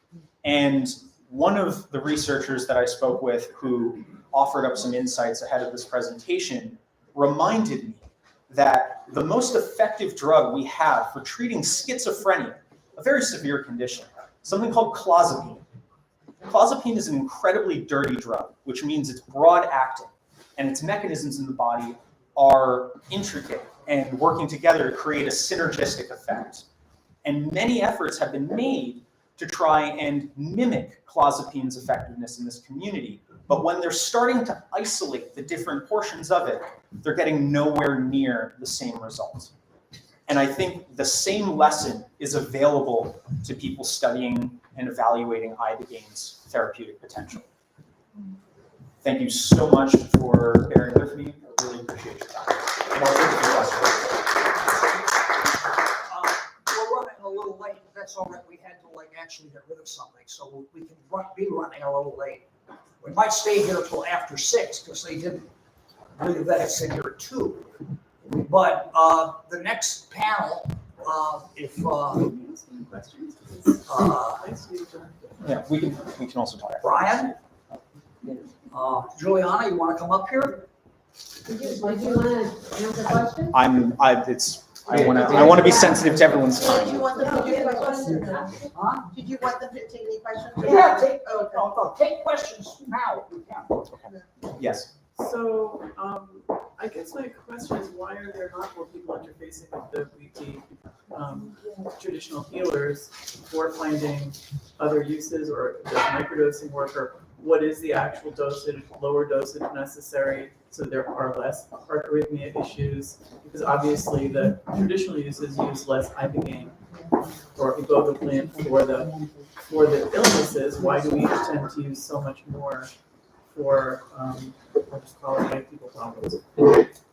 And one of the researchers that I spoke with who offered up some insights ahead of this presentation reminded me that the most effective drug we have for treating schizophrenia, a very severe condition, something called clozapine. Clozapine is an incredibly dirty drug, which means it's broad acting, and its mechanisms in the body are intricate and working together to create a synergistic effect. And many efforts have been made to try and mimic clozapine's effectiveness in this community. But when they're starting to isolate the different portions of it, they're getting nowhere near the same result. And I think the same lesson is available to people studying and evaluating Ibogaine's therapeutic potential. Thank you so much for bearing with me. I really appreciate your time. And I'll take a few questions. We're running a little late, but that's all right. We had to actually get rid of something, so we can be running a little late. We might stay here till after 6 because they didn't believe that it's in here at 2. But the next panel, if Yeah, we can also talk. Brian, Juliana, you want to come up here? Did you want to answer the question? I want to be sensitive to everyone's Did you time. want them to take any questions? Huh? Did you want them to take any questions? Yeah, Okay. take questions now. If you can. Yes. So, I guess my question is, why are there not more people interfacing with the WET traditional healers for finding other uses, or does microdosing work, or what is the actual dosage, lower dosage necessary so there are less heart arrhythmia issues? Because obviously the traditional uses use less Ibogaine or Ibogaine for the illnesses. Why do we tend to use so much more for I'll just call it white people problems?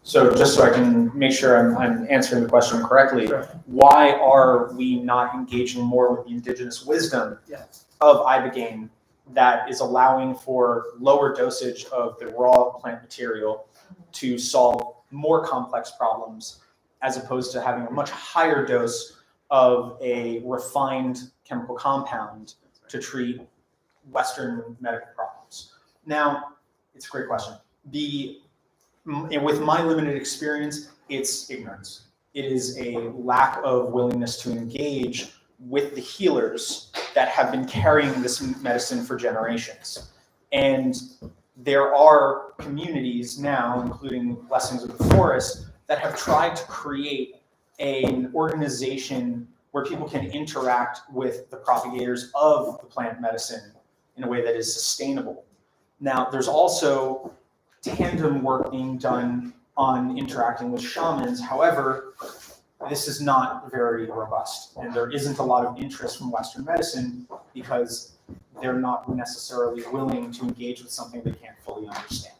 So just so I can make sure I'm answering the question correctly, Sure. why are we not engaging more with the indigenous wisdom Yeah. of Ibogaine that is allowing for lower dosage of the raw plant material to solve more complex problems, as opposed to having a much higher dose of a refined chemical compound to treat Western medical problems? Now, it's a great question. With my limited experience, it's ignorance. It is a lack of willingness to engage with the healers that have been carrying this medicine for generations. And there are communities now, including Blessings of the Forest, that have tried to create an organization where people can interact with the propagators of the plant medicine in a way that is sustainable. Now, there's also tandem work being done on interacting with shamans. However, this is not very robust, and there isn't a lot of interest from Western medicine because they're not necessarily willing to engage with something they can't fully understand.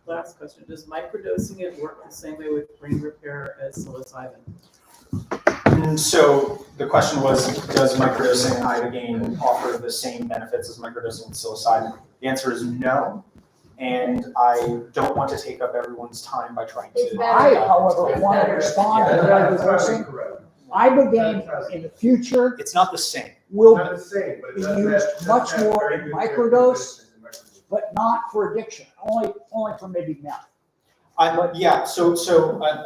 Last question, does microdosing it work the same way with brain repair as psilocybin? And so the question was, does microdosing Ibogaine offer the same benefits as microdosing psilocybin? The answer is no. And I don't want to take up everyone's time by trying to. I, however, want to respond to microdosing. Ibogaine in the future It's not the same. will Not the same, but it be does used have- much does have more very in good microdose, characteristics in microdose. but not for addiction, only for maybe meth. Yeah, so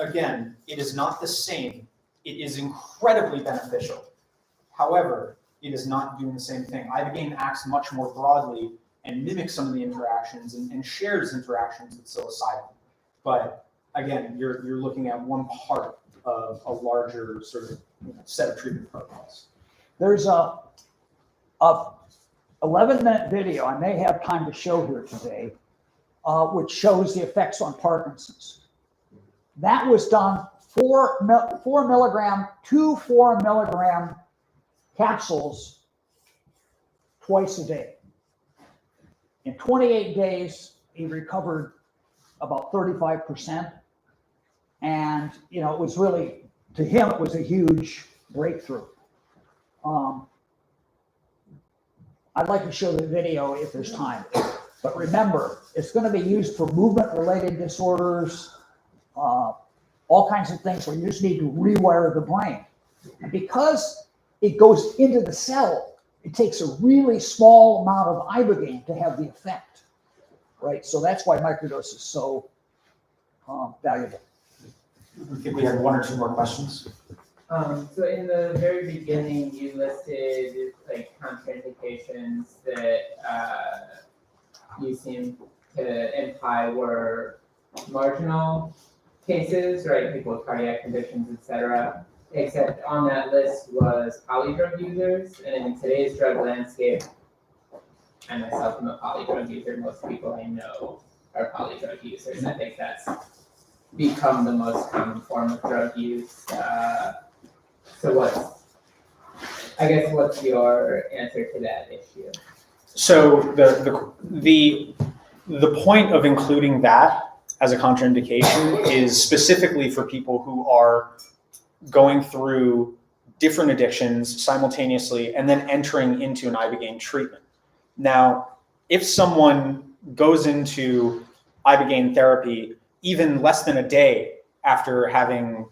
again, it is not the same. It is incredibly beneficial. However, it is not doing the same thing. Ibogaine acts much more broadly and mimics some of the interactions and shares interactions with psilocybin. But again, you're looking at one part of a larger sort of set of treatment protocols. There's a 11-minute video I may have time to show here today, which shows the effects on Parkinson's. That was done 4 milligram, 2 4 milligram capsules twice a day. In 28 days, he recovered about 35%. And, you know, it was really, to him, it was a huge breakthrough. I'd like to show the video if there's time. But remember, it's going to be used for movement-related disorders, all kinds of things where you just need to rewire the brain. And because it goes into the cell, it takes a really small amount of Ibogaine to have the effect, right? So that's why microdose is so valuable. I think we have 1 or 2 more questions. So in the very beginning, you listed like contraindications that you seem to imply were marginal cases, right? People with cardiac conditions, etc. Except on that list was polydrug users, and in today's drug landscape, I myself am a polydrug user. Most people I know are polydrug users. I think that's become the most common form of drug use. So what's your answer to that issue? So the point of including that as a contraindication is specifically for people who are going through different addictions simultaneously and then entering into an Ibogaine treatment. Now, if someone goes into Ibogaine therapy even less than a day after having,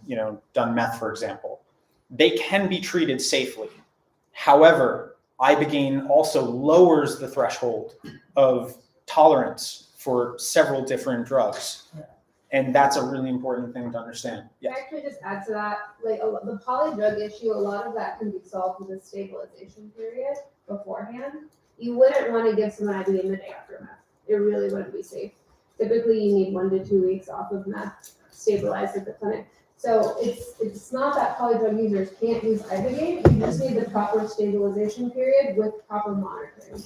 done meth, for example, they can be treated safely. However, Ibogaine also lowers the threshold of tolerance for several different drugs. And that's a really important thing to understand. Can I actually just add to that? Like the polydrug issue, a lot of that can be solved with a stabilization period beforehand. You wouldn't want to give someone Ibogaine the day after meth. It really wouldn't be safe. Typically, you need 1 to 2 weeks off of meth stabilized at the clinic. So it's not that polydrug users can't use Ibogaine. You just need the proper stabilization period with proper monitoring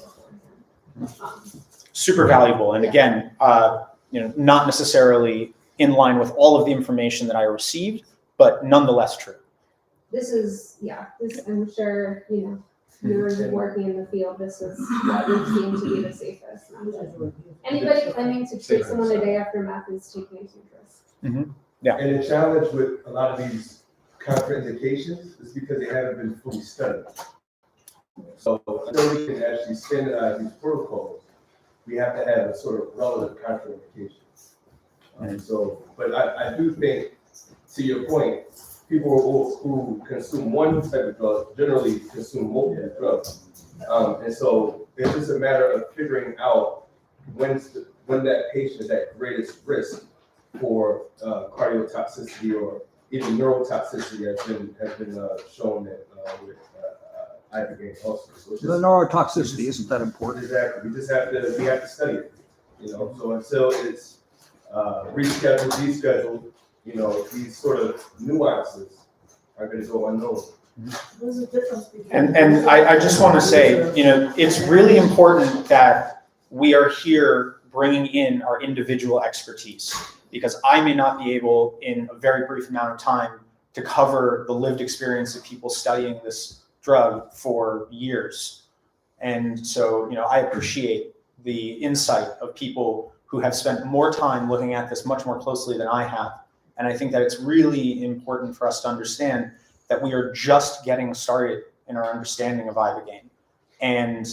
beforehand. Super valuable. And again, not necessarily in line with all of the information that I received, but nonetheless true. I'm sure, you're working in the field, this is what would seem to be the safest. Anybody claiming to treat someone a day after meth is taking a huge risk. Mm-hmm. Yeah. And the challenge with a lot of these contraindications is because they haven't been fully studied. So until we can actually standardize these protocols, we have to have a sort of relevant contraindication. So, but I do think, to your point, people who consume one type of drug generally consume multiple drugs. And so it's just a matter of figuring out when that patient is at greatest risk for cardiotoxicity or even neurotoxicity has been shown that with Ibogaine also. So The neurotoxicity, isn't that important? Exactly. We have to study it. So until it's rescheduled, descheduled, these sort of nuances are going to go unknown. There's a difference between. And I just want to say, it's really important that we are here bringing in our individual expertise, because I may not be able in a very brief amount of time to cover the lived experience of people studying this drug for years. And so, I appreciate the insight of people who have spent more time looking at this much more closely than I have. And I think that it's really important for us to understand that we are just getting started in our understanding of Ibogaine. And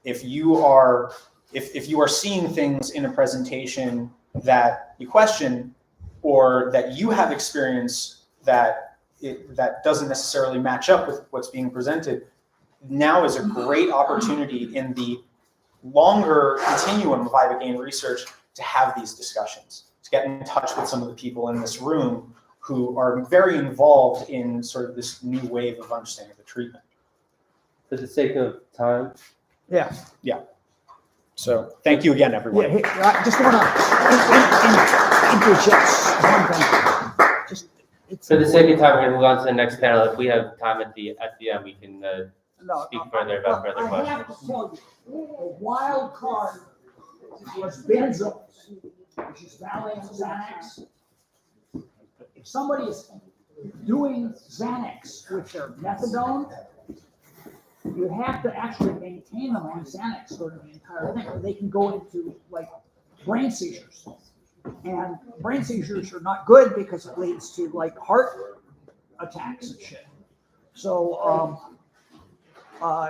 if you are seeing things in a presentation that you question, or that you have experience that doesn't necessarily match up with what's being presented, now is a great opportunity in the longer continuum of Ibogaine research to have these discussions, to get in touch with some of the people in this room who are very involved in sort of this new wave of understanding the treatment. For the sake of time. Yeah. Yeah. So thank you again, everyone. Yeah, hey, I just want to interject one thing. Just, it's For the sake of time, we're gonna move on to the next panel. If we have time at the end, we can speak further about further I questions. have to tell you, the wild card was benzos, which is Valium Xanax. If somebody is doing Xanax with their methadone, you have to actually maintain them on Xanax during the entire thing, or they can go into like brain seizures. And brain seizures are not good because it leads to like heart attacks and shit. So, All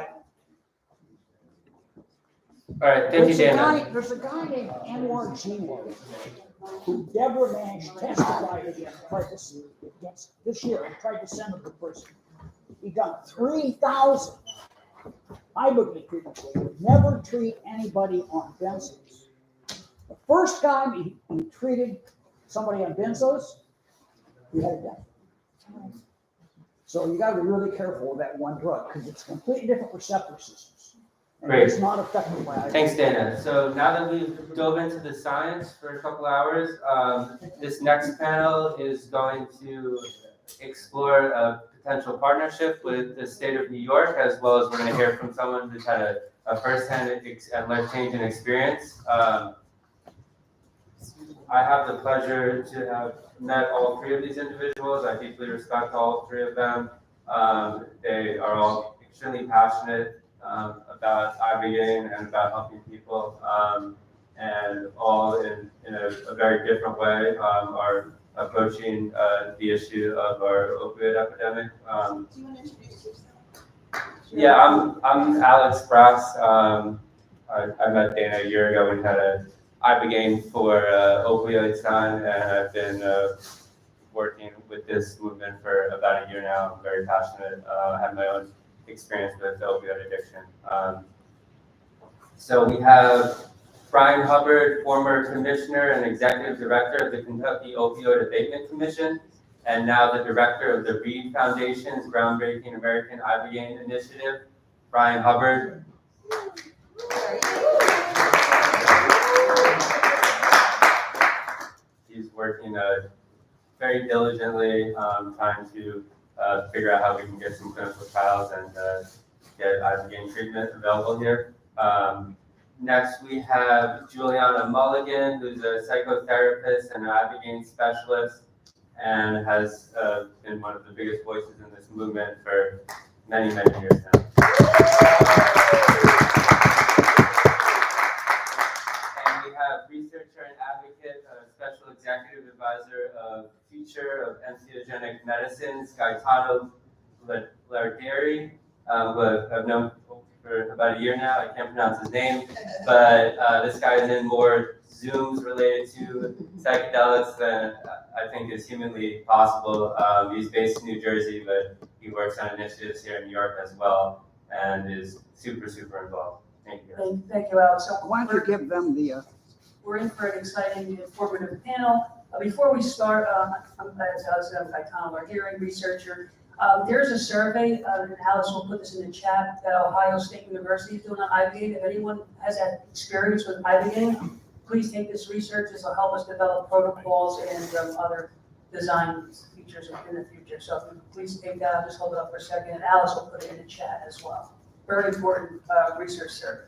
right, thank you, Dana. there's a guy named Anwar Jiwa who Deborah managed testified against this year and tried to send him to prison. He done 3,000 Ibogaine treatments. He would never treat anybody on benzos. The first time he treated somebody on benzos, he had a death. So you got to be really careful with that one drug because it's completely different receptor systems. And Great. it's not affected by Ibogaine. Thanks, Dana. So now that we've dove into the science for a couple hours, this next panel is going to explore a potential partnership with the state of New York, as well as we're going to hear from someone who's had a firsthand and life-changing experience. I have the pleasure to have met all three of these individuals. I deeply respect all three of them. They are all extremely passionate about Ibogaine and about helping people, and all in a very different way are approaching the issue of our opioid epidemic. Do you want to introduce yourself? Yeah, I'm Alex Brass. I met Dana a year ago. We had an Ibogaine for opioids on, and I've been working with this movement for about a year now. I'm very passionate. I have my own experience with opioid addiction. So we have Brian Hubbard, former commissioner and executive director of the Kentucky Opioid Abatement Commission, and now the director of the Reed Foundation's groundbreaking American Ibogaine Initiative. Brian Hubbard. He's working very diligently, trying to figure out how we can get some clinical trials and get Ibogaine treatment available here. Next, we have Juliana Mulligan, who's a psychotherapist and an Ibogaine specialist, and has been one of the biggest voices in this movement for many, many years now. And we have researcher and advocate, special executive advisor of future of entheogenic medicines, Gaetano Larderi, who I've known for about a year now. I can't pronounce his name, but this guy is in more Zooms related to psychedelics than I think is humanly possible. He's based in New Jersey, but he works on initiatives here in New York as well, and is super, super involved. Thank you. Thank you, Alex. So Why don't you give them the... We're in for an exciting, informative panel. Before we start, I'm Gaetano Larderi, researcher. There's a survey, and Alice will put this in the chat, that Ohio State University is doing on Ibogaine. If anyone has had experience with Ibogaine, please take this research. This will help us develop protocols and other design features in the future. So if you please take that, I'll just hold it up for a second, and Alice will put it in the chat as well. Very important research survey.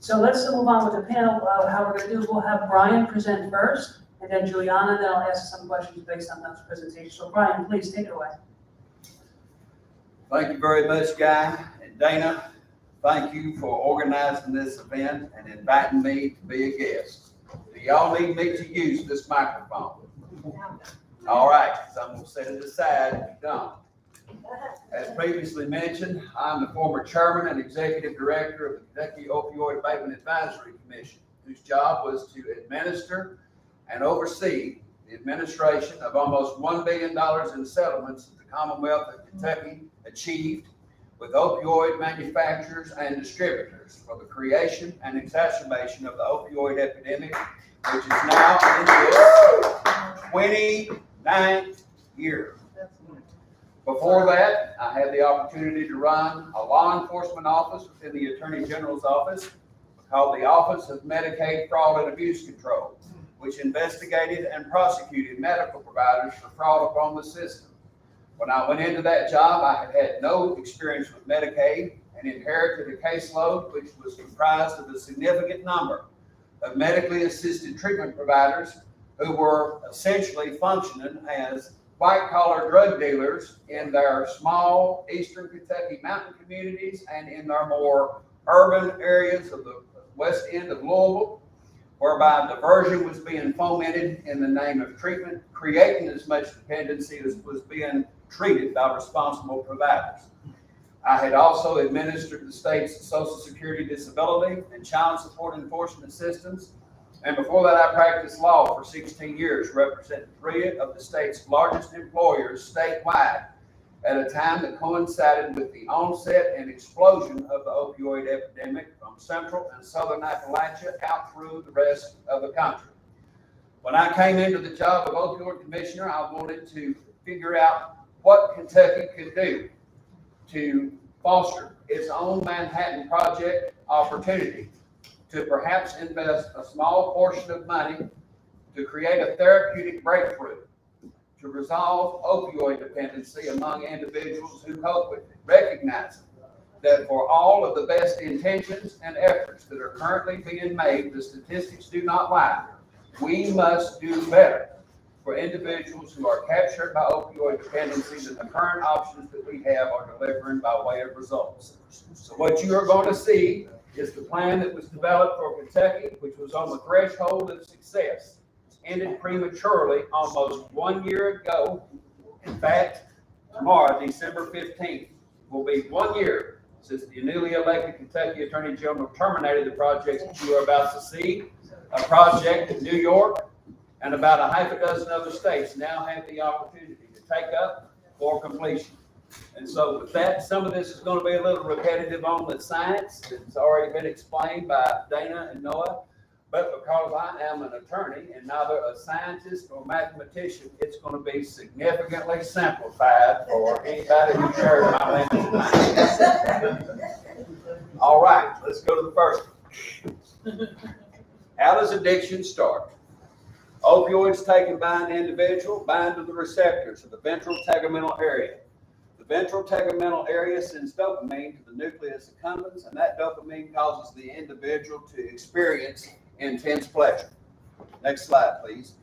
So let's move on with the panel. How we're going to do is we'll have Brian present first, and then Juliana, and then I'll ask some questions based on those presentations. So Brian, please take it away. Thank you very much, Guy and Dana. thank you for organizing this event and inviting me to be a guest. Do y'all need me to use this microphone? All right, so I'm gonna set it aside if you don't. As previously mentioned, I'm the former chairman and executive director of the Kentucky Opioid Abatement Advisory Commission, whose job was to administer and oversee the administration of almost $1 billion in settlements that the Commonwealth of Kentucky achieved with opioid manufacturers and distributors for the creation and exacerbation of the opioid epidemic, which is now in its 29th year. Before that, I had the opportunity to run a law enforcement office within the Attorney General's office called the Office of Medicaid Fraud and Abuse Control, which investigated and prosecuted medical providers for fraud upon the system. When I went into that job, I had had no experience with Medicaid and inherited a caseload which was comprised of a significant number of medically assisted treatment providers who were essentially functioning as white-collar drug dealers in their small eastern Kentucky mountain communities and in their more urban areas of the west end of Louisville, whereby diversion was being fomented in the name of treatment, creating as much dependency as was being treated by responsible providers. I had also administered the state's Social Security Disability and Child Support Enforcement systems. And before that, I practiced law for 16 years, representing 3 of the state's largest employers statewide at a time that coincided with the onset and explosion of the opioid epidemic from central and southern Appalachia out through the rest of the country. When I came into the job of opioid commissioner, I wanted to figure out what Kentucky could do to foster its own Manhattan Project opportunity, to perhaps invest a small portion of money to create a therapeutic breakthrough to resolve opioid dependency among individuals who cope with it, recognizing that for all of the best intentions and efforts that are currently being made, the statistics do not lie. We must do better for individuals who are captured by opioid dependency than the current options that we have are delivering by way of results. So what you are going to see is the plan that was developed for Kentucky, which was on the threshold of success, ended prematurely almost 1 year ago. In fact, tomorrow, December 15th, will be 1 year since the newly elected Kentucky Attorney General terminated the project that you are about to see. A project in New York and about a half a dozen other states now have the opportunity to take up for completion. And so with that, some of this is going to be a little repetitive on the science. It's already been explained by Dana and Noah. But because I am an attorney and neither a scientist nor mathematician, it's going to be significantly simplified for anybody who shares my limited mind. All right, let's go to the first one. How does addiction start? Opioids taken by an individual bind to the receptors of the ventral tegmental area. The ventral tegmental area sends dopamine to the nucleus accumbens, and that dopamine causes the individual to experience intense pleasure. Next slide, please.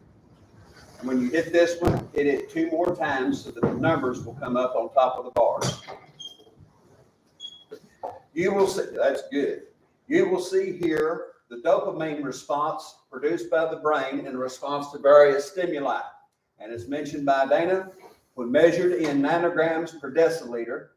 And when you hit this one, hit it 2 more times so that the numbers will come up on top of the bars. You will see, that's good. You will see here the dopamine response produced by the brain in response to various stimuli. And as mentioned by Dana, when measured in nanograms per deciliter,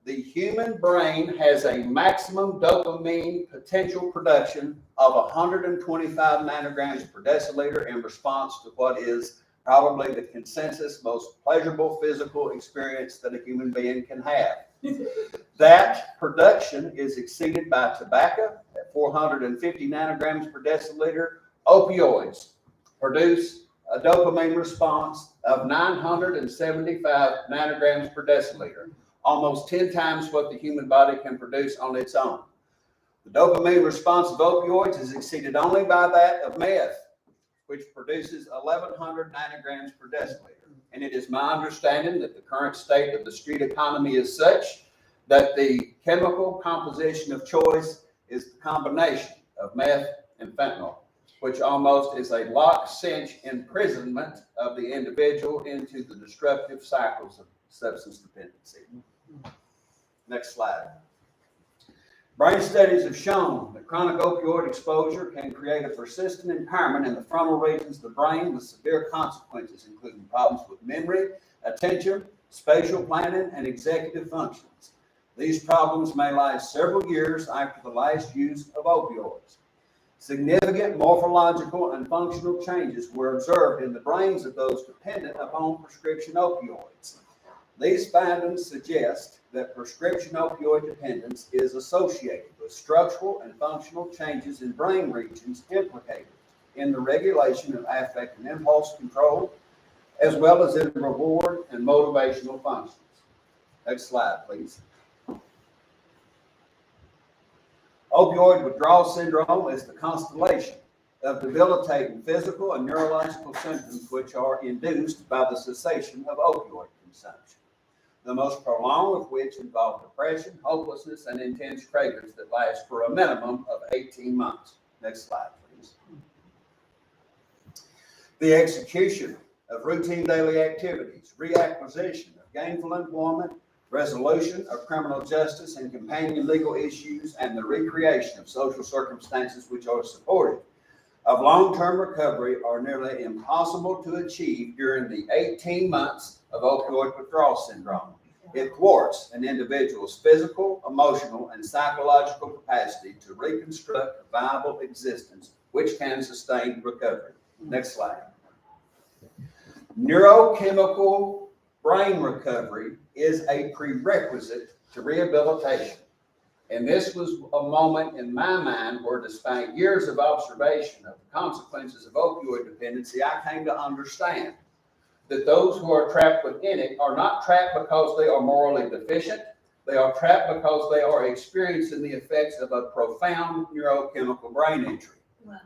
the human brain has a maximum dopamine potential production of 125 nanograms per deciliter in response to what is probably the consensus most pleasurable physical experience that a human being can have. That production is exceeded by tobacco at 450 nanograms per deciliter. Opioids produce a dopamine response of 975 nanograms per deciliter, almost 10 times what the human body can produce on its own. The dopamine response of opioids is exceeded only by that of meth, which produces 1,100 nanograms per deciliter. And it is my understanding that the current state of the street economy is such that the chemical composition of choice is the combination of meth and fentanyl, which almost is a lock-cinch imprisonment of the individual into the destructive cycles of substance dependency. Next slide. Brain studies have shown that chronic opioid exposure can create a persistent impairment in the frontal regions of the brain with severe consequences, including problems with memory, attention, spatial planning, and executive functions. These problems may last several years after the last use of opioids. Significant morphological and functional changes were observed in the brains of those dependent upon prescription opioids. These findings suggest that prescription opioid dependence is associated with structural and functional changes in brain regions implicated in the regulation of affect and impulse control, as well as in reward and motivational functions. Next slide, please. Opioid withdrawal syndrome is the constellation of debilitating physical and neurological symptoms which are induced by the cessation of opioid consumption, the most prolonged of which involve depression, hopelessness, and intense cravings that last for a minimum of 18 months. Next slide, please. The execution of routine daily activities, reacquisition of gainful employment, resolution of criminal justice and companion legal issues, and the recreation of social circumstances which are supportive of long-term recovery are nearly impossible to achieve during the 18 months of opioid withdrawal syndrome. It thwarts an individual's physical, emotional, and psychological capacity to reconstruct a viable existence which can sustain recovery. Next slide. Neurochemical brain recovery is a prerequisite to rehabilitation. And this was a moment in my mind where, despite years of observation of the consequences of opioid dependency, I came to understand that those who are trapped within it are not trapped because they are morally deficient. They are trapped because they are experiencing the effects of a profound neurochemical brain injury. Wow.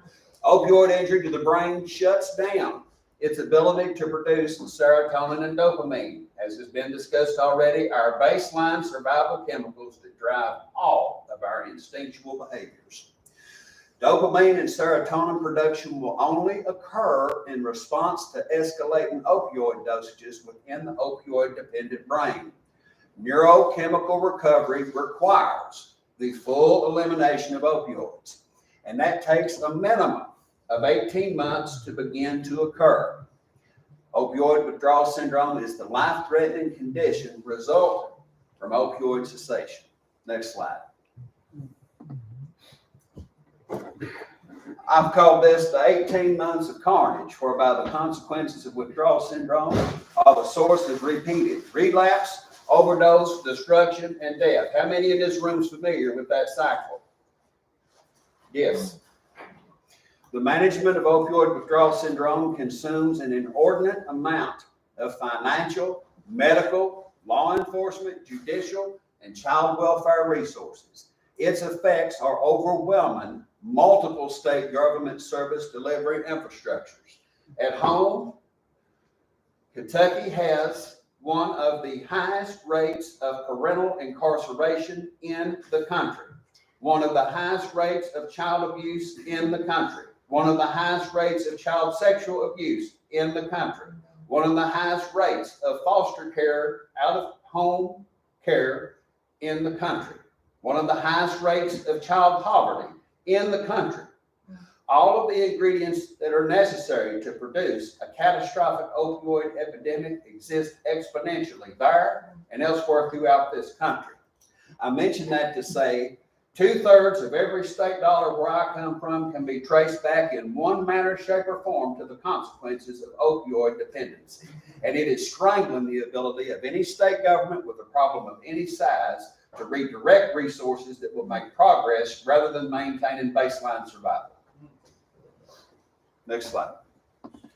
Opioid injury to the brain shuts down its ability to produce serotonin and dopamine. As has been discussed already, our baseline survival chemicals that drive all of our instinctual behaviors. Dopamine and serotonin production will only occur in response to escalating opioid dosages within the opioid-dependent brain. Neurochemical recovery requires the full elimination of opioids, and that takes a minimum of 18 months to begin to occur. Opioid withdrawal syndrome is the life-threatening condition resulting from opioid cessation. Next slide. I've called this the 18 months of carnage, whereby the consequences of withdrawal syndrome are the source of repeated relapse, overdose, destruction, and death. How many in this room is familiar with that cycle? Yes. The management of opioid withdrawal syndrome consumes an inordinate amount of financial, medical, law enforcement, judicial, and child welfare resources. Its effects are overwhelming multiple state government service delivery infrastructures. At home, Kentucky has one of the highest rates of parental incarceration in the country, one of the highest rates of child abuse in the country, one of the highest rates of child sexual abuse in the country, one of the highest rates of foster care, out-of-home care in the country, one of the highest rates of child poverty in the country. All of the ingredients that are necessary to produce a catastrophic opioid epidemic exist exponentially there and elsewhere throughout this country. I mention that to say 2/3 of every state dollar where I come from can be traced back in one manner, shape, or form to the consequences of opioid dependency. And it is strangling the ability of any state government with a problem of any size to redirect resources that will make progress rather than maintaining baseline survival. Next slide.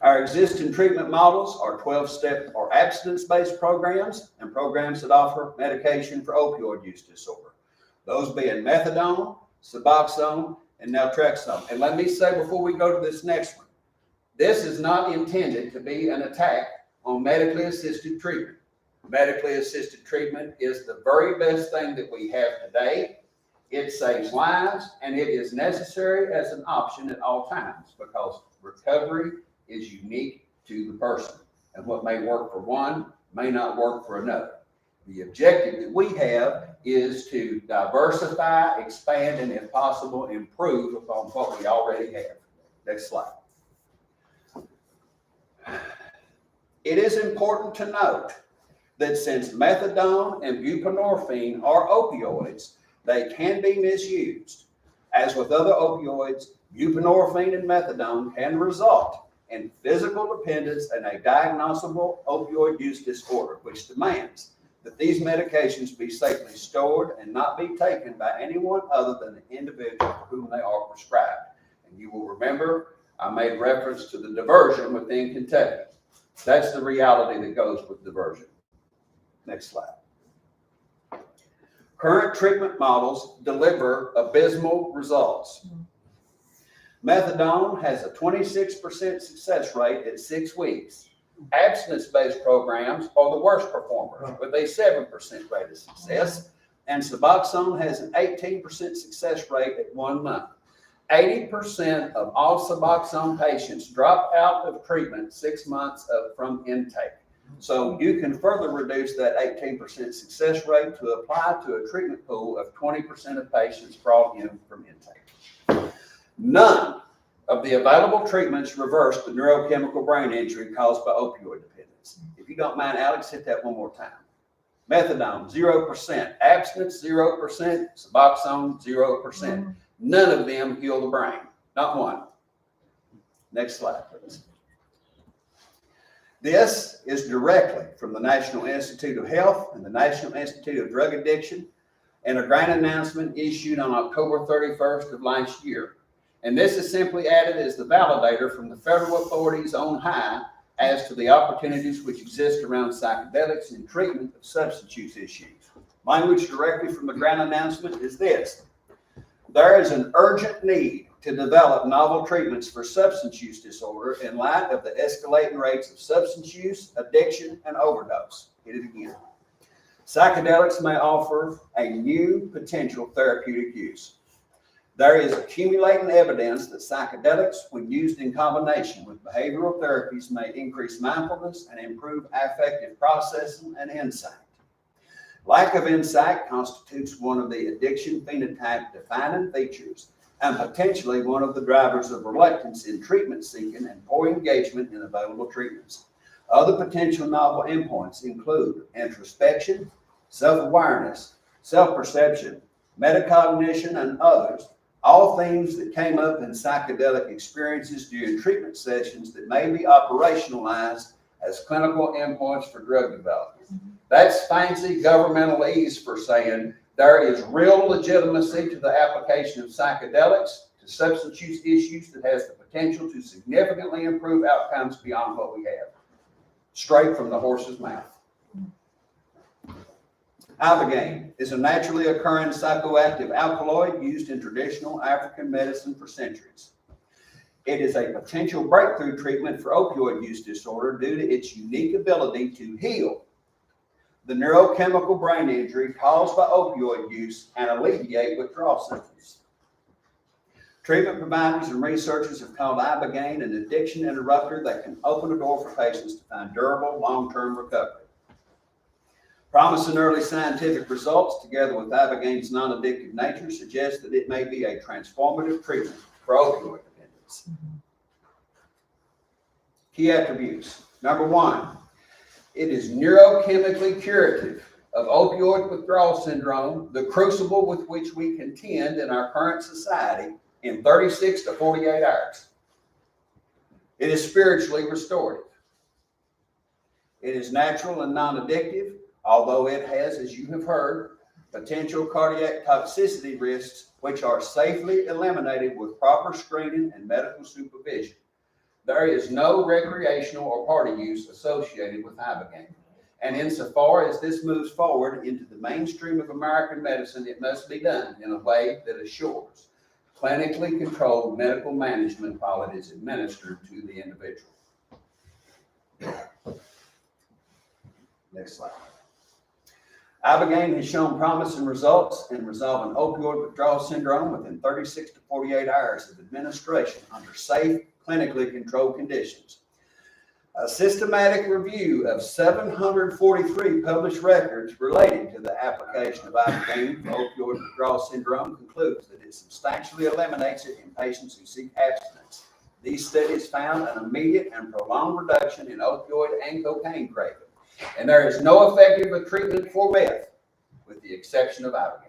Our existing treatment models are 12-step or abstinence-based programs and programs that offer medication for opioid use disorder. Those being methadone, Suboxone, and naltrexone. And let me say before we go to this next one, this is not intended to be an attack on medically assisted treatment. Medically assisted treatment is the very best thing that we have today. It saves lives, and it is necessary as an option at all times because recovery is unique to the person. And what may work for one may not work for another. The objective that we have is to diversify, expand, and if possible, improve upon what we already have. Next slide. It is important to note that since methadone and buprenorphine are opioids, they can be misused. As with other opioids, buprenorphine and methadone can result in physical dependence and a diagnosable opioid use disorder, which demands that these medications be safely stored and not be taken by anyone other than the individual for whom they are prescribed. And you will remember I made reference to the diversion within Kentucky. That's the reality that goes with diversion. Next slide. Current treatment models deliver abysmal results. Methadone has a 26% success rate at 6 weeks. Abstinence-based programs are the worst performers with a 7% rate of success, and Suboxone has an 18% success rate at 1 month. 80% of all Suboxone patients drop out of treatment 6 months from intake. So you can further reduce that 18% success rate to apply to a treatment pool of 20% of patients brought in from intake. None of the available treatments reverse the neurochemical brain injury caused by opioid dependence. If you don't mind, Alex, hit that one more time. Methadone, 0%. Abstinence, 0%. Suboxone, 0%. None of them heal the brain. Not one. Next slide, please. This is directly from the National Institute of Health and the National Institute of Drug Addiction and a grant announcement issued on October 31st of last year. And this is simply added as the validator from the federal authorities on high as to the opportunities which exist around psychedelics in treatment of substance use issues. Language directly from the grant announcement is this: there is an urgent need to develop novel treatments for substance use disorder in light of the escalating rates of substance use, addiction, and overdose. Hit it again. Psychedelics may offer a new potential therapeutic use. There is accumulating evidence that psychedelics, when used in combination with behavioral therapies, may increase mindfulness and improve affective processing and insight. Lack of insight constitutes one of the addiction phenotype defining features and potentially one of the drivers of reluctance in treatment seeking and poor engagement in available treatments. Other potential novel endpoints include introspection, self-awareness, self-perception, metacognition, and others, all things that came up in psychedelic experiences during treatment sessions that may be operationalized as clinical endpoints for drug development. That's fancy governmentalese for saying there is real legitimacy to the application of psychedelics to substance use issues that has the potential to significantly improve outcomes beyond what we have. Straight from the horse's mouth. Ibogaine is a naturally occurring psychoactive alkaloid used in traditional African medicine for centuries. It is a potential breakthrough treatment for opioid use disorder due to its unique ability to heal the neurochemical brain injury caused by opioid use and alleviate withdrawal symptoms. Treatment providers and researchers have called Ibogaine an addiction interrupter that can open a door for patients to find durable, long-term recovery. Promising early scientific results, together with Ibogaine's non-addictive nature, suggest that it may be a transformative treatment for opioid dependence. Key attributes. Number one, it is neurochemically curative of opioid withdrawal syndrome, the crucible with which we contend in our current society, in 36 to 48 hours. It is spiritually restorative. It is natural and non-addictive, although it has, as you have heard, potential cardiac toxicity risks, which are safely eliminated with proper screening and medical supervision. There is no recreational or party use associated with Ibogaine. And insofar as this moves forward into the mainstream of American medicine, it must be done in a way that assures clinically controlled medical management while it is administered to the individual. Next slide. Ibogaine has shown promising results in resolving opioid withdrawal syndrome within 36 to 48 hours of administration under safe, clinically controlled conditions. A systematic review of 743 published records relating to the application of Ibogaine for opioid withdrawal syndrome concludes that it substantially eliminates it in patients who seek abstinence. These studies found an immediate and prolonged reduction in opioid and cocaine craving, and there is no effective treatment for meth, with the exception of Ibogaine.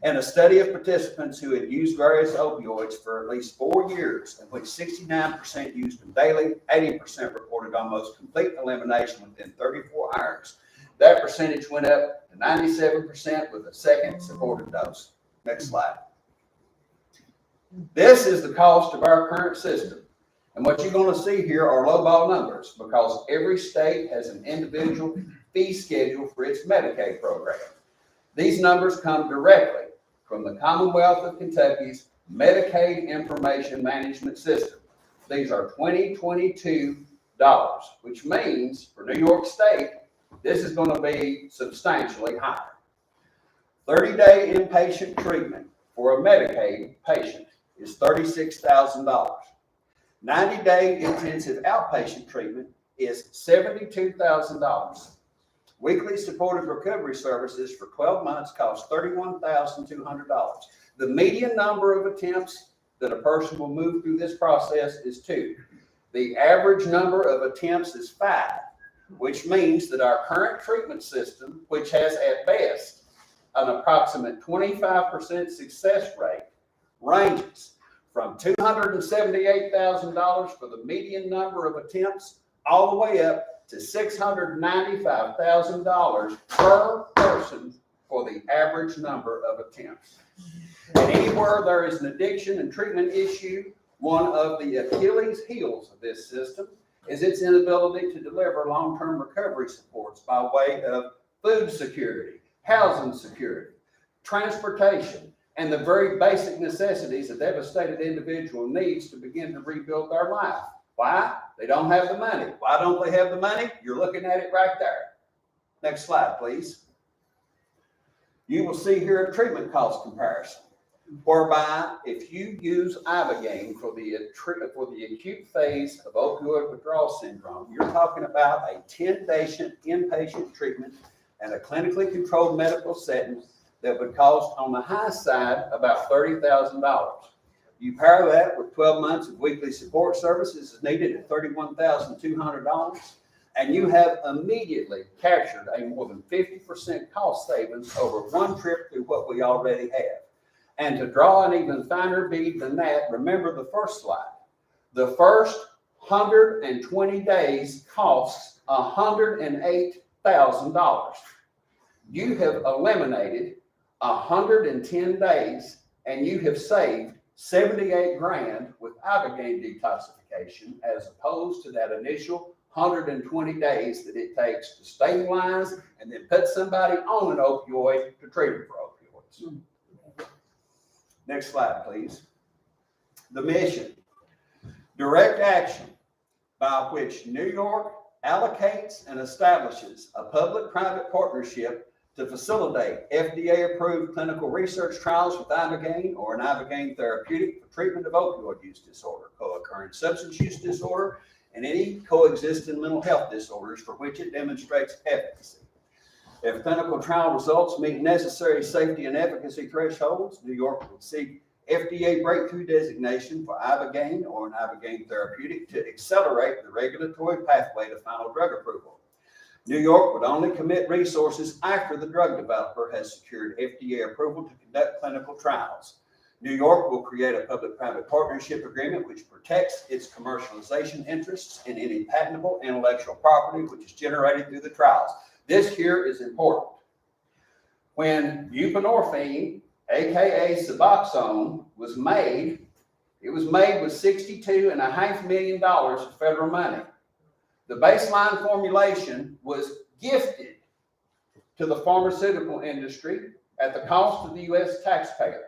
And a study of participants who had used various opioids for at least 4 years, in which 69% used them daily, 80% reported almost complete elimination within 34 hours. That percentage went up to 97% with a second supported dose. Next slide. This is the cost of our current system. And what you're going to see here are lowball numbers, because every state has an individual fee schedule for its Medicaid program. These numbers come directly from the Commonwealth of Kentucky's Medicaid Information Management System. These are 2022 dollars, which means for New York State, this is going to be substantially higher. 30-day inpatient treatment for a Medicaid patient is $36,000. 90-day intensive outpatient treatment is $72,000. Weekly supportive recovery services for 12 months cost $31,200. The median number of attempts that a person will move through this process is 2. The average number of attempts is 5, which means that our current treatment system, which has at best an approximate 25% success rate, ranges from $278,000 for the median number of attempts all the way up to $695,000 per person for the average number of attempts. And anywhere there is an addiction and treatment issue, one of the Achilles heels of this system is its inability to deliver long-term recovery supports by way of food security, housing security, transportation, and the very basic necessities a devastated individual needs to begin to rebuild their life. Why? They don't have the money. Why don't they have the money? You're looking at it right there. Next slide, please. You will see here a treatment cost comparison, whereby if you use Ibogaine for the acute phase of opioid withdrawal syndrome, you're talking about a 10-day inpatient treatment and a clinically controlled medical setting that would cost on the high side about $30,000. You pair that with 12 months of weekly support services is needed at $31,200, and you have immediately captured a more than 50% cost savings over one trip through what we already have. And to draw an even finer bead than that, remember the first slide. The first 120 days costs $108,000. You have eliminated 110 days, and you have saved $78,000 with Ibogaine detoxification, as opposed to that initial 120 days that it takes to stabilize and then put somebody on an opioid to treat them for opioids. Next slide, please. The mission: direct action by which New York allocates and establishes a public-private partnership to facilitate FDA-approved clinical research trials with Ibogaine or an Ibogaine therapeutic for treatment of opioid use disorder, co-occurring substance use disorder, and any coexisting mental health disorders for which it demonstrates efficacy. If clinical trial results meet necessary safety and efficacy thresholds, New York would seek FDA breakthrough designation for Ibogaine or an Ibogaine therapeutic to accelerate the regulatory pathway to final drug approval. New York would only commit resources after the drug developer has secured FDA approval to conduct clinical trials. New York will create a public-private partnership agreement which protects its commercialization interests in any patentable intellectual property which is generated through the trials. This here is important. When buprenorphine, aka Suboxone, was made, it was made with $62.5 million of federal money. The baseline formulation was gifted to the pharmaceutical industry at the cost of the U.S. taxpayer.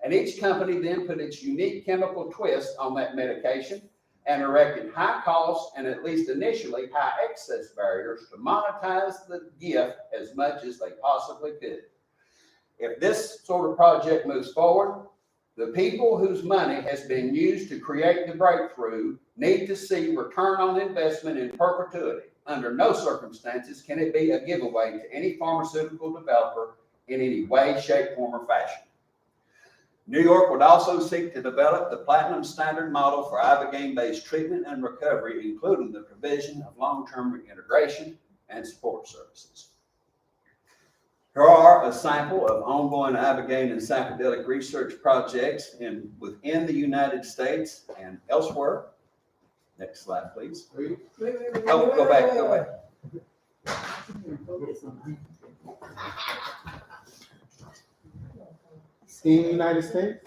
And each company then put its unique chemical twist on that medication and erected high costs and, at least initially, high excess barriers to monetize the gift as much as they possibly could. If this sort of project moves forward, The people whose money has been used to create the breakthrough need to see return on investment in perpetuity. Under no circumstances can it be a giveaway to any pharmaceutical developer in any way, shape, form, or fashion. New York would also seek to develop the platinum standard model for Ibogaine-based treatment and recovery, including the provision of long-term reintegration and support services. Here are a sample of ongoing Ibogaine and psychedelic research projects within the United States and elsewhere. Next slide, please. Oh, go back. In the United States?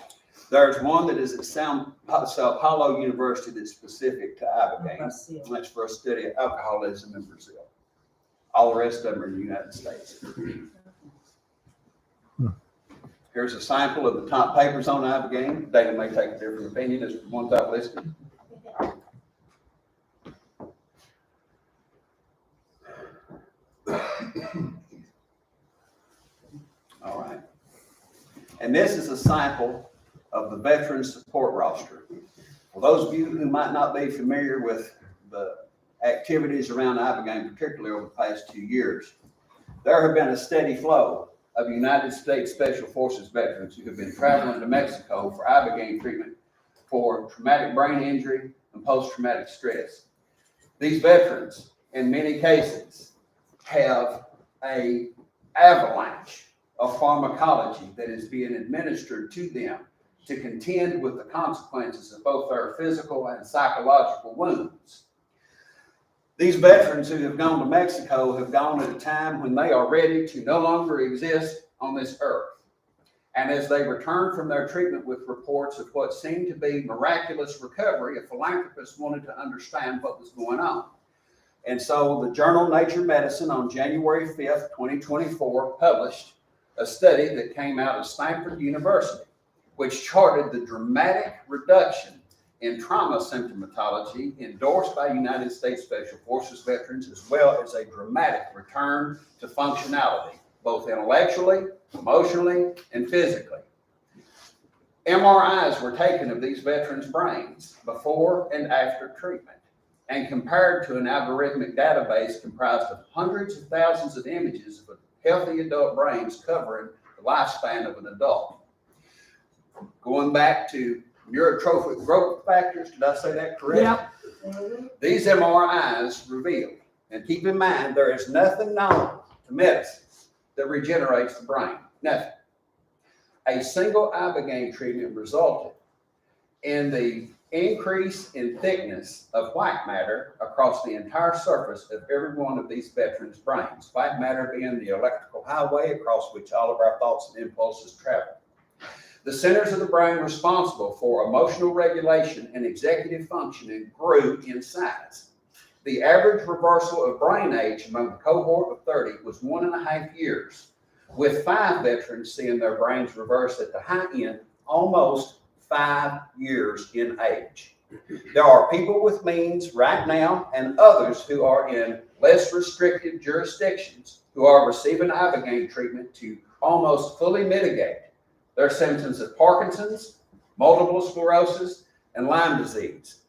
There's one that is at Sao Paulo University that's specific to Ibogaine. That's for a study of alcoholism in Brazil. All the rest of them are in the United States. Here's a sample of the top papers on Ibogaine. Data may take a different opinion as the ones I've listed. All right. And this is a sample of the veteran support roster. For those of you who might not be familiar with the activities around Ibogaine, particularly over the past 2 years, there have been a steady flow of United States Special Forces veterans who have been traveling to Mexico for Ibogaine treatment for traumatic brain injury and post-traumatic stress. These veterans, in many cases, have an avalanche of pharmacology that is being administered to them to contend with the consequences of both their physical and psychological wounds. These veterans who have gone to Mexico have gone at a time when they are ready to no longer exist on this earth. And as they return from their treatment with reports of what seemed to be miraculous recovery, a philanthropist wanted to understand what was going on. And so the journal Nature Medicine on January 5th, 2024 published a study that came out of Stanford University, which charted the dramatic reduction in trauma symptomatology endorsed by United States Special Forces veterans, as well as a dramatic return to functionality, both intellectually, emotionally, and physically. MRIs were taken of these veterans' brains before and after treatment and compared to an algorithmic database comprised of hundreds of thousands of images of healthy adult brains covering the lifespan of an adult. Going back to neurotrophic growth factors, did I say that correct? Yeah. These MRIs revealed, and keep in mind, there is nothing known to medicine that regenerates the brain, nothing. A single Ibogaine treatment resulted in the increase in thickness of white matter across the entire surface of every one of these veterans' brains, white matter being the electrical highway across which all of our thoughts and impulses travel. The centers of the brain responsible for emotional regulation and executive functioning grew in size. The average reversal of brain age among the cohort of 30 was 1.5 years, with 5 veterans seeing their brains reverse at the high end, almost 5 years in age. There are people with means right now and others who are in less restrictive jurisdictions who are receiving Ibogaine treatment to almost fully mitigate their symptoms of Parkinson's, multiple sclerosis, and Lyme disease.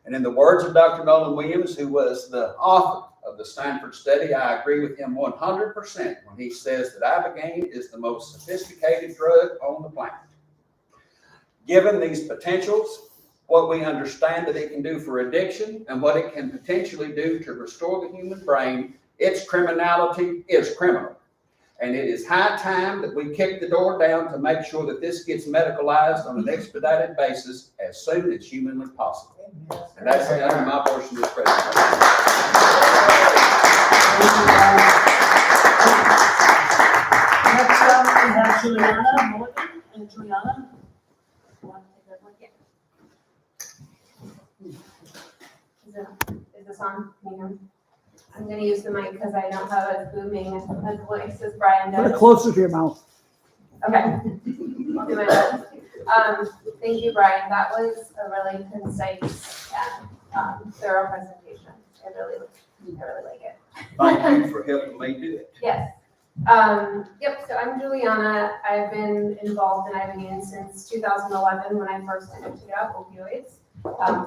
And in the words of Dr. Nolan Williams, who was the author of the Stanford study, I agree with him 100% when he says that Ibogaine is the most sophisticated drug on the planet. Given these potentials, what we understand that it can do for addiction and what it can potentially do to restore the human brain, its criminality is criminal. And it is high time that we kick the door down to make sure that this gets medicalized on an expedited basis as soon as humanly possible. And that's the end of my portion of this presentation. Next up, we have Juliana Mulligan, and Juliana. you want to take that one? Is this on? Can you hear me? I'm gonna use the mic because I don't have as booming a voice as Brian Put it does. closer to your mouth. Okay. I'll do my best. Thank you, Brian. That was a really concise and thorough presentation. I really like it. Thank you for helping me do it. Yes. Yep, so I'm Juliana. I've been involved in Ibogaine since 2011 when I first picked up opioids.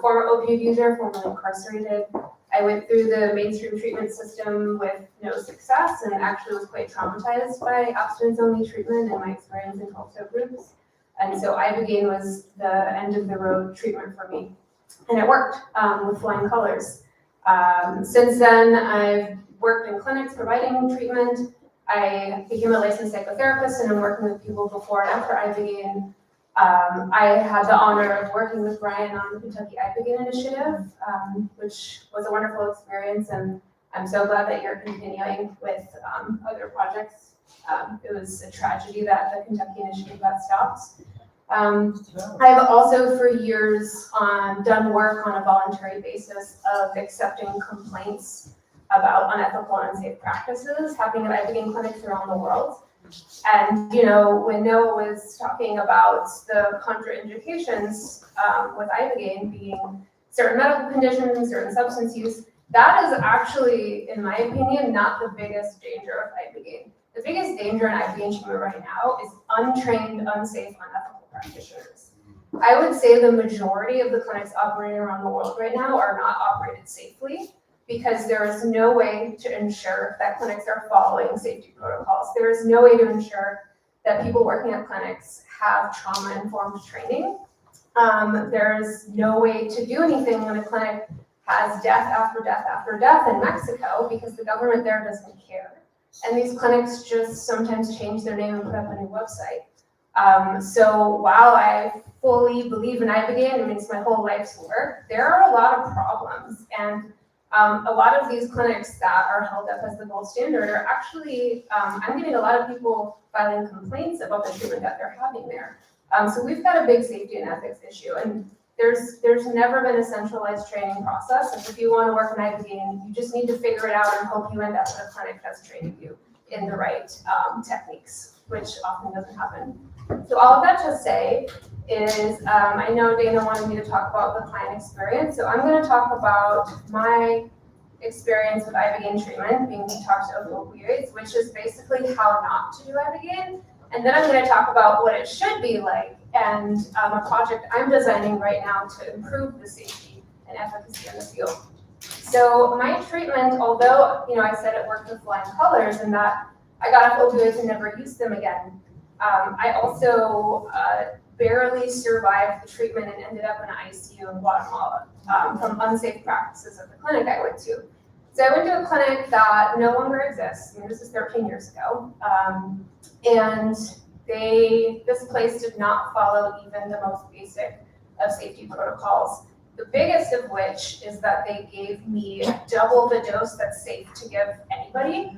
Former opioid user, formerly incarcerated. I went through the mainstream treatment system with no success and actually was quite traumatized by abstinence-only treatment and my experience in 12-step groups. And so Ibogaine was the end of the road treatment for me. And it worked with flying colors. Since then, I've worked in clinics providing treatment. I became a licensed psychotherapist and I'm working with people before and after Ibogaine. I had the honor of working with Brian on the Kentucky Ibogaine Initiative, which was a wonderful experience, and I'm so glad that you're continuing with other projects. It was a tragedy that the Kentucky Initiative got stopped. I've also for years done work on a voluntary basis of accepting complaints about unethical and unsafe practices happening at Ibogaine clinics around the world. And, you know, when Noah was talking about the contraindications with Ibogaine being certain medical conditions and certain substance use, that is actually, in my opinion, not the biggest danger of Ibogaine. The biggest danger in Ibogaine treatment right now is untrained, unsafe, unethical practitioners. I would say the majority of the clinics operating around the world right now are not operated safely, because there is no way to ensure that clinics are following safety protocols. There is no way to ensure that people working at clinics have trauma-informed training. There's no way to do anything when a clinic has death after death after death in Mexico because the government there doesn't care. And these clinics just sometimes change their name and put up a new website. So while I fully believe in Ibogaine, I mean, it's my whole life's work, there are a lot of problems. And a lot of these clinics that are held up as the gold standard are actually, I'm getting a lot of people filing complaints about the treatment that they're having there. So we've got a big safety and ethics issue, and there's never been a centralized training process. And if you want to work in Ibogaine, you just need to figure it out and hope you end up at a clinic that's training you in the right techniques, which often doesn't happen. So all of that to say is, I know Dana wanted me to talk about the client experience, so I'm going to talk about my experience with Ibogaine treatment, being detoxed of opioids, which is basically how not to do Ibogaine, and then I'm going to talk about what it should be like, and a project I'm designing right now to improve the safety and efficacy in the field. So my treatment, although I said it worked with flying colors and that I got off opioids and never used them again, I also barely survived the treatment and ended up in an ICU in Guatemala from unsafe practices at the clinic I went to. So I went to a clinic that no longer exists. I mean, this is 13 years ago. And this place did not follow even the most basic of safety protocols. The biggest of which is that they gave me double the dose that's safe to give anybody.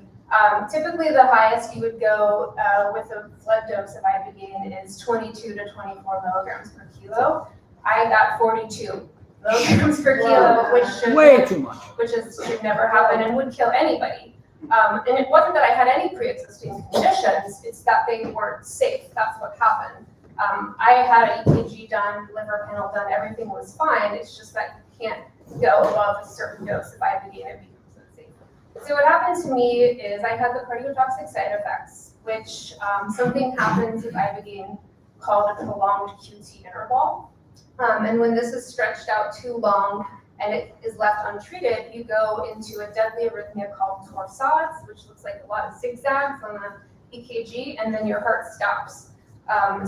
Typically, the highest you would go with a blood dose of Ibogaine is 22 to 24 milligrams per kilo. I got 42 milligrams per kilo, which should never happen and would kill anybody. And it wasn't that I had any pre-existing conditions; it's that they weren't safe. That's what happened. I had an EKG done, liver panel done, everything was fine. It's just that you can't go above a certain dose of Ibogaine and become unsafe. So what happened to me is I had the cardiotoxic side effects, which something happens with Ibogaine called a prolonged QT interval. And when this is stretched out too long and it is left untreated, you go into a deadly arrhythmia called torsades, which looks like a lot of zigzags on the EKG, and then your heart stops.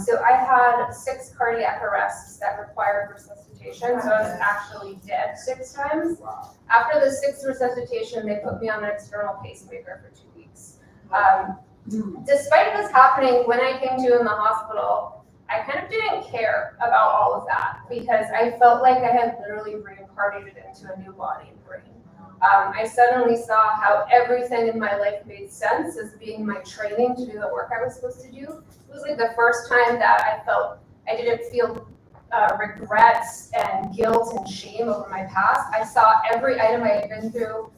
So I had 6 cardiac arrests that required resuscitation, so I was actually dead 6 times. After the 6th resuscitation, they put me on an external pacemaker for 2 weeks. Despite this happening, when I came to in the hospital, I kind of didn't care about all of that because I felt like I had literally reincarnated into a new body and brain. I suddenly saw how everything in my life made sense as being my training to do the work I was supposed to do. It was like the first time that I didn't feel regrets and guilt and shame over my past. I saw every item I had been through,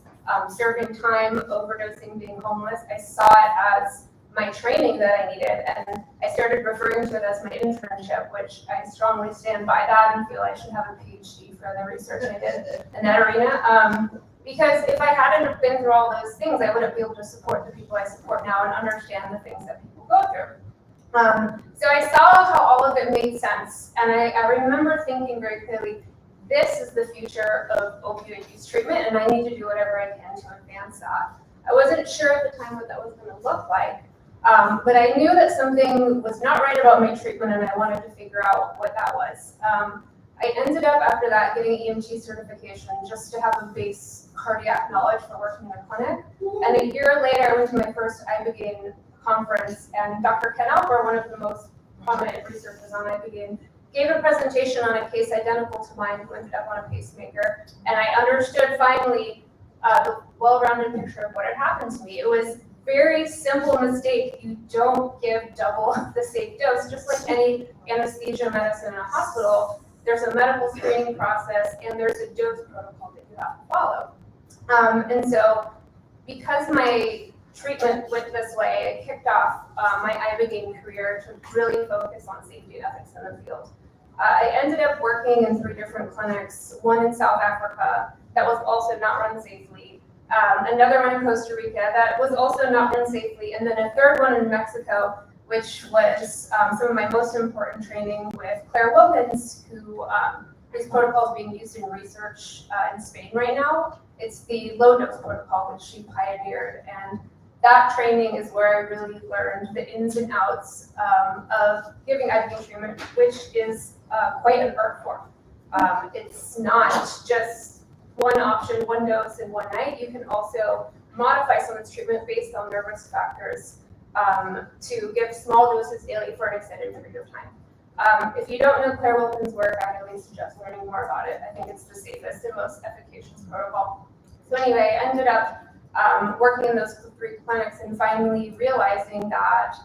serving time, overdosing, being homeless. I saw it as my training that I needed, and I started referring to it as my internship, which I strongly stand by that and feel I should have a PhD for the research I did in that arena. Because if I hadn't been through all those things, I wouldn't be able to support the people I support now and understand the things that people go through. So I saw how all of it made sense, and I remember thinking very clearly, this is the future of opioid use treatment, and I need to do whatever I can to advance that. I wasn't sure at the time what that was going to look like, but I knew that something was not right about my treatment, and I wanted to figure out what that was. I ended up, after that, getting EMT certification just to have a base cardiac knowledge for working in a clinic. And a year later, I went to my first Ibogaine conference, and Dr. Ken Alper, one of the most prominent researchers on Ibogaine, gave a presentation on a case identical to mine who ended up on a pacemaker. And I understood finally the well-rounded picture of what had happened to me. It was very simple mistake. You don't give double the safe dose, just like any anesthesia medicine in a hospital. There's a medical screening process, and there's a dose protocol that you have to follow. And so because my treatment went this way, I kicked off my Ibogaine career to really focus on safety and ethics in the field. I ended up working in 3 different clinics, one in South Africa that was also not run safely, another one in Costa Rica that was also not run safely, and then a third one in Mexico, which was some of my most important training with Claire Wilkins, whose protocol is being used in research in Spain right now. It's the low dose protocol, which she pioneered. And that training is where I really learned the ins and outs of giving Ibogaine treatment, which is quite an art form. It's not just one option, one dose in one night. You can also modify someone's treatment based on their risk factors to give small doses daily for an extended period of time. If you don't know Claire Wilkins' work, I highly suggest learning more about it. I think it's the safest and most efficacious protocol. So anyway, I ended up working in those 3 clinics and finally realizing that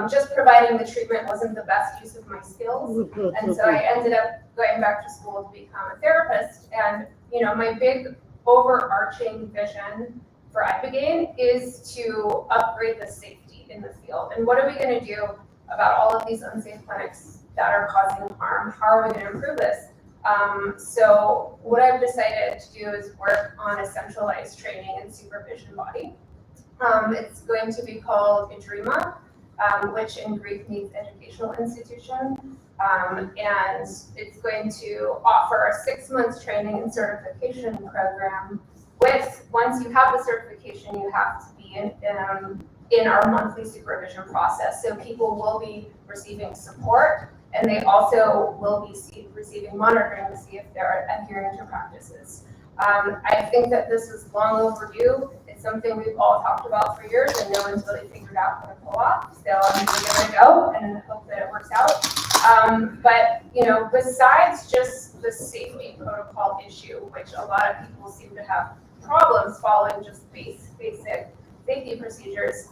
just providing the treatment wasn't the best use of my skills. And so I ended up going back to school to become a therapist. And my big overarching vision for Ibogaine is to upgrade the safety in the field. And what are we going to do about all of these unsafe clinics that are causing harm? How are we going to improve this? So what I've decided to do is work on a centralized training and supervision body. It's going to be called IDRIMA, which in Greek means educational institution. And it's going to offer a 6-month training and certification program with, once you have the certification, you have to be in our monthly supervision process. So people will be receiving support, and they also will be receiving monitoring to see if they're adhering to practices. I think that this is long overdue. It's something we've all talked about for years, and no one's really figured out how to pull off. So I'm going to give it a go and hope that it works out. But besides just the safety protocol issue, which a lot of people seem to have problems following just basic safety procedures,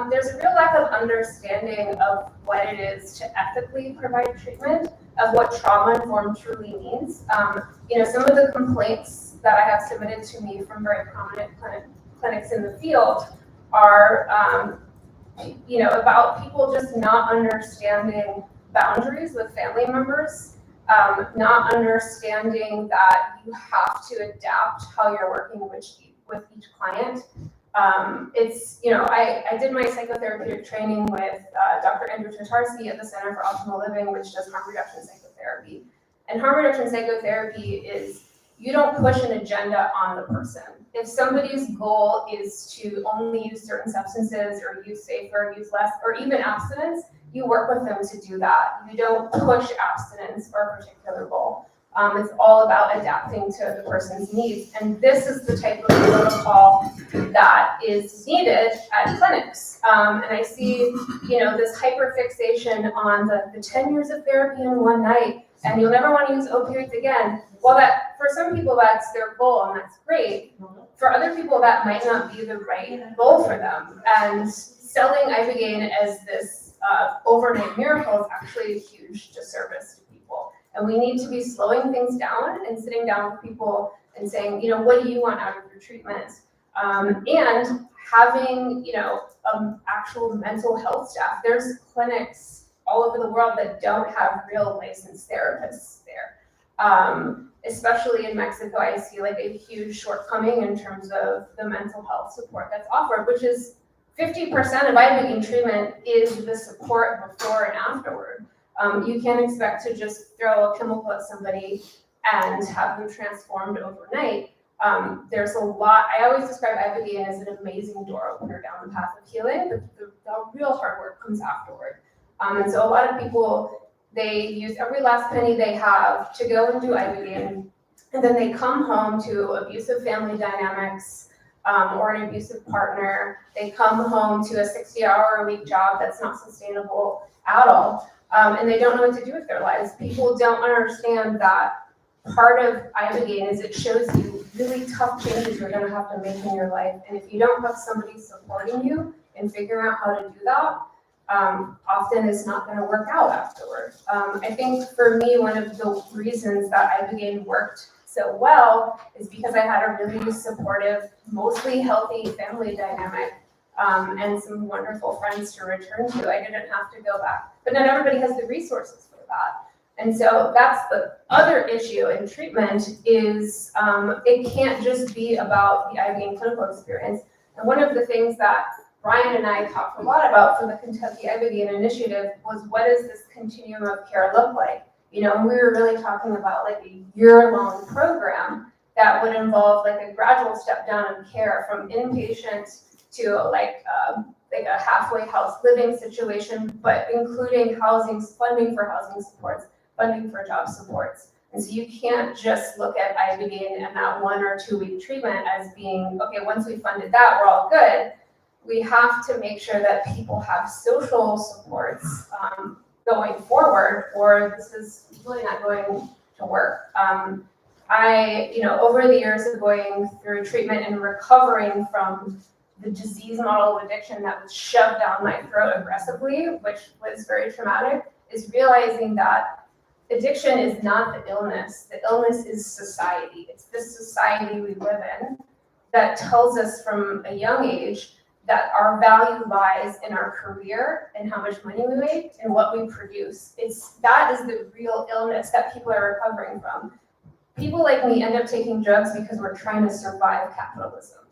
there's a real lack of understanding of what it is to ethically provide treatment, of what trauma-informed truly means. Some of the complaints that I have submitted to me from very prominent clinics in the field are, about people just not understanding boundaries with family members, not understanding that you have to adapt how you're working with each client. I did my psychotherapeutic training with Dr. Andrew Tatarski at the Center for Optimal Living, which does harm reduction psychotherapy. And harm reduction psychotherapy is, you don't push an agenda on the person. If somebody's goal is to only use certain substances or use safer, use less, or even abstinence, you work with them to do that. You don't push abstinence or a particular goal. It's all about adapting to the person's needs. And this is the type of protocol that is needed at clinics. And I see, this hyperfixation on the 10 years of therapy in one night, and you'll never want to use opioids again. Well, that for some people, that's their goal, and that's great. For other people, that might not be the right goal for them. And selling Ibogaine as this overnight miracle is actually a huge disservice to people. And we need to be slowing things down and sitting down with people and saying, what do you want out of your treatment? And having, actual mental health staff. There's clinics all over the world that don't have real licensed therapists there. Especially in Mexico, I see like a huge shortcoming in terms of the mental health support that's offered, which is 50% of Ibogaine treatment is the support before and afterward. You can't expect to just throw a chemical at somebody and have them transformed overnight. There's a lot, I always describe Ibogaine as an amazing door opener down the path of healing, but the real hard work comes afterward. And so a lot of people, they use every last penny they have to go and do Ibogaine, and then they come home to abusive family dynamics, or an abusive partner. They come home to a 60-hour-a-week job that's not sustainable at all, and they don't know what to do with their lives. People don't understand that part of Ibogaine is it shows you really tough changes you're gonna have to make in your life, and if you don't have somebody supporting you and figuring out how to do that, often it's not going to work out afterward. I think for me, one of the reasons that Ibogaine worked so well is because I had a really supportive, mostly healthy family dynamic, and some wonderful friends to return to. I didn't have to go back, but not everybody has the resources for that. And so that's the other issue in treatment is it can't just be about the Ibogaine clinical experience. And one of the things that Brian and I talked a lot about for the Kentucky Ibogaine Initiative was what does this continuum of care look like? You know, and we were really talking about like a year-long program that would involve like a gradual step down in care from inpatient to like a halfway house living situation, but including housing, funding for housing supports, funding for job supports. And so you can't just look at Ibogaine and that 1 or 2 week treatment as being, okay, once we funded that, we're all good. We have to make sure that people have social supports going forward, or this is really not going to work. Over the years of going through treatment and recovering from the disease model of addiction that was shoved down my throat aggressively, which was very traumatic, is realizing that addiction is not the illness. The illness is society. It's this society we live in that tells us from a young age that our value lies in our career and how much money we make and what we produce. That is the real illness that people are recovering from. People like me end up taking drugs because we're trying to survive capitalism.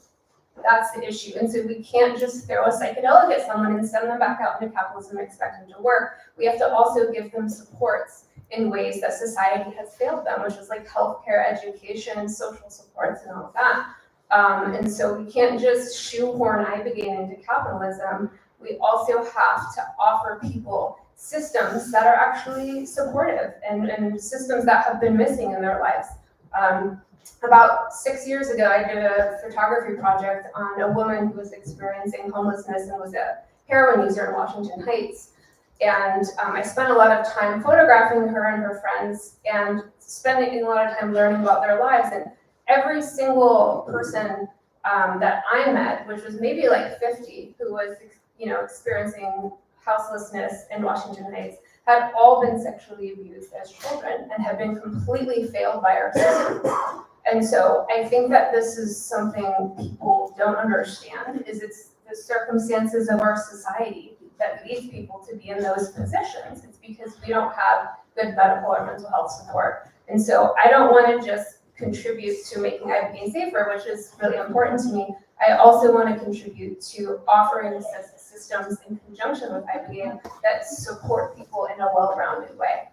That's the issue. And so we can't just throw a psychedelic at someone and send them back out into capitalism and expect them to work. We have to also give them supports in ways that society has failed them, which is like healthcare, education, social supports, and all of that. And so we can't just shoehorn Ibogaine into capitalism. We also have to offer people systems that are actually supportive and systems that have been missing in their lives. About 6 years ago, I did a photography project on a woman who was experiencing homelessness and was a heroin user in Washington Heights. And I spent a lot of time photographing her and her friends and spending a lot of time learning about their lives. And every single person that I met, which was maybe like 50, who was experiencing houselessness in Washington Heights, had all been sexually abused as children and had been completely failed by our systems. And so I think that this is something people don't understand, is it's the circumstances of our society that leads people to be in those positions. It's because we don't have good medical or mental health support. And so I don't want to just contribute to making Ibogaine safer, which is really important to me. I also want to contribute to offering systems in conjunction with Ibogaine that support people in a well-rounded way.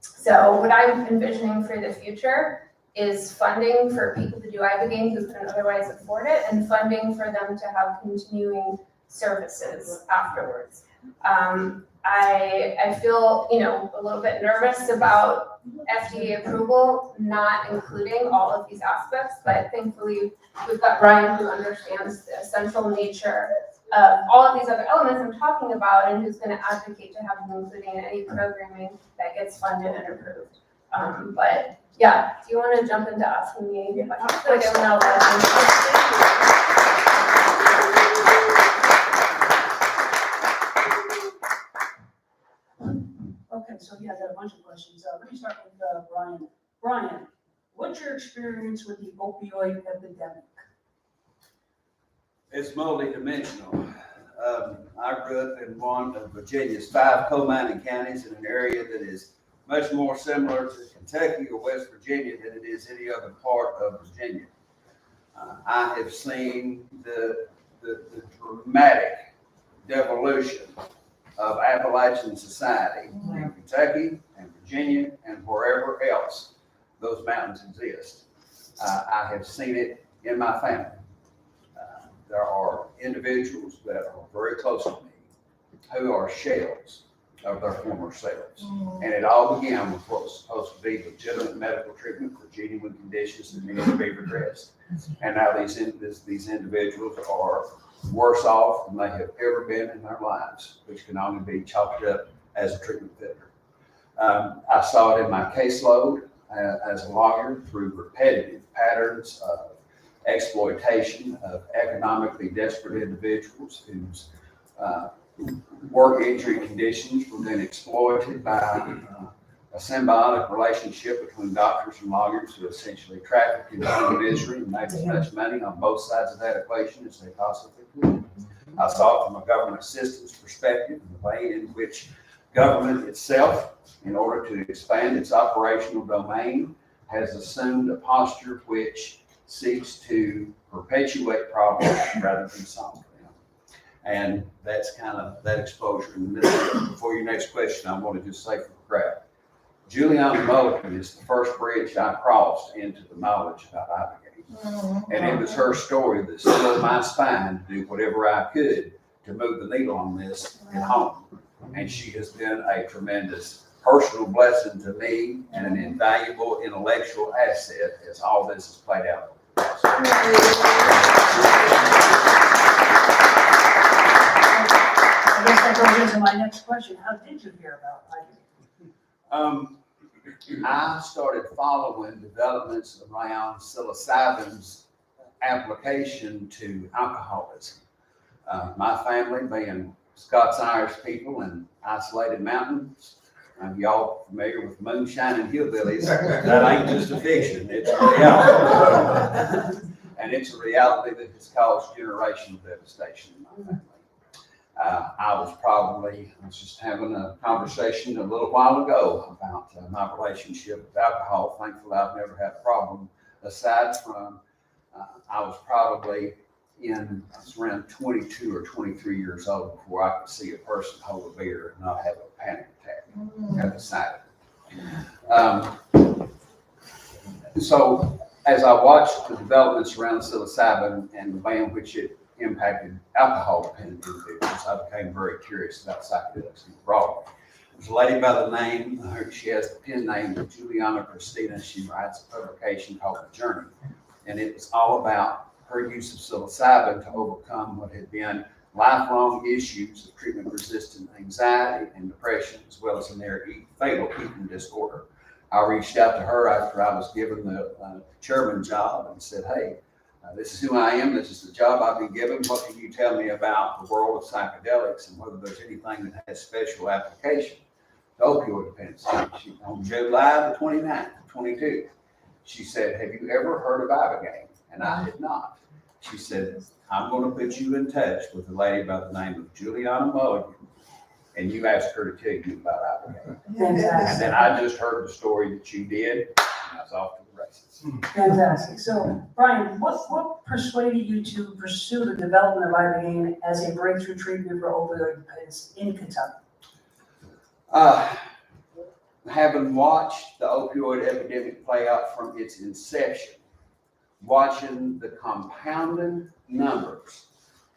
So what I'm envisioning for the future is funding for people to do Ibogaine who couldn't otherwise afford it, and funding for them to have continuing services afterwards. I feel, a little bit nervous about FDA approval, not including all of these aspects, but thankfully we've got Brian who understands the essential nature of all of these other elements I'm talking about, and who's going to advocate to have them including in any programming that gets funded and approved. But yeah, do you want to jump into asking me if I feel like I went out Okay, so yeah, I got a bunch of questions. Let me start with Brian. Brian, what's your experience with the opioid epidemic? It's multidimensional. I grew up in one of Virginia's 5 coal mining counties in an area that is much more similar to Kentucky or West Virginia than it is any other part of Virginia. I have seen the dramatic devolution of Appalachian society in Kentucky and Virginia and wherever else those mountains exist. I have seen it in my family. There are individuals that are very close to me who are shells of their former selves. And it all began with what was supposed to be legitimate medical treatment for genuine conditions that needed to be redressed. And now these individuals are worse off than they have ever been in their lives, which can only be chalked up as a treatment failure. I saw it in my caseload as a lawyer through repetitive patterns of exploitation of economically desperate individuals whose work injury conditions were then exploited by a symbiotic relationship between doctors and lawyers who essentially trafficked into misery and made as much money on both sides of that equation as they possibly could. I saw it from a government assistance perspective, the way in which government itself, in order to expand its operational domain, has assumed a posture which seeks to perpetuate problems rather than solve them. And that's kind of that exposure. And before your next question, I want to just say for the crowd, Juliana Mulligan is the first bridge I crossed into the knowledge about Ibogaine. And it was her story that stilled my spine to do whatever I could to move the needle on this at home. And she has been a tremendous personal blessing to me and an invaluable intellectual asset as all this has played out. I guess that goes into my next question. How did you hear about Ibogaine? I started following developments around psilocybin's application to alcoholism. My family being Scots-Irish people in isolated mountains, y'all familiar with moonshine and hillbillies, that ain't just a fiction, it's a reality. And it's a reality that has caused generational devastation in my family. I was just having a conversation a little while ago about my relationship with alcohol. Thankfully, I've never had a problem aside from I was around 22 or 23 years old before I could see a person hold a beer and not have a panic attack at the sight of it. So as I watched the developments around psilocybin and the way in which it impacted alcohol-dependent individuals, I became very curious about psychedelics broadly. There's a lady by the name, she has the pen name of Juliana Christina. She writes a publication called The Journey. And it was all about her use of psilocybin to overcome what had been lifelong issues of treatment-resistant anxiety and depression, as well as a near fatal eating disorder. I reached out to her after I was given the chairman job and said, hey, this is who I am. This is the job I've been given. What can you tell me about the world of psychedelics and whether there's anything that has special application to opioid dependency? On July the 29th, 22, she said, have you ever heard of Ibogaine? And I had not. She said, I'm going to put you in touch with a lady by the name of Juliana Mulligan, and you ask her to tell you about Ibogaine. And then I just heard the story that you did, and I was off to the races. Fantastic. So, Brian, what persuaded you to pursue the development of Ibogaine as a breakthrough treatment for opioid dependence in Kentucky? Having watched the opioid epidemic play out from its inception, watching the compounding numbers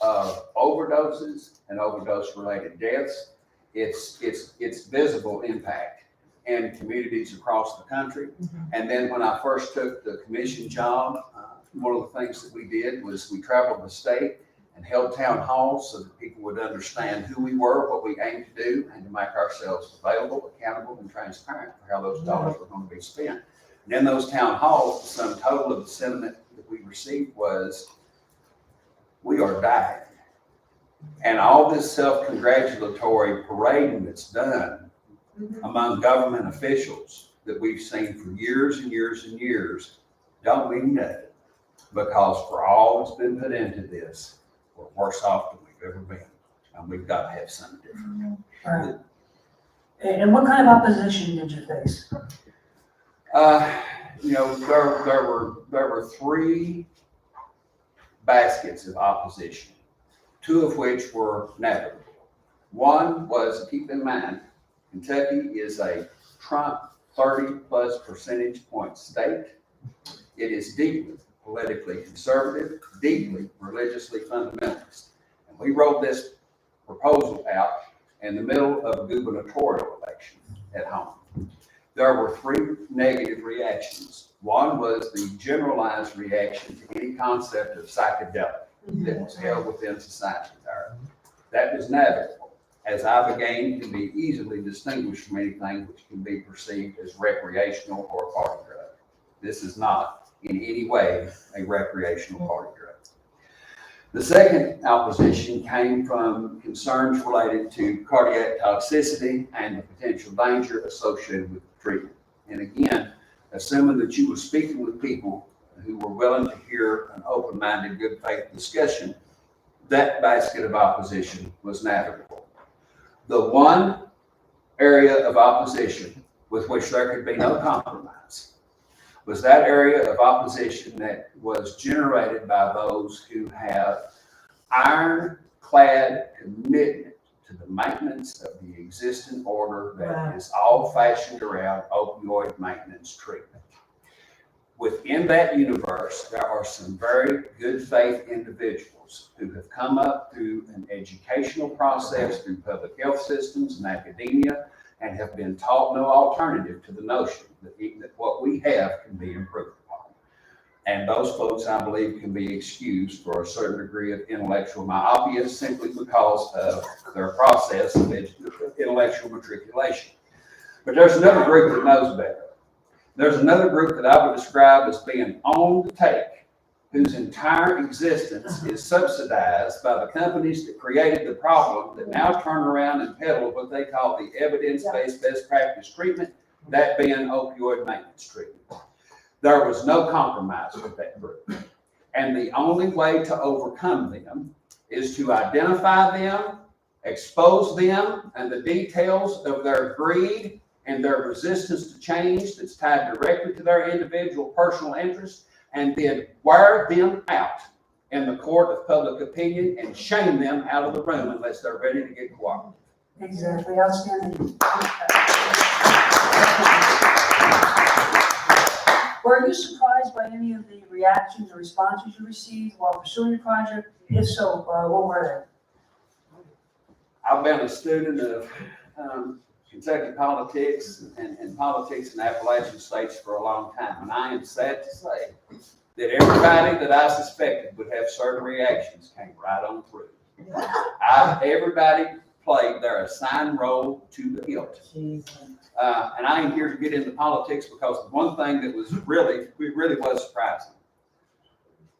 of overdoses and overdose-related deaths, its visible impact in communities across the country. And then when I first took the commission job, one of the things that we did was we traveled the state and held town halls so that people would understand who we were, what we aimed to do, and to make ourselves available, accountable, and transparent for how those dollars were going to be spent. And in those town halls, the sum total of the sentiment that we received was, we are dying. And all this self-congratulatory parading that's done among government officials that we've seen for years and years and years don't mean nothing, because for all that's been put into this, we're worse off than we've ever been. And we've got to have something different. And what kind of opposition did you face? You know, there were three baskets of opposition, two of which were navigable. One was, keep in mind, Kentucky is a Trump 30+ percentage point state. It is deeply politically conservative, deeply religiously fundamentalist. And we wrote this proposal out in the middle of a gubernatorial election at home. There were three negative reactions. One was the generalized reaction to any concept of psychedelic that was held within society there. That was navigable, as Ibogaine can be easily distinguished from anything which can be perceived as recreational or a party drug. This is not in any way a recreational party drug. The second opposition came from concerns related to cardiac toxicity and the potential danger associated with the treatment. And again, assuming that you were speaking with people who were willing to hear an open-minded, good faith discussion, that basket of opposition was navigable. The one area of opposition with which there could be no compromise was that area of opposition that was generated by those who have ironclad commitment to the maintenance of the existing order that is all fashioned around opioid maintenance treatment. Within that universe, there are some very good faith individuals who have come up through an educational process through public health systems and academia and have been taught no alternative to the notion that what we have can be improved upon. And those folks, I believe, can be excused for a certain degree of intellectual myopia simply because of their process of intellectual matriculation. But there's another group that knows better. There's another group that I would describe as being on the take, whose entire existence is subsidized by the companies that created the problem that now turn around and peddle what they call the evidence-based best practice treatment, that being opioid maintenance treatment. There was no compromise with that group. And the only way to overcome them is to identify them, expose them, and the details of their greed and their resistance to change that's tied directly to their individual personal interests, and then wear them out in the court of public opinion and shame them out of the room unless they're ready to get cooperative. Exactly, outstanding. Were you surprised by any of the reactions or responses you received while pursuing the project? If so, what were I've been a student of Kentucky politics and politics in Appalachian states for a long time, and I am sad to say that everybody that I suspected would have certain reactions came right on through. Everybody played their assigned role to the hilt. And I am here to get into politics because the one thing that was really was surprising.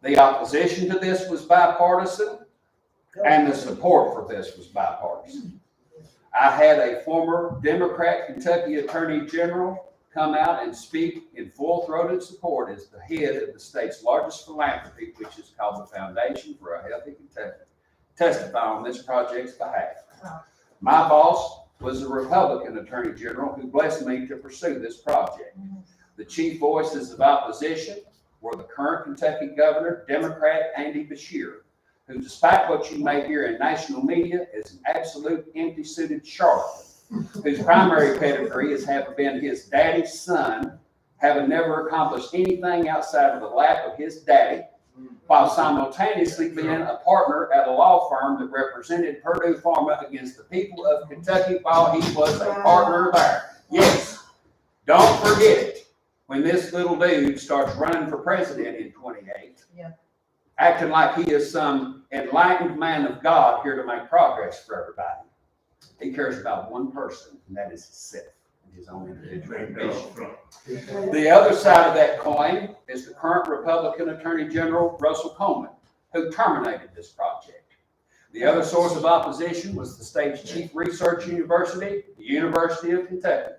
The opposition to this was bipartisan, and the support for this was bipartisan. I had a former Democrat Kentucky Attorney General come out and speak in full-throated support as the head of the state's largest philanthropy, which is called the Foundation for a Healthy Kentucky, testify on this project's behalf. My boss was a Republican Attorney General who blessed me to pursue this project. The chief voices of opposition were the current Kentucky Governor, Democrat Andy Beshear, who, despite what you may hear in national media, is an absolute empty-suited charlatan, whose primary pedigree is having been his daddy's son, having never accomplished anything outside of the lap of his daddy, while simultaneously being a partner at a law firm that represented Purdue Pharma against the people of Kentucky while he was a partner there. Yes, don't forget it when this little dude starts running for president in 28, acting like he is some enlightened man of God here to make progress for everybody. He cares about one person, and that is himself and his own individual ambition. The other side of that coin is the current Republican Attorney General, Russell Coleman, who terminated this project. The other source of opposition was the state's chief research university, the University of Kentucky.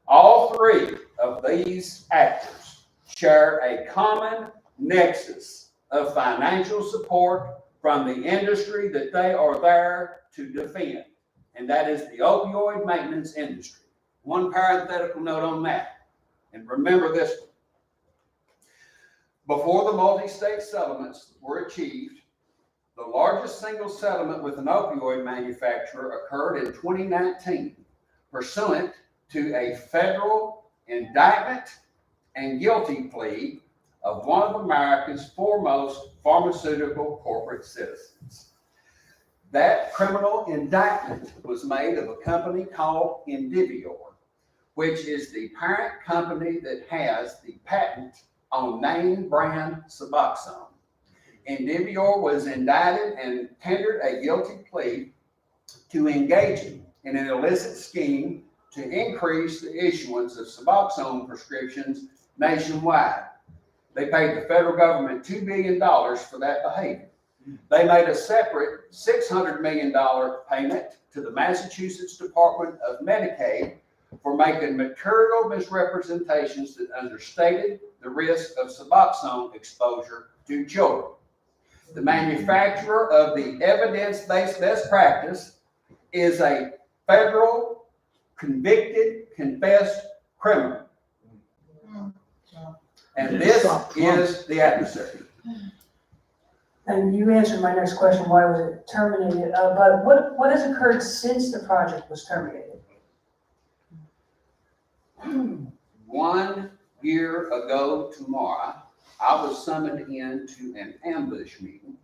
All three of these actors share a common nexus of financial support from the industry that they are there to defend. and that is the opioid maintenance industry. One parenthetical note on that, and remember this one. Before the multi-state settlements were achieved, the largest single settlement with an opioid manufacturer occurred in 2019, pursuant to a federal indictment and guilty plea of one of America's foremost pharmaceutical corporate citizens. That criminal indictment was made of a company called Indivior, which is the parent company that has the patent on name brand Suboxone. Indivior was indicted and tendered a guilty plea to engaging in an illicit scheme to increase the issuance of Suboxone prescriptions nationwide. They paid the federal government $2 billion for that behavior. They made a separate $600 million payment to the Massachusetts Department of Medicaid for making material misrepresentations that understated the risk of Suboxone exposure to children. The manufacturer of the evidence-based best practice is a federal convicted, confessed criminal. And this is the adversary. And you answered my next question, why was it terminated? But what has occurred since the project was terminated? 1 year ago tomorrow, I was summoned into an ambush meeting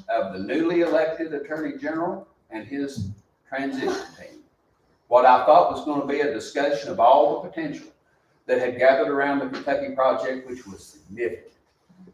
of the newly elected Attorney General and his transition team. What I thought was going to be a discussion of all the potential that had gathered around the Kentucky project, which was significant.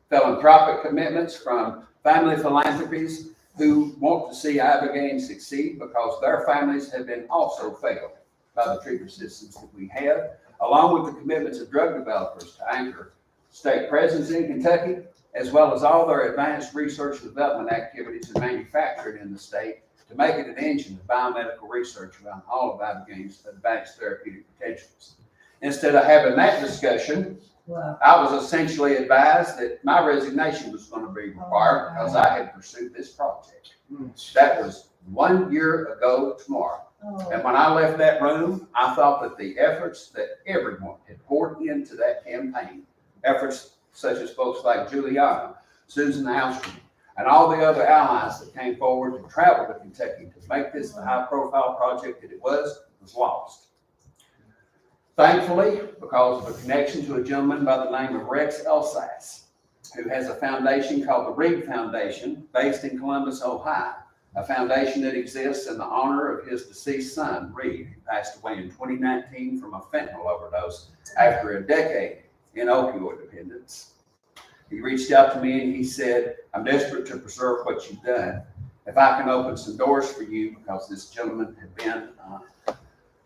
Philanthropic commitments from family philanthropies who want to see Ibogaine succeed because their families have been also failed by the treatment systems that we have, along with the commitments of drug developers to anchor state presence in Kentucky, as well as all their advanced research and development activities and manufacturing in the state to make it an engine of biomedical research around all of Ibogaine's advanced therapeutic potentials. Instead of having that discussion, I was essentially advised that my resignation was going to be required because I had pursued this project. That was 1 year ago tomorrow. And when I left that room, I thought that the efforts that everyone had poured into that campaign, efforts such as folks like Juliana, Susan Alstrom, and all the other allies that came forward to travel to Kentucky to make this the high-profile project that it was lost. Thankfully, because of a connection to a gentleman by the name of Rex Elsas, who has a foundation called the Reed Foundation, based in Columbus, Ohio, a foundation that exists in the honor of his deceased son, Reed, who passed away in 2019 from a fentanyl overdose after a decade in opioid dependence. He reached out to me and he said, I'm desperate to preserve what you've done. If I can open some doors for you, because this gentleman had been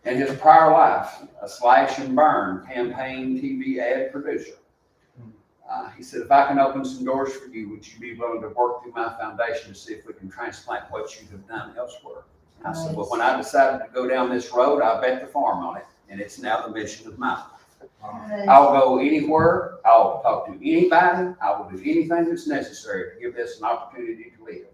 in his prior life a slash and burn campaign TV ad producer. He said, if I can open some doors for you, would you be willing to work through my foundation to see if we can transplant what you have done elsewhere? I said, well, when I decided to go down this road, I bet the farm on it, and it's now the mission of my life. I'll go anywhere, I'll talk to anybody, I will do anything that's necessary to give this an opportunity to live.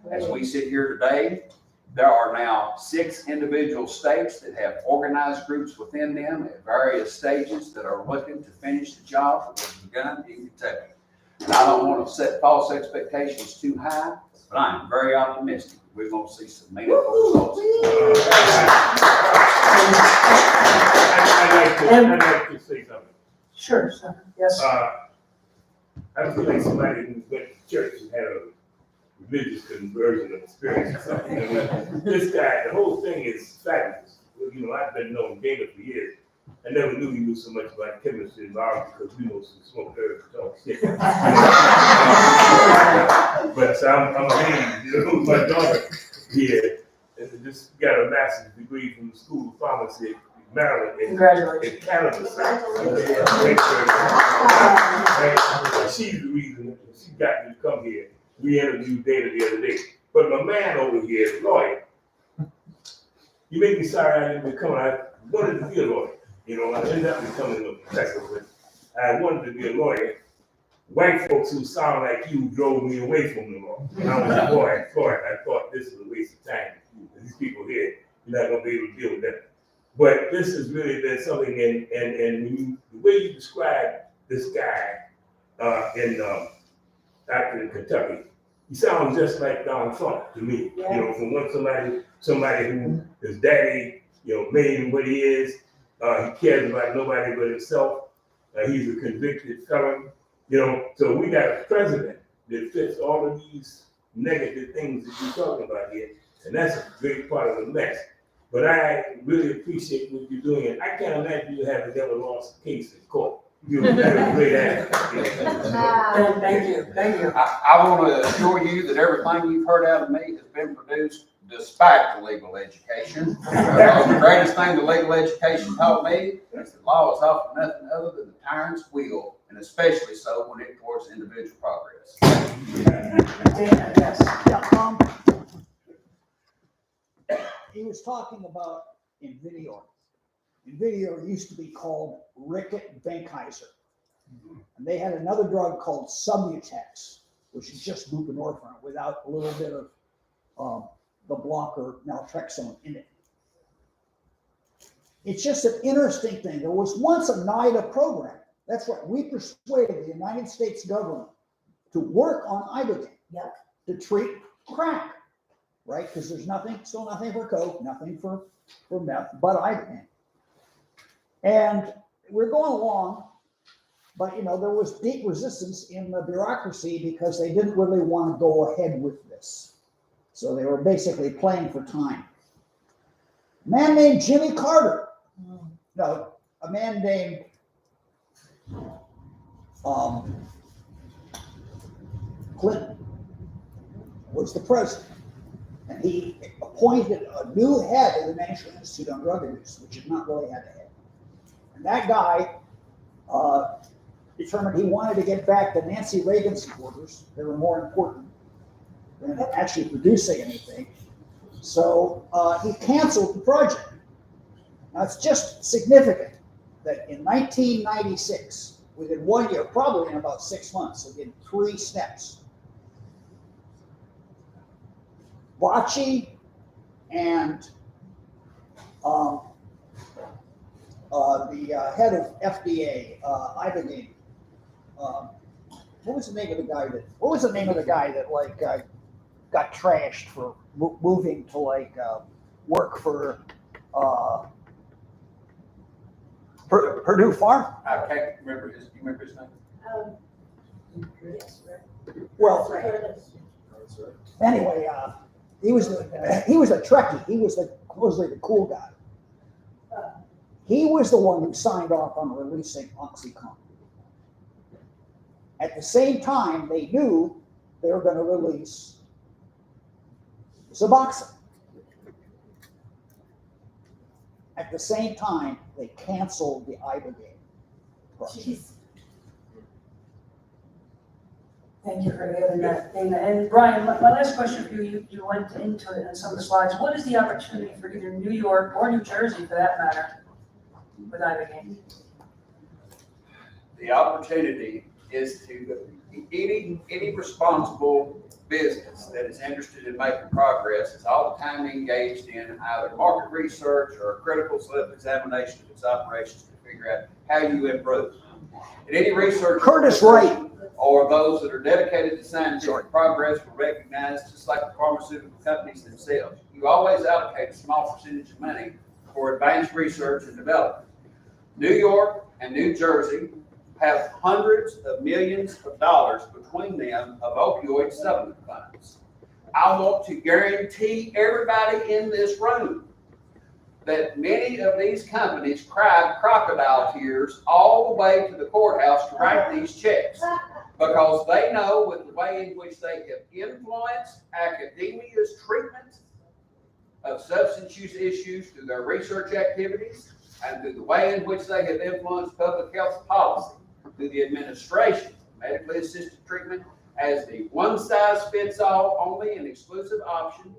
As we sit here today, there are now 6 individual states that have organized groups within them at various stages that are looking to finish the job that was begun in Kentucky. And I don't want to set false expectations too high, but I am very optimistic we're going to see some meaningful results. I'd like to say something. Sure, sir. Yes. I feel like somebody who went to church and had a religious conversion experience or something. I mean, this guy, the whole thing is fabulous. You know, I've been knowing Gator for years. I never knew he knew so much about chemistry and biology because we mostly smoke herbs and talk shit. But so I'm amazed, you know, my daughter here and just got a master's degree from the School of Pharmacy in Maryland. Congratulations. In Canada. She's the reason she got me to come here. We interviewed Dana the other day. But my man over here is a lawyer. You make me sorry I didn't become, I wanted to be a lawyer. You know, I ended up becoming a professor, but I wanted to be a lawyer. White folks who sound like you drove me away from the law. When I was a boy, I thought this was a waste of time. These people here, you're not gonna be able to deal with that. But this has really been something, and when you, the way you describe this guy, acting in Kentucky, he sounds just like Donald Trump to me. Yeah. You know, from one somebody who his daddy, you know, made him what he is. He cares about nobody but himself. He's a convicted felon. You know, so we got a president that fits all of these negative things that you're talking about here, and that's a big part of the mess. But I really appreciate what you're doing, and I can't imagine you having never lost a case in court. You're a great advocate. Thank you. I want to assure you that everything you've heard out of me has been produced despite the legal education. The greatest thing the legal education taught me is that law is often nothing other than the tyrant's wheel, and especially so when it thwarts individual progress. Dana, yes. He was talking about NVIDIA. NVIDIA used to be called Ricket Benkheiser. And they had another drug called Subutex, which is just buprenorphine without a little bit of the blocker naltrexone in it. It's just an interesting thing. There was once a NIDA program. That's right. We persuaded the United States government to work on Ibogaine to treat crack, right? Because there's still nothing for coke, nothing for meth, but Ibogaine. And we're going along, but there was deep resistance in the bureaucracy because they didn't really want to go ahead with this. So they were basically playing for time. A man named Jimmy Carter, no, a man named Clinton was the president. And he appointed a new head of the National Institute on Drug Abuse, which had not really had a head. And that guy determined he wanted to get back to Nancy Reagan's supporters. They were more important than actually producing anything. So he canceled the project. Now it's just significant that in 1996, within 1 year, probably in about 6 months, so did 3 steps. Bocce and the head of FDA, Ibogaine. What was the name of the guy that got trashed for moving to work for Purdue Farm? I can't remember do you remember his name? Well, anyway, he was a Trekkie. He was supposedly the cool guy. He was the one who signed off on releasing OxyContin. At the same time, they knew they were going to release Suboxone. At the same time, they canceled the Ibogaine project. Thank you for giving that, Dana. And Brian, my last question for you, you went into it in some of the slides. What is the opportunity for either New York or New Jersey, for that matter, with Ibogaine? The opportunity is to any responsible business that is interested in making progress is all the time engaged in either market research or a critical self-examination of its operations to figure out how you improve. And any research Curtis Wright or those that are dedicated to scientific progress will recognize, just like the pharmaceutical companies themselves, you always allocate a small percentage of money for advanced research and development. New York and New Jersey have hundreds of millions of dollars between them of opioid settlement funds. I want to guarantee everybody in this room that many of these companies cried crocodile tears all the way to the courthouse to write these checks, because they know with the way in which they have influenced academia's treatment of substance use issues through their research activities and through the way in which they have influenced public health policy through the administration of medically assisted treatment as the one-size-fits-all only and exclusive option.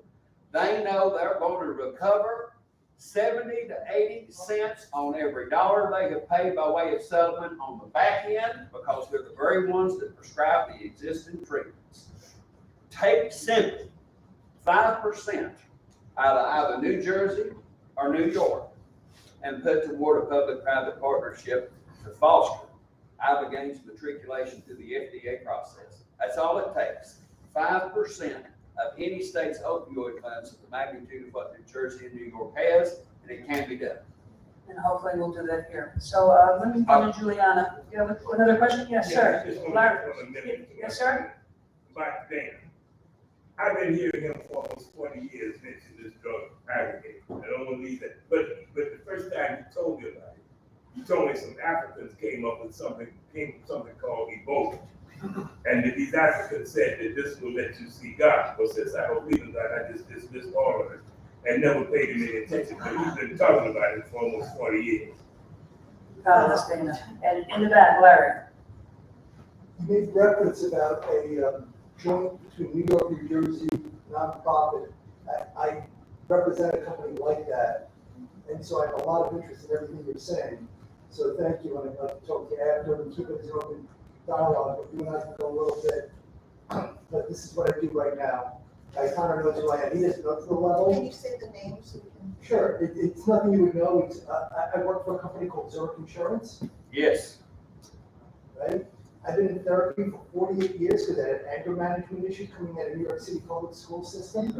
They know they're going to recover 70 to 80 cents on every dollar they have paid by way of settlement on the back end, because they're the very ones that prescribe the existing treatments. Take simply 5% out of either New Jersey or New York and put toward a public-private partnership to foster Ibogaine's matriculation through the FDA process. That's all it takes. 5% of any state's opioid funds of the magnitude of what New Jersey and New York has, and it can be done. And hopefully we'll do that here. So, let me go to Juliana. You have another question? Yes, sir. Just one Larry. minute. Yes, sir. About Dan. I've been hearing him for almost 20 years mention this drug aggregate. I don't believe that. But the first time you told me about it, you told me some Africans came up with something called Ebola. And that these Africans said that this will let you see God. Well, since I don't believe in God, I just dismissed all of it and never paid him any attention. But he's been talking about it for almost 40 years. That's Dana. And in the back, Larry. You made reference about a joint between New York, New Jersey, nonprofit. I represent a company like that, and so I have a lot of interest in everything you're saying. So thank you, and I'd like to talk to you after and keep it as an open dialogue. But you and I can go a little bit. But this is what I do right now. I kind of know who I am. He doesn't know to the level. Can you say the name so we can? Sure. It's nothing you would know. It's, I work for a company called Zurich Insurance. Yes. Right? I've been in therapy for 48 years because I had anger management issues coming out of New York City public school system.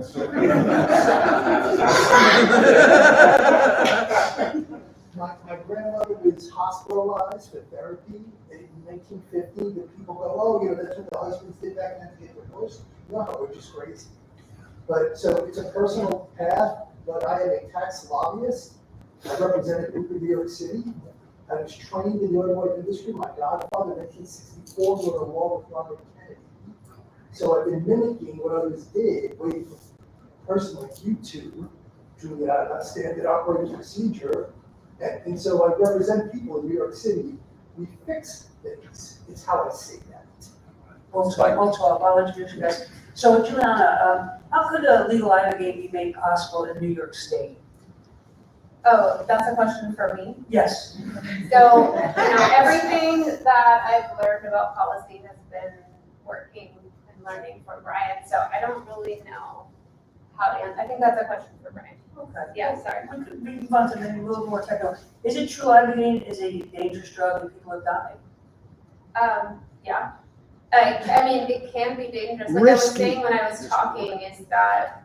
My grandmother was hospitalized for therapy in 1950. The people go, oh, that's what the husbands did back then to get divorced. No, we're just crazy. But so it's a personal path, but I am a tax lobbyist. I represent a group in New York City. I was trained in the automotive industry. My godfather, in 1964, wrote a law with Robert Kennedy. So I've been mimicking what others did, waiting for a person like you two, Juliana, standard operating procedure. And so I represent people in New York City. We fix things. It's how I say that. We'll talk. I'll introduce you guys. So, Juliana, how could a legal Ibogaine be made possible in New York State? Oh, that's a question for me. Yes. So, everything that I've learned about policy has been working and learning from Brian. So I don't really know how to answer. I think that's a question for Brian. Okay. Yeah, sorry. We could move on to maybe a little more technical. Is it true Ibogaine is a dangerous drug and people have died? Yeah. I mean, it can be dangerous. Like I was saying when I was talking is that,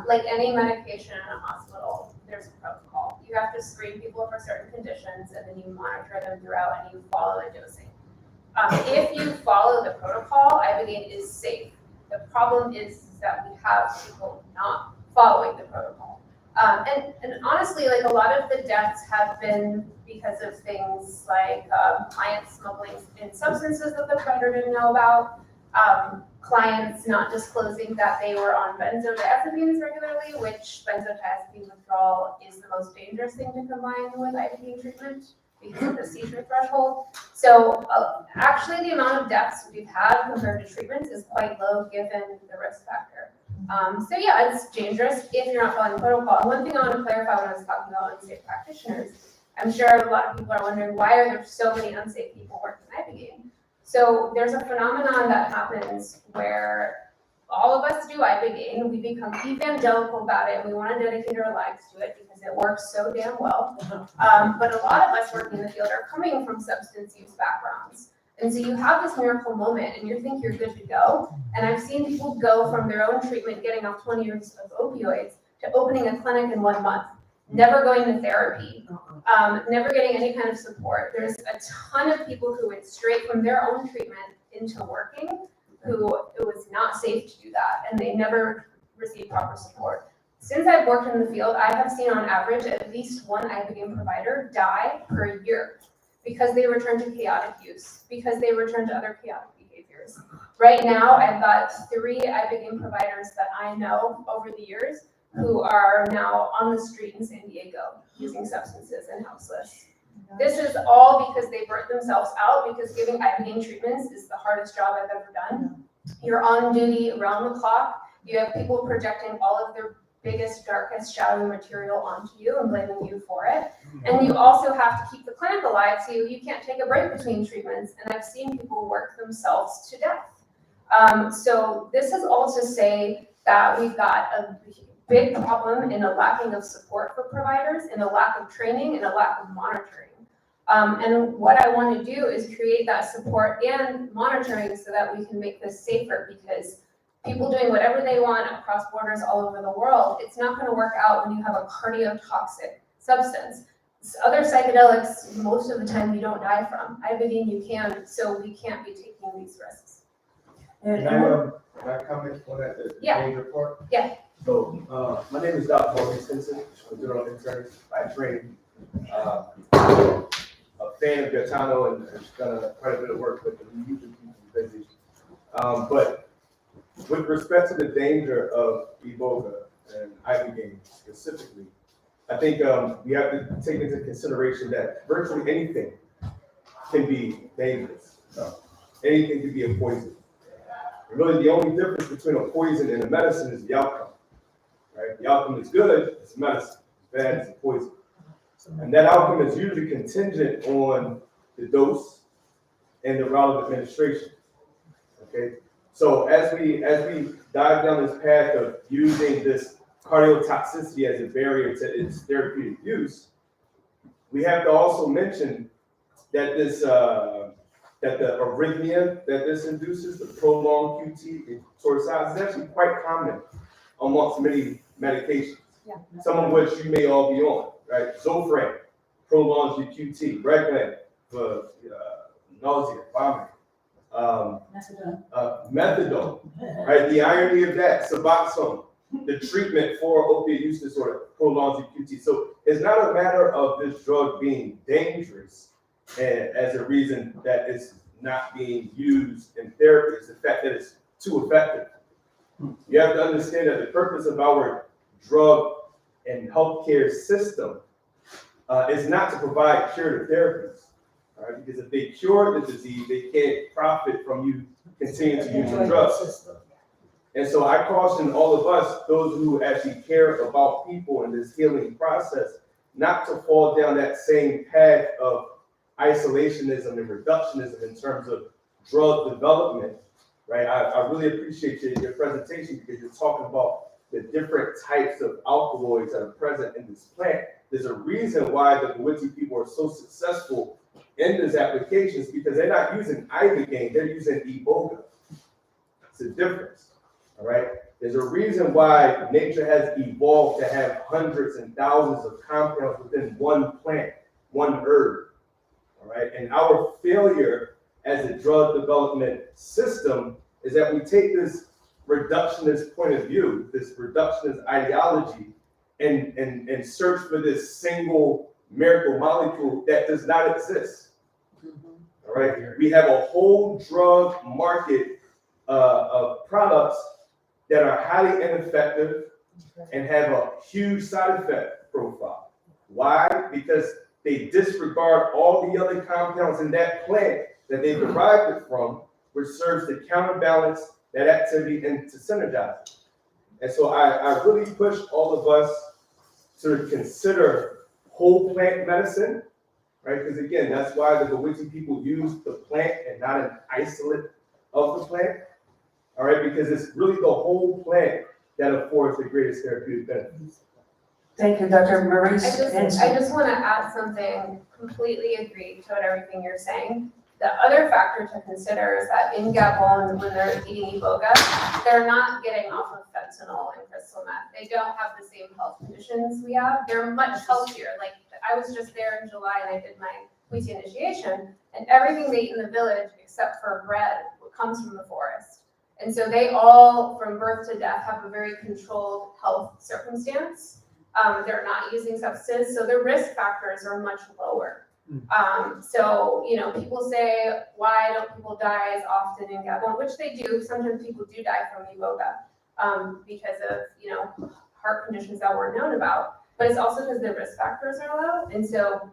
like any medication in a hospital, there's a protocol. You have to screen people for certain conditions and then you monitor them throughout and you follow a dosing. If you follow the protocol, Ibogaine is safe. The problem is that we have people not following the protocol. And honestly, like a lot of the deaths have been because of things like clients smuggling in substances that the provider didn't know about, clients not disclosing that they were on benzodiazepines regularly, which benzodiazepine withdrawal is the most dangerous thing to combine with Ibogaine treatment because of the seizure threshold. So actually the amount of deaths we've had compared to treatments is quite low given the risk factor. So yeah, it's dangerous if you're not following protocol. And one thing I want to clarify when I was talking about unsafe practitioners, I'm sure a lot of people are wondering why are there so many unsafe people working Ibogaine? So there's a phenomenon that happens where all of us do Ibogaine, we become evangelical about it, and we want to dedicate our lives to it because it works so damn well. But a lot of us working in the field are coming from substance use backgrounds. And so you have this miracle moment and you think you're good to go. And I've seen people go from their own treatment, getting off 20 years of opioids, to opening a clinic in 1 month, never going to therapy, never getting any kind of support. There's a ton of people who went straight from their own treatment into working, who it was not safe to do that, and they never received proper support. Since I've worked in the field, I have seen on average at least one Ibogaine provider die per year because they return to chaotic use, because they return to other chaotic behaviors. Right now, I've got 3 Ibogaine providers that I know over the years who are now on the street in San Diego using substances and houseless. This is all because they burnt themselves out, because giving Ibogaine treatments is the hardest job I've ever done. You're on duty around the clock. You have people projecting all of their biggest, darkest, shadowy material onto you and blaming you for it. And you also have to keep the clinic alive, so you can't take a break between treatments. And I've seen people work themselves to death. So this is all to say that we've got a big problem in a lacking of support for providers, in a lack of training, and a lack of monitoring. And what I want to do is create that support and monitoring so that we can make this safer, because people doing whatever they want across borders all over the world, it's not going to work out when you have a cardiotoxic substance. Other psychedelics, most of the time you don't die from. Ibogaine you can, so we can't be taking these risks. Can I comment on that? The Yeah. danger part? Yeah. So, my name is Dr. Morgan Stinson. I'm a general intern by training. A fan of Gaetano and done quite a bit of work with him. He usually keeps me busy. But with respect to the danger of Iboga and Ibogaine specifically, I think we have to take into consideration that virtually anything can be dangerous. Anything can be a poison. And really, the only difference between a poison and a medicine is the outcome. Right? The outcome is good, it's medicine. It's bad, it's a poison. And that outcome is usually contingent on the dose and the route of administration. Okay? So as we dive down this path of using this cardiotoxicity as a barrier to its therapeutic use, we have to also mention that this that the arrhythmia that this induces, the prolonged QT torsades, is actually quite common amongst many medications. Yeah. Some of which you may all be on, right? Zofran prolongs your QT, Reglan for nausea, vomiting. Methadone, right? The irony of that, Suboxone, the treatment for opiate use disorder, prolongs your QT. So it's not a matter of this drug being dangerous as a reason that it's not being used in therapy. It's the fact that it's too effective. You have to understand that the purpose of our drug and healthcare system is not to provide curative therapies. All right? Because if they cure the disease, they can't profit from you continuing to use the drugs. And so I caution all of us, those who actually care about people in this healing process, not to fall down that same path of isolationism and reductionism in terms of drug development, right? I really appreciate your presentation, because you're talking about the different types of alkaloids that are present in this plant. There's a reason why the Bwiti people are so successful in these applications, because they're not using Ibogaine, they're using Iboga. It's a difference, all right? There's a reason why nature has evolved to have hundreds and thousands of compounds within one plant, one herb, all right? And our failure as a drug development system is that we take this reductionist point of view, this reductionist ideology, and search for this single miracle molecule that does not exist. All right, we have a whole drug market of products that are highly ineffective and have a huge side effect profile. Why? Because they disregard all the other compounds in that plant that they derived it from, which serves to counterbalance that activity and to synergize it. And so I really push all of us to consider whole plant medicine, right? Because again, that's why the Bwiti people use the plant and not an isolate of the plant, all right? Because it's really the whole plant that affords the greatest therapeutic benefits. Thank you, Dr. Maurice. I just want to add something. Completely agree to everything you're saying. The other factor to consider is that in Gabon, when they're eating Iboga, they're not getting off of fentanyl and crystal meth. They don't have the same health conditions we have. They're much healthier. Like, I was just there in July and I did my Bwiti initiation, and everything they eat in the village, except for bread, comes from the forest. And so they all, from birth to death, have a very controlled health circumstance. They're not using substances, so their risk factors are much lower. So, you know, people say, why don't people die as often in Gabon? Which they do. Sometimes people do die from Iboga because of, you know, heart conditions that weren't known about. But it's also because the risk factors are low. And so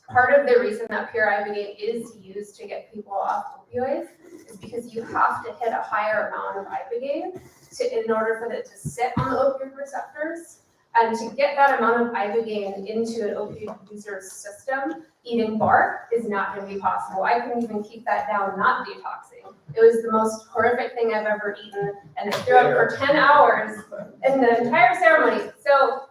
part of the reason that pure Ibogaine is used to get people off opioids is because you have to hit a higher amount of Ibogaine in order for it to sit on the opioid receptors. And to get that amount of Ibogaine into an opioid user's system, eating bark is not going to be possible. I couldn't even keep that down, not detoxing. It was the most horrific thing I've ever eaten, and it threw up for 10 hours. in the entire ceremony. So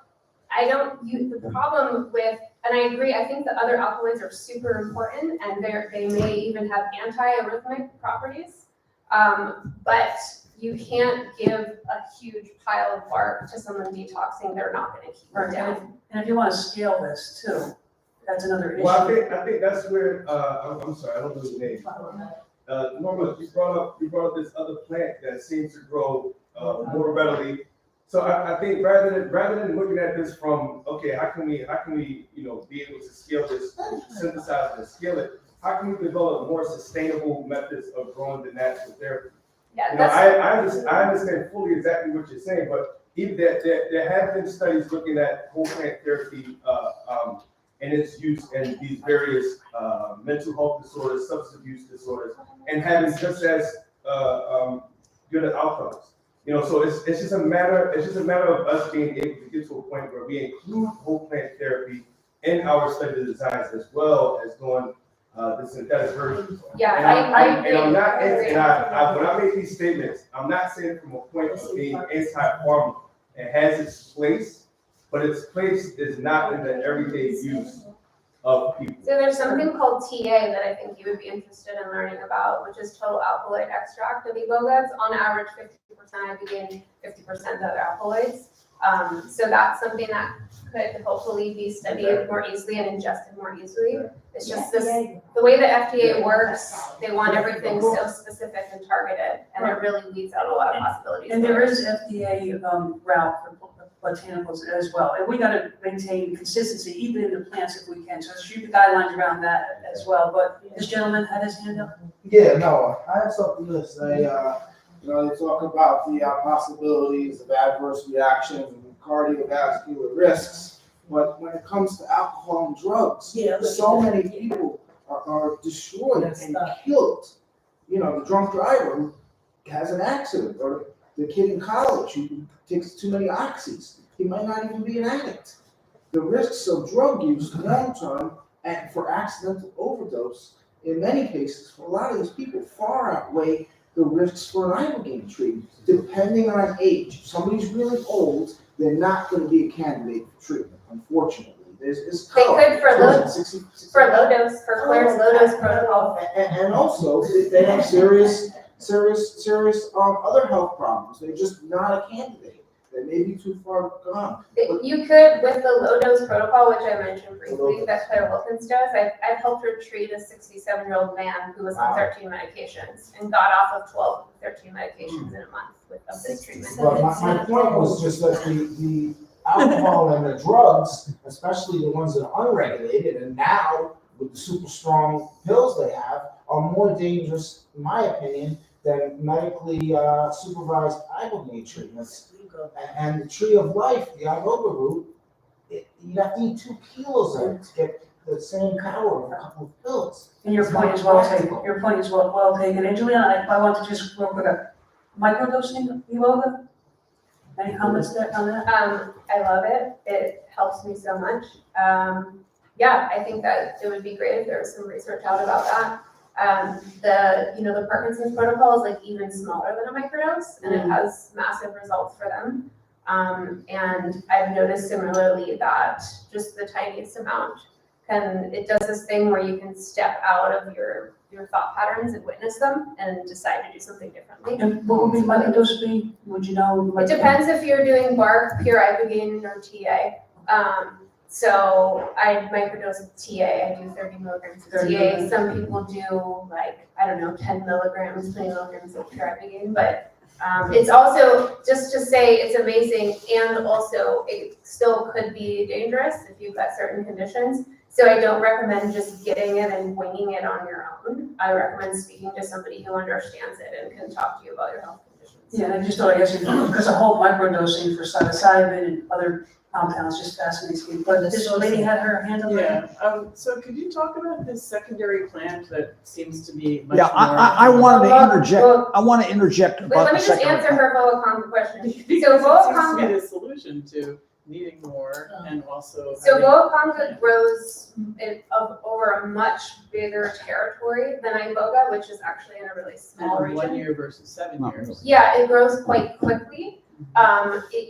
the problem with, and I agree, I think the other alkaloids are super important and they may even have anti-arrhythmic properties. But you can't give a huge pile of bark to someone detoxing, they're not gonna keep it down. And if you wanna scale this too, that's another issue. Well, I think that's where, I'm sorry, I don't know the name. Norma, you brought up this other plant that seems to grow, more readily. So I think rather than looking at this from, okay, how can we, be able to scale this, synthesize and scale it? How can we develop more sustainable methods of growing the natural therapy? Yeah, I understand fully exactly what you're saying, but even there have been studies looking at whole plant therapy, and its use in these various mental health disorders, substance abuse disorders, and having just as good outcomes. So it's just a matter of us being able to get to a point where we include whole plant therapy in our study designs as well as doing the synthetic versions. Yeah, I agree. When I make these statements, I'm not saying from a point of being anti-pharma. It has its place, but its place is not in the everyday use of people. So there's something called TA that I think you would be interested in learning about, which is total alkaloid extract of iboga. It's on average 50% ibogaine, 50% other alkaloids. So that's something that could hopefully be studied more easily and ingested more easily. It's just the way the FDA works, they want everything so specific and targeted, and it really leaves out a lot of possibilities. And there is FDA route for botanicals as well, and we gotta maintain consistency even in the plants if we can, so shoot the guidelines around that as well, but this gentleman had his hand up. Yeah, no, I have something to say, they talk about the possibilities of adverse reactions and cardiovascular risks, but when it comes to alcohol and drugs, so many people are destroyed and killed. The drunk driver who has an accident, or the kid in college who takes too many oxys, he might not even be an addict. The risks of drug use long term and for accidental overdose, in many cases, for a lot of these people, far outweigh the risks for an ibogaine treatment, depending on age. If somebody's really old, they're not going to be a candidate for treatment, unfortunately. They could for low dose, for Claire's low dose protocol. And also, they have serious other health problems. They're just not a candidate. They may be too far gone. You could, with the low dose protocol, which I mentioned briefly, that Claire Wilkins does, I've helped her treat a 67-year-old man who was on 13 medications and got off of 12, 13 medications in a month with this treatment. But my point was just that the alcohol and the drugs, especially the ones that are unregulated, and now with the super strong pills they have, are more dangerous, in my opinion, than medically supervised ibogaine treatments. And the tree of life, the iboga root, you have to eat 2 kilos of it to get the same power of a couple of pills. And your point is well taken. Your point is well taken. And Juliana, I want to just real quick, microdosing iboga? Any comments there on that? I love it. It helps me so much. I think that it would be great if there was some research out about that. The Parkinson's protocol is like even smaller than a microdose, and it has massive results for them. And I've noticed similarly that just the tiniest amount it does this thing where you can step out of your thought patterns and witness them and decide to do something differently. And what would be microdose be? Would you know? It depends if you're doing bark, pure ibogaine, or TA. So I microdose of TA, I do 30 milligrams of TA. Some people do 10 milligrams, 20 milligrams of pure ibogaine, but it's also, just to say, it's amazing, and also it still could be dangerous if you've got certain conditions. So I don't recommend just getting it and winging it on your own. I recommend speaking to somebody who understands it and can talk to you about your health conditions. Yeah, and I just thought, I guess, because the whole microdosing for psilocybin and other compounds just fascinates me. But this lady had her hand up. Yeah, so could you talk about this secondary plant that seems to be much Yeah, more? I wanted to interject. I want to interject Wait, about let the me just second. answer her voa conga question. Because So voa it seems to conga. be the solution to needing more and also. So voa conga grows over a much bigger territory than iboga, which is actually in a really small region. 1 year versus 7 years. Yeah, it grows quite quickly.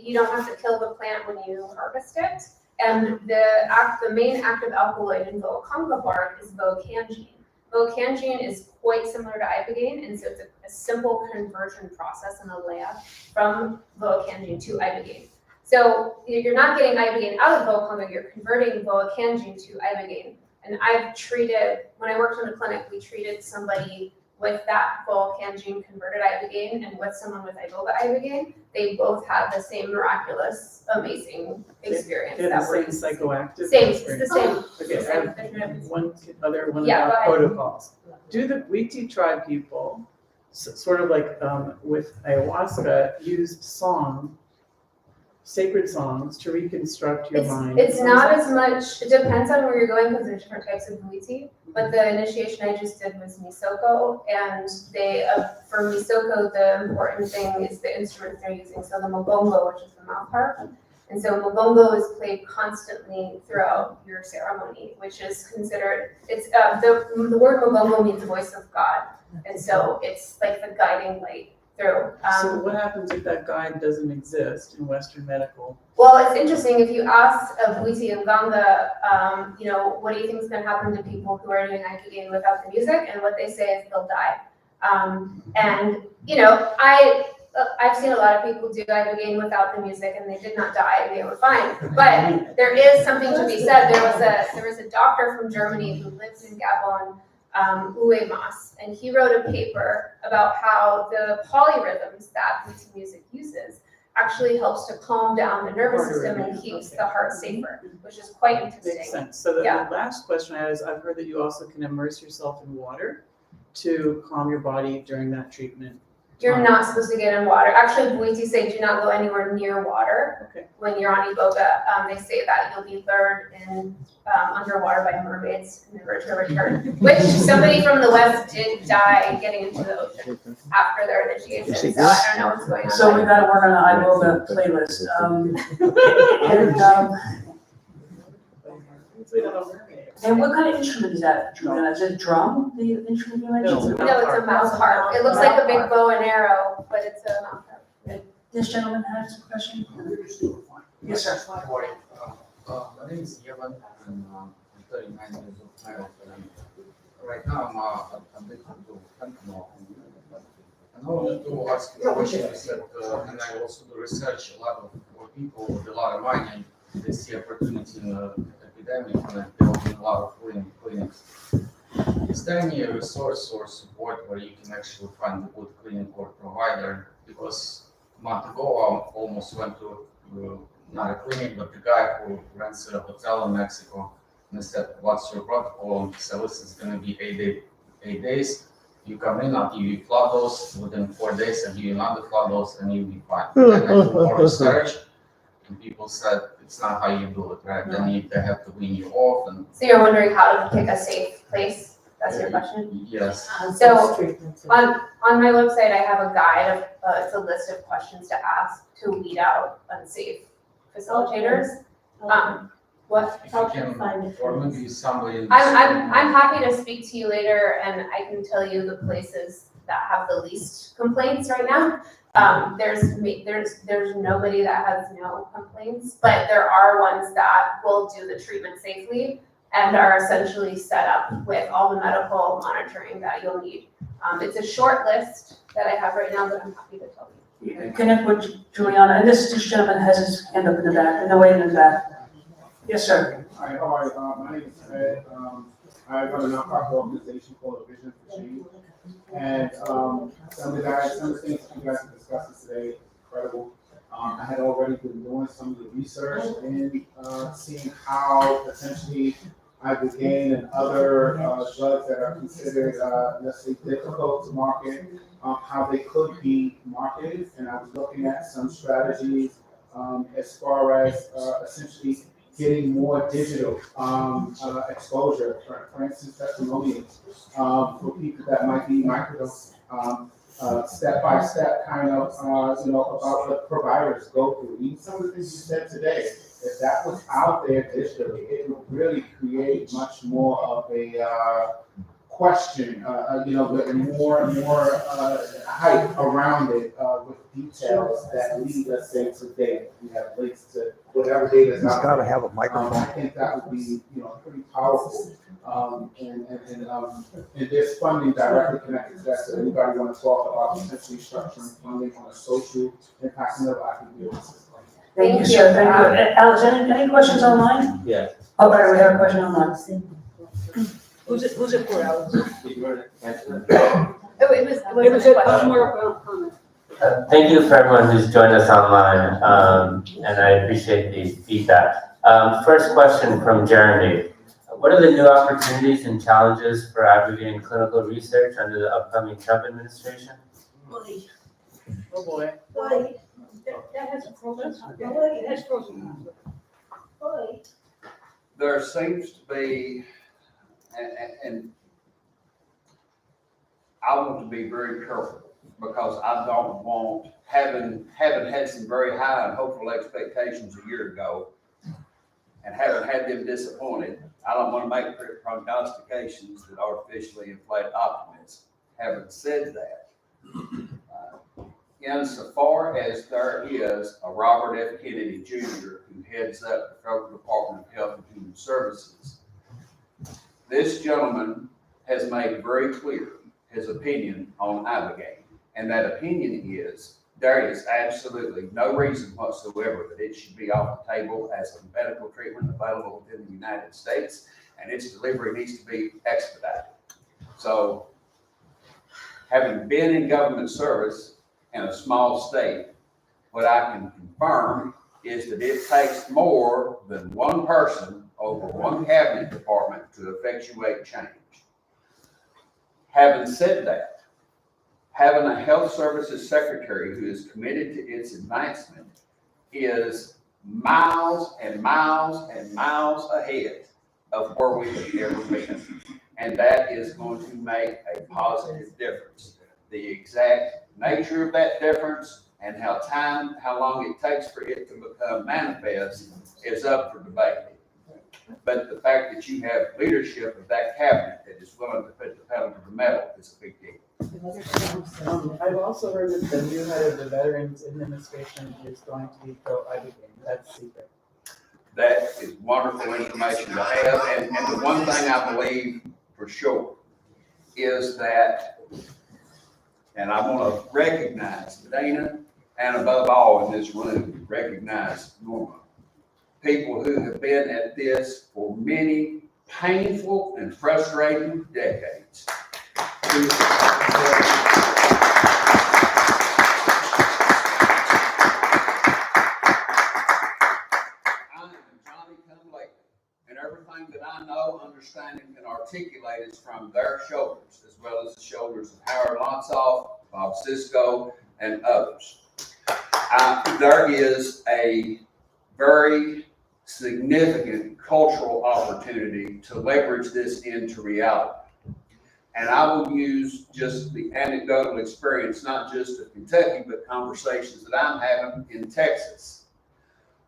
You don't have to kill the plant when you harvest it. And the main active alkaloid in Voacanga bark is vocangine. Vocangine is quite similar to ibogaine, and so it's a simple conversion process in a lab from vocangine to ibogaine. So you're not getting ibogaine out of Voacanga, you're converting vocangine to ibogaine. And I've treated, when I worked in the clinic, we treated somebody with that vocangine converted ibogaine and with someone with iboga ibogaine. They both had the same miraculous, amazing experience. They had that the were same psychoactive Same, it's experience. the same. Okay, I have one other one Yeah, about go ahead. protocols. Do the Witi tribe people, sort of like with ayahuasca, use sacred songs to reconstruct your mind? It's not as much, it depends on where you're going because there's different types of Witi. But the initiation I just did was Misoko, and for Misoko, the important thing is the instruments they're using. So the mogongo, which is the mouth harp. And so mogongo is played constantly throughout your ceremony, which is considered, the word mogongo means voice of God. And so it's like the guiding light through. So what happens if that guide doesn't exist in Western medical? Well, it's interesting, if you ask Witi and Ganga, what do you think is going to happen to people who are doing ibogaine without the music? And what they say is they'll die. I've seen a lot of people do ibogaine without the music, and they did not die, and they were fine. But there is something to be said. There was a doctor from Germany who lives in Gabon, Uwe Mas, and he wrote a paper about how the polyrhythms that Witi music uses actually helps to calm down the nervous system and keeps the heart safer, which is quite interesting. Makes sense. So the last question I have is, I've heard that you also can immerse yourself in water to calm your body during that treatment. You're not supposed to get in water. Actually, Buiti say do not go anywhere near water when you're on Iboga. They say that you'll be lured in underwater by mermaids, never to return. Which somebody from the West did die getting into the ocean after their initiation. So I don't know what's going on. So we gotta work on an Iboga playlist. And what kind of instrument is that, Juliana? Is it a drum, the instrument you mentioned? No, it's a mouse harp. It looks like a big bow and arrow, but it's a mouse harp. This gentleman has a question. Yes, sir. My name is Yevan, and I'm 39 years old. Right now, I'm addicted to fentanyl. And I wanted to ask you a question. And I also do research a lot of people with a lot of money. They see opportunity in the epidemic, and they open a lot of clinics. Is there any resource or support where you can actually find a good clinic or provider? Because a month ago, I almost went to not a clinic, but the guy who runs a hotel in Mexico, and I said, "What's your protocol?" And he said, "Listen, it's going to be 8 days. You come in, I'll give you flood dose. Within 4 days, I'll give you another flood dose, and you'll be fine." And I do more research, and people said it's not how you do it, right? Then they have to wean you off. And so you're wondering how to pick a safe place? That's your question? Yes. So on my website, I have a guide of, it's a list of questions to ask to weed out unsafe facilitators. What? If you can, or maybe somebody. I'm happy to speak to you later, and I can tell you the places that have the least complaints right now. There's nobody that has no complaints, but there are ones that will do the treatment safely and are essentially set up with all the medical monitoring that you'll need. It's a short list that I have right now, but I'm happy to tell you. Connect with Juliana, and this gentleman has his hand up in the back, in the way in the back. Yes, sir. Hi, how are you? My name is Ed. I run a nonprofit organization called Vision for Change. And some of the things that you guys have discussed today, incredible. I had already been doing some of the research and seeing how potentially Ibogaine and other drugs that are considered, let's say, difficult to market, how they could be marketed. And I was looking at some strategies as far as essentially getting more digital exposure, for instance, testimonials for people that might be microdose, step-by-step kind of, about what providers go through. Even some of the things you said today, if that was out there digitally, it would really create much more of a question, and more and more hype around it with details that lead us, say, to data. We have links to whatever data is He's out gotta there. have a microphone. I think that would be, pretty powerful. And there's funding directly connected to that. So anybody want to talk about potentially structuring funding on a social impact level, I can do it. Thank you, sir. Thank you. Alice, any questions online? Yeah. Oh, right, we have a question online. Who's it for, Alex? Did you want to answer that? Oh, it was It a was question. more comment. Thank you for everyone who's joined us online, and I appreciate the feedback. First question from Jeremy. What are the new opportunities and challenges for advocating clinical research under the upcoming Trump administration? Oh, boy. That has a problem. It has pros and cons. There seems to be, and I want to be very careful because I don't want, having had some very high and hopeful expectations a year ago and having had them disappointed, I don't want to make prognostications that artificially inflate optimism. Having said that, insofar as there is a Robert F. Kennedy Jr. who heads up the Federal Department of Health and Human Services, this gentleman has made very clear his opinion on Ibogaine. And that opinion is there is absolutely no reason whatsoever that it should be off the table as a medical treatment available within the United States, and its delivery needs to be expedited. So, having been in government service in a small state, what I can confirm is that it takes more than one person over one cabinet department to effectuate change. Having said that, having a health services secretary who is committed to its advancement is miles and miles and miles ahead of where we have ever been. And that is going to make a positive difference. The exact nature of that difference and how long it takes for it to become manifest is up for debate. But the fact that you have leadership of that cabinet that is willing to put the pedal to the metal is a big deal. I've also heard that the new head of the Veterans Administration is going to be pro-Ibogaine. That's secret. That is wonderful information to have. And the one thing I believe for sure is that, and I want to recognize Dana, and above all in this room, recognize Norma. People who have been at this for many painful and frustrating decades. And everything that I know, understanding, and articulate is from their shoulders, as well as the shoulders of Howard Lonsall, Bob Cisco, and others. There is a very significant cultural opportunity to leverage this into reality. And I will use just the anecdotal experience, not just of Kentucky, but conversations that I'm having in Texas.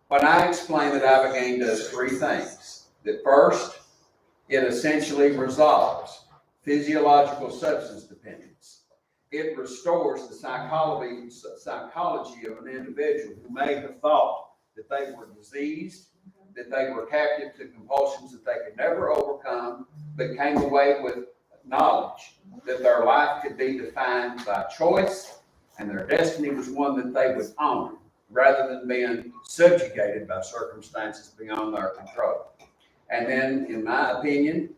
When I explain that Ibogaine does three things. That first, it essentially resolves physiological substance dependence. It restores the psychology of an individual who may have thought that they were diseased, that they were captive to compulsions that they could never overcome, but came away with knowledge that their life could be defined by choice and their destiny was one that they would own, rather than being subjugated by circumstances beyond their control. And then, in my opinion,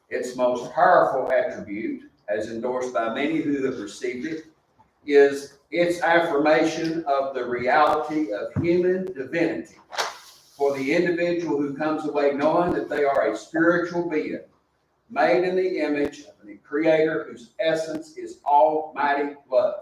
its most powerful attribute, as endorsed by many who have received it, is its affirmation of the reality of human divinity for the individual who comes away knowing that they are a spiritual being, made in the image of a creator whose essence is almighty love.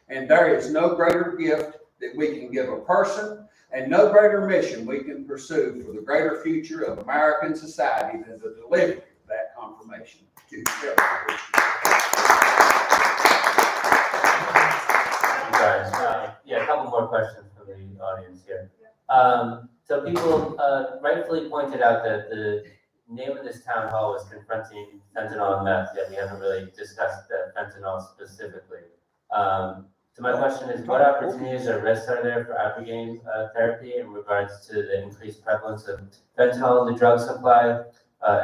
And there is no greater gift that we can give a person and no greater mission we can pursue for the greater future of American society than the delivery of that confirmation to everyone. Yeah, a couple more questions from the audience here. So people rightfully pointed out that the name of this town hall was confronting fentanyl and meth, yet we haven't really discussed the fentanyl specifically. So my question is, what opportunities or risks are there for Ibogaine therapy in regards to the increased prevalence of fentanyl in the drug supply?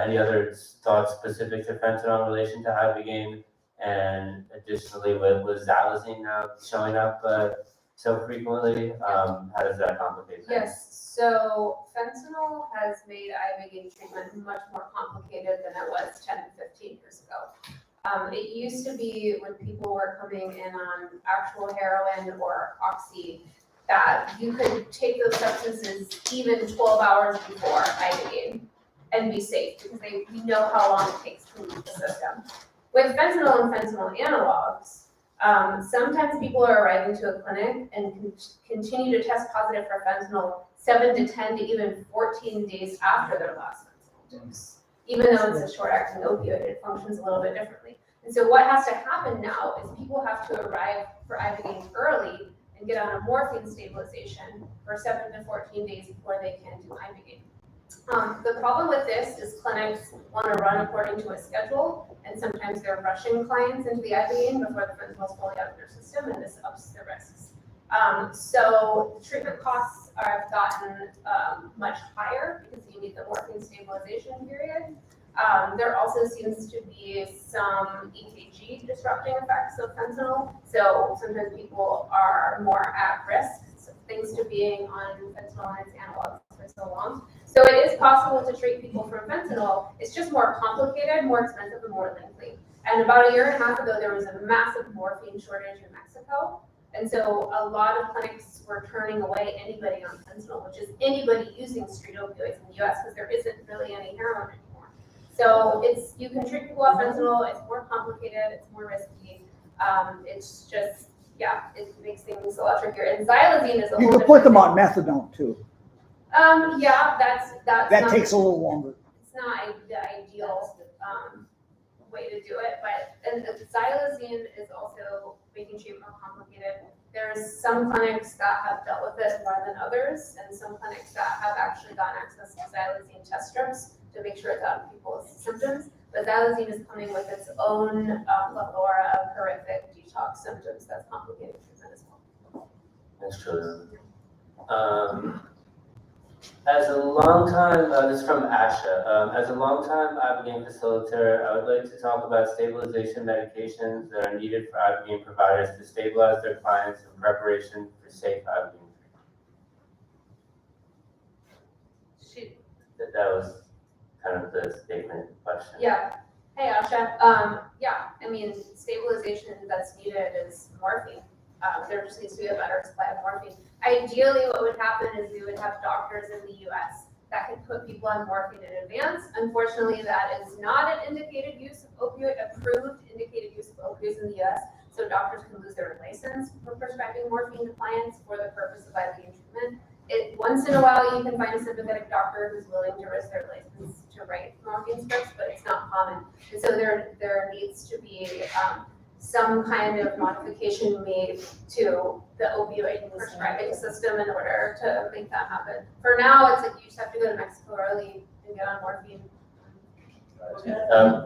Any other thoughts specific to fentanyl in relation to Ibogaine? And additionally, with xylazine now showing up so frequently, how does that complicate things? Yes, so fentanyl has made Ibogaine treatment much more complicated than it was 10 to 15 years ago. It used to be when people were coming in on actual heroin or oxy, that you could take those substances even 12 hours before Ibogaine and be safe, because we know how long it takes to leave the system. With fentanyl and fentanyl analogs, sometimes people are arriving to a clinic and continue to test positive for fentanyl 7 to 10 to even 14 days after their last fentanyl dose. Even though it's a short-acting opioid, it functions a little bit differently. And so what has to happen now is people have to arrive for Ibogaine early and get on a morphine stabilization for 7 to 14 days before they can do Ibogaine. The problem with this is clinics want to run according to a schedule, and sometimes they're rushing clients into the Ibogaine before the fentanyl is fully out of their system, and this ups the risks. So treatment costs have gotten much higher because you need the morphine stabilization period. There also seems to be some EKG disrupting effects of fentanyl. So sometimes people are more at risk, thanks to being on fentanyl and its analogs for so long. So it is possible to treat people from fentanyl. It's just more complicated, more expensive, and more lengthy. And about a year and a half ago, there was a massive morphine shortage in Mexico. And so a lot of clinics were turning away anybody on fentanyl, which is anybody using street opioids in the US, because there isn't really any heroin anymore. So you can treat people off fentanyl, it's more complicated, it's more risky. It's just, yeah, it makes things a lot trickier. And xylazine is a whole You could different put them thing. on methadone too. Yeah, that's That not, takes a little longer. it's not the ideal way to do it, and xylazine is also making treatment more complicated. There's some clinics that have dealt with it more than others, and some clinics that have actually gotten access to xylazine test strips to make sure it's out of people's symptoms. But xylazine is coming with its own plethora of horrific detox symptoms that's complicating treatment as well. That's true. As a long time, this is from Asha. As a long time Ibogaine facilitator, I would like to talk about stabilization medications that are needed for Ibogaine providers to stabilize their clients in preparation for safe Ibogaine. That was kind of the statement question. Yeah. Hey, Asha. Yeah, I mean, stabilization that's needed is morphine. There just needs to be a better supply of morphine. Ideally, what would happen is we would have doctors in the US that could put people on morphine in advance. Unfortunately, that is not an indicated use of approved indicated use of opioids in the US. So doctors can lose their license for prescribing morphine to clients for the purpose of Ibogaine treatment. Once in a while, you can find a sympathetic doctor who's willing to risk their license to write morphine scripts, but it's not common. And so there needs to be some kind of modification made to the opioid prescribing system in order to make that happen. For now, it's like you just have to go to Mexico early and get on morphine.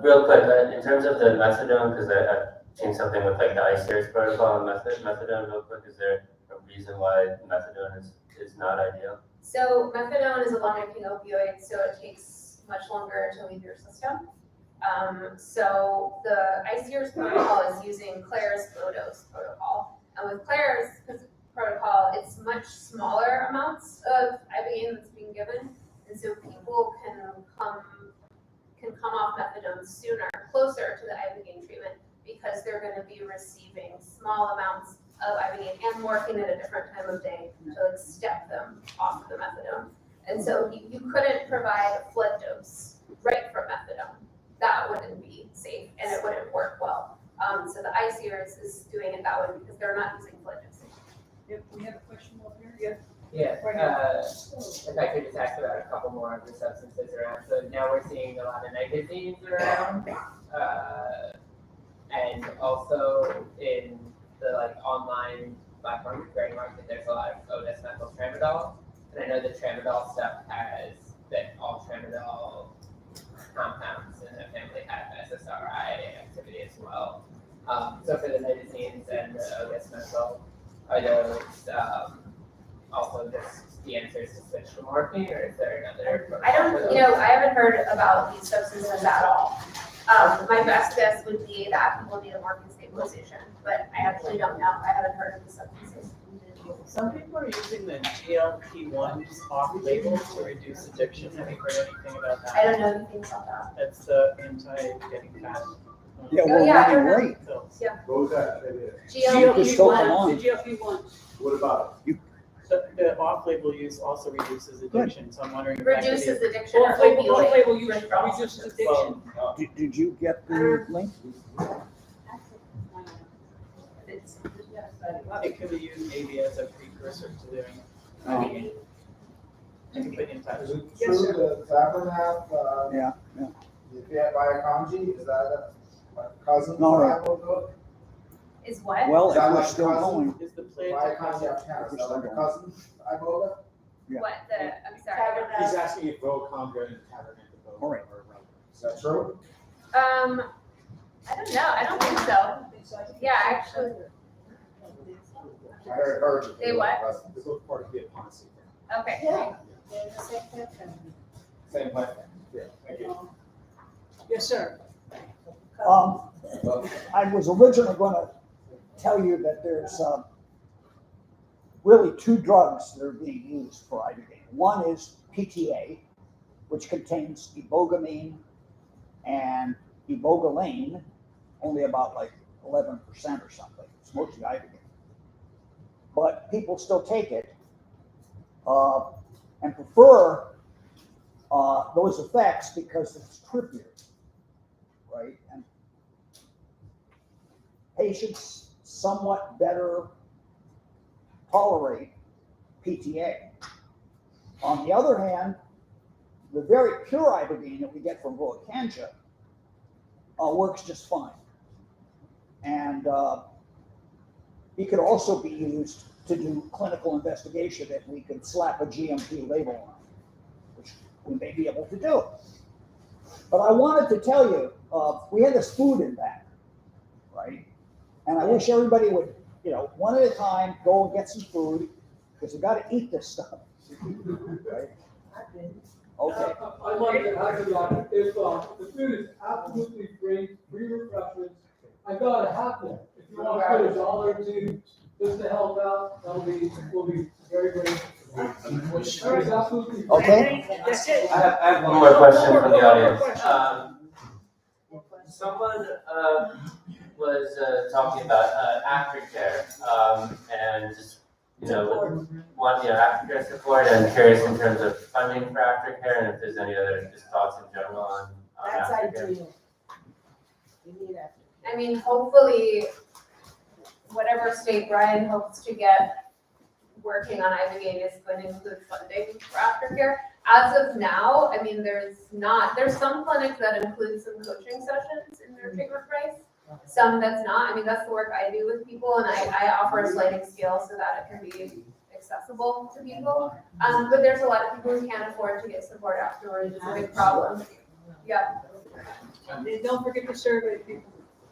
Real quick, in terms of the methadone, because I've seen something with like the ICERS protocol and methadone, real quick, is there a reason why methadone is not ideal? So methadone is a long-acting opioid, so it takes much longer to leave your system. So the ICERS protocol is using Claire's low dose protocol. And with Claire's protocol, it's much smaller amounts of Ibogaine that's being given. And so people can come off methadone sooner, closer to the Ibogaine treatment, because they're going to be receiving small amounts of Ibogaine and morphine at a different time of day to like step them off the methadone. And so you couldn't provide a flood dose right from methadone. That wouldn't be safe and it wouldn't work well. So the ICERS is doing it that way because they're not using flood dosing. Yep, we have a question over here. Yeah, if I could just ask about a couple more of the substances around. So now we're seeing a lot of magazines around, and also in the like online platform gray market, there's a lot of Otis methyl tramadol. And I know the tramadol stuff has that all tramadol So for the medicines and I guess mental, are those also just the answers to switch to morphine, or is there another? I don't, I haven't heard about these substances at all. My best guess would be that people need a morphine stabilization, but I actually don't know. I haven't heard of these substances. Some people are using the GLP-1s off-label to reduce addiction. Have you heard anything about that? I don't know anything about that. That's the anti-getting fat. Yeah, Oh, we're yeah, I running heard late. Yeah. What was that? GLP-1, GLP-1. What about it? The off-label use also reduces addiction, so I'm wondering. if that could be- Reduces addiction or Off-label opioid use withdrawal. reduces addiction. Did you get the link? It could be used maybe as a precursor to doing. Oh. I can put you in touch. Is it true that Tabernacle, Yeah, if you had Bioconji, is that a cousin? No, no. Tabernacle? Is what? well, Is if that we're like still cousin? going, Is the plant? Bioconji Africana, is that like a cousin Iboga? yeah. What, I'm sorry. He's asking if Voconga and Tabernacle All right. are relevant. Is that true? I don't know. I don't think so. Yeah, actually, I heard it. They what? This was part of the policy. okay. Same platform. Yeah, thank you. Yes, sir. I was originally gonna tell you that there's, really two drugs that are being used for ibogaine. One is PTA, which contains ibogamine and ibogaine, only about like 11% or something. It's mostly ibogaine. But people still take it, and prefer, those effects because it's trippier, right? And patients somewhat better tolerate PTA. On the other hand, the very pure ibogaine that we get from Voacanja works just fine. And it could also be used to do clinical investigation that we could slap a GMP label on, which we may be able to do. But I wanted to tell you, we had this food in back, right? And I wish everybody would, one at a time, go and get some food, because you gotta eat this stuff. Right? Okay. I'd like to ask you, if the food is absolutely free refreshments, I got a half one. If you want to put $1 or $2 just to help out, we'll be very grateful. It's absolutely free. Okay. That's it. I have one more question from the audience. Someone was talking about aftercare and just want aftercare support, and curious in terms of funding for aftercare, and if there's any other just thoughts in general on That's aftercare. ideal. We need aftercare. I mean, hopefully, whatever state Brian hopes to get working on ibogaine is going to include funding for aftercare. As of now, I mean, there's some clinics that include some coaching sessions in their treatment price. Some that's not. I mean, that's the work I do with people, and I offer a sliding scale so that it can be accessible to people. But there's a lot of people who can't afford to get support afterwards. It's a big problem. Yeah. And don't forget to survey people.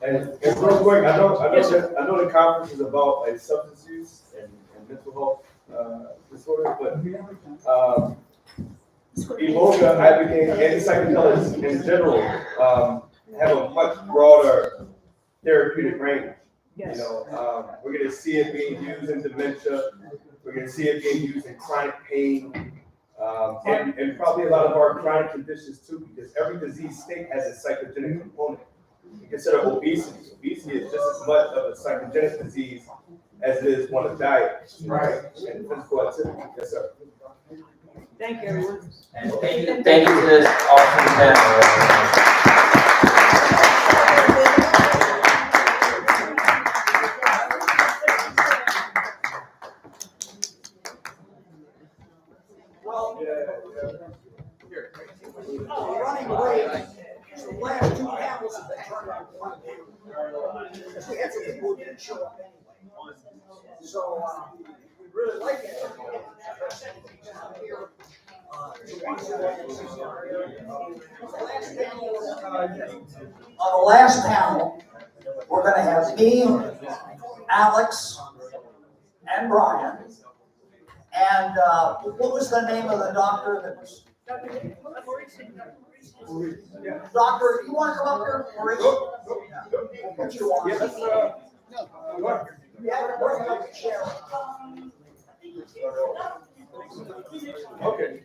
And real quick, I know the conference is about like substance use and mental health disorders, but Iboga, Ibogaine, and psychedelics in general have a much broader therapeutic range. Yes. We're going to see it being used in dementia. We're going to see it being used in chronic pain, and probably a lot of our chronic conditions too, because every disease state has a psychogenic component. You consider obesity. Obesity is just as much of a psychogenic disease as it is one of diet, right? And physical activity. Yes, sir. Thank you, everyone. And thank you to this awesome panel. We're running away. The last two panels have been turned out one. Because we had some people who didn't show up anyway. So, we really like it. On the last panel, we're gonna have me, Alex, and Brian. And, what was the name of the doctor that was? Doctor, you wanna come up here, Maurice? What you want? Yeah, bring up the chair. Okay.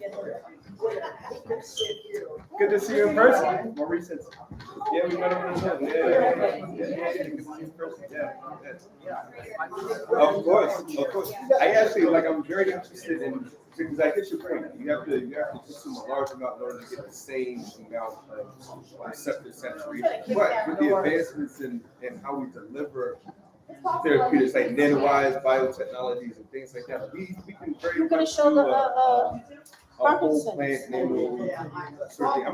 Good to see you in person. Maurice says, yeah, we met over the phone. Yeah. Good to see you in person. Yeah. Of course. I actually, I'm very interested in, because I get your point. You have to consume a large amount in order to get the same amount of receptor saturation. But with the advancements in how we deliver therapeutics like nanowise biotechnologies and things like that, we can very You're gonna much show do the, a whole Parkinson's. plant nano sort of thing.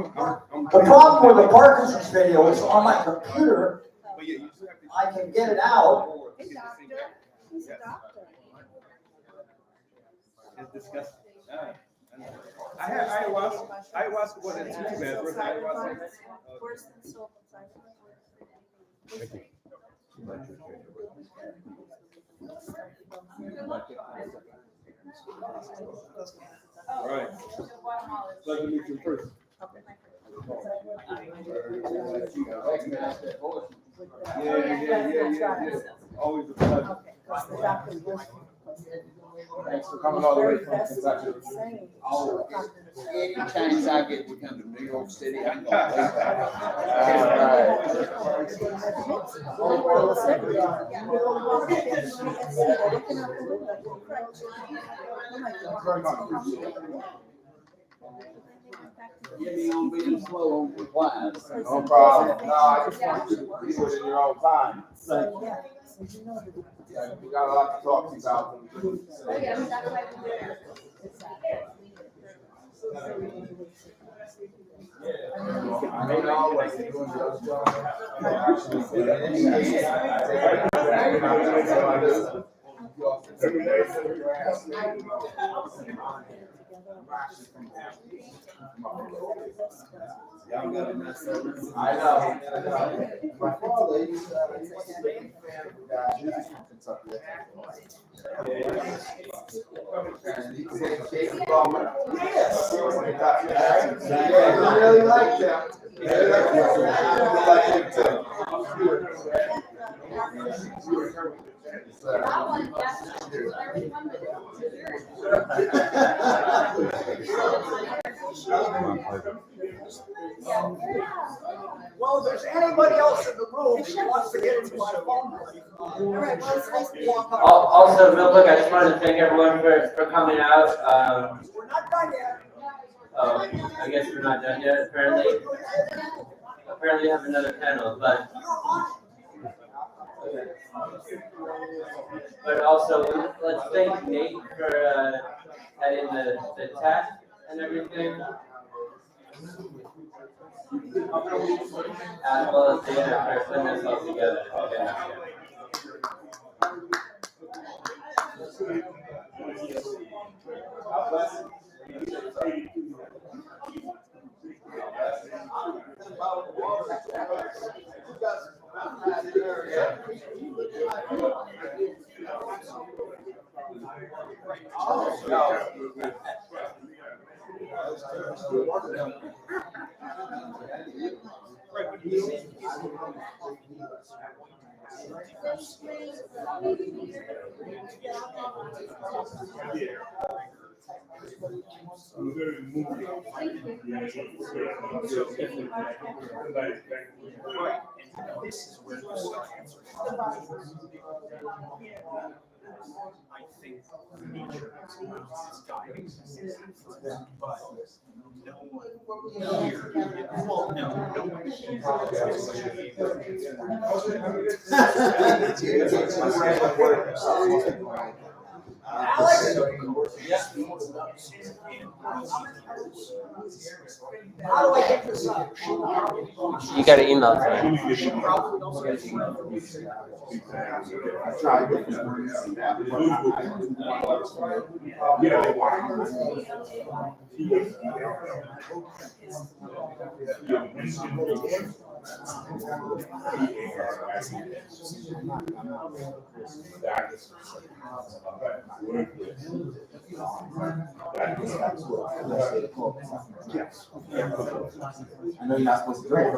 I'm The problem with the Parkinson's video is on my computer, But yeah, you just have to I can get it out. He's a doctor. It's disgusting. I had ayahuasca wasn't too bad. First ayahuasca. Worse than psilocybin. All right. Pleasure to meet you in person. Yeah. Always a pleasure. Thanks for coming all the way from Kentucky. Any chance I get to come to New York City, I'm Give me on being slow on replies. No problem. No, I just want you to do it in your own time. Yeah, we got a lot to talk to you about. I may not always be doing your job. Y'all got a nice service. I know. My father, he's a big fan of music from Kentucky. And he said, Jacob Bowman. Yes. I really like them. I like him Well, if there's anybody else in the room who wants to get into my phone. Also, real quick, I just wanted to thank everyone for coming out. We're not done yet. Oh, I guess we're not done yet. Apparently we have another panel, but also let's thank Nate for heading the chat and everything. As well as Dana for putting this all together. I think nature is guiding, but no one here, well, no one How do I get this up? You got an email to I know you're not supposed to drink,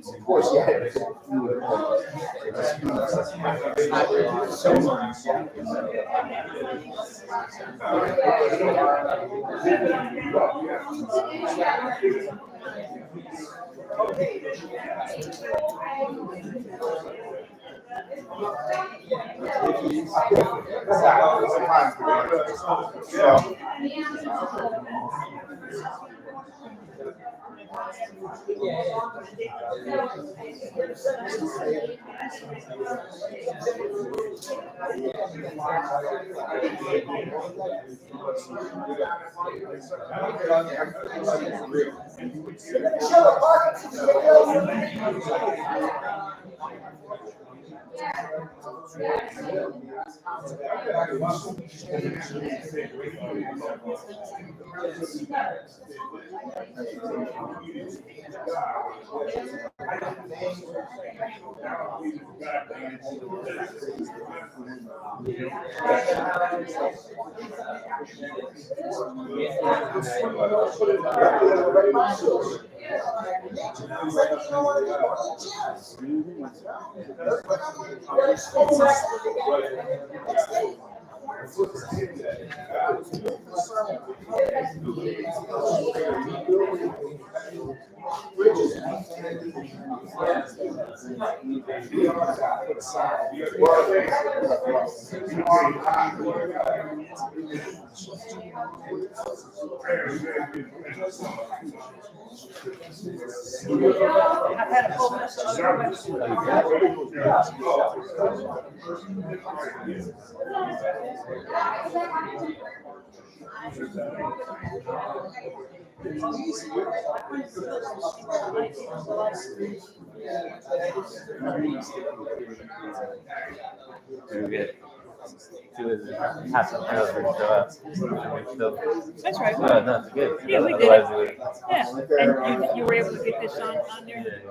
of course, yeah. I've had a full list of other That's right. No, no, it's good. Yeah, we did it. Otherwise Yeah, and you were able to get this on there?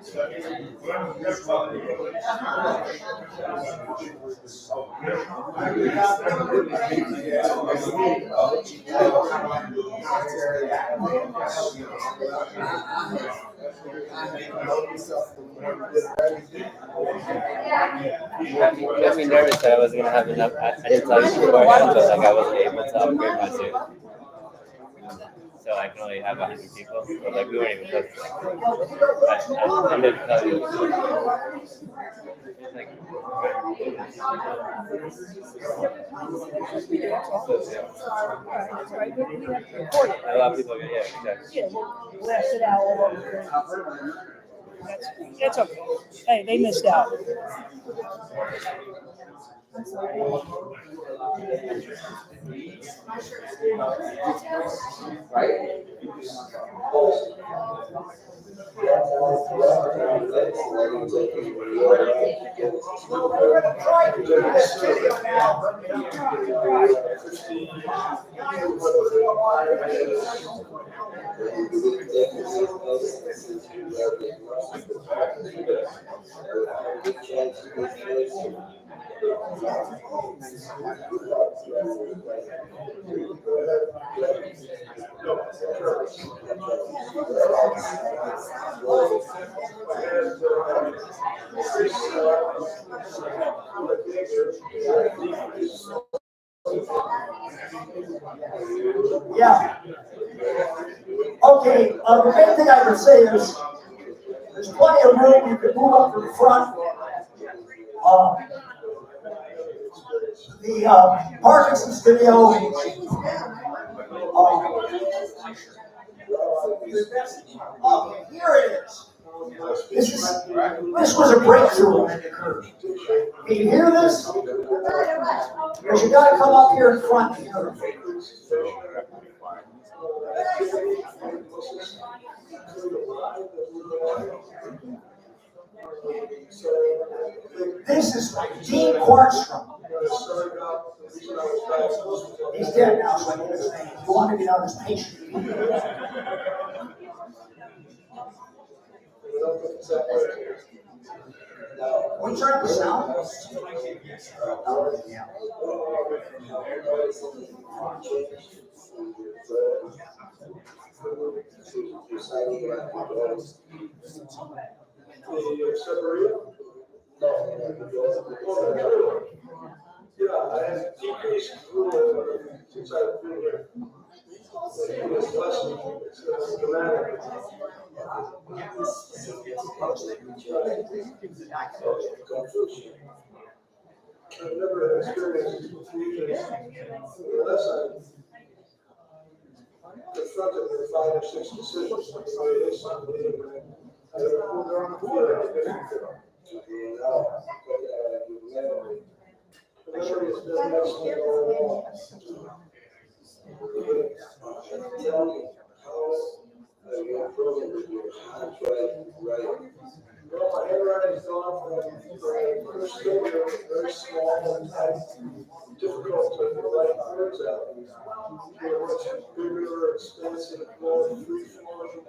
You got me nervous that I wasn't gonna have enough. I didn't tell you beforehand, but like I wasn't able to upgrade my suit. So I can only have 100 people. So like we weren't even close to that. I didn't tell you. It's like, a lot of people, yeah, exactly. Yeah, we'll blast it out all over. That's okay. Hey, they missed out. Yeah. Okay, the main thing I would say is there's plenty of room. You can move up to the front. The Parkinson's video. Here it is. This was a breakthrough when it occurred. Can you hear this? Because you got to come up here in front to hear it. This is Dean Quartstrom. He's dead now, so I get his name. He wanted to get out his patient. We turn up the sound. Yeah. I've never experienced unless I'm confronted with 5 or 6 decisions. They're on the floor. Well, my handwriting's gone from first finger, very small and tight, difficult to write words out. To a much bigger, expansive, more free flowing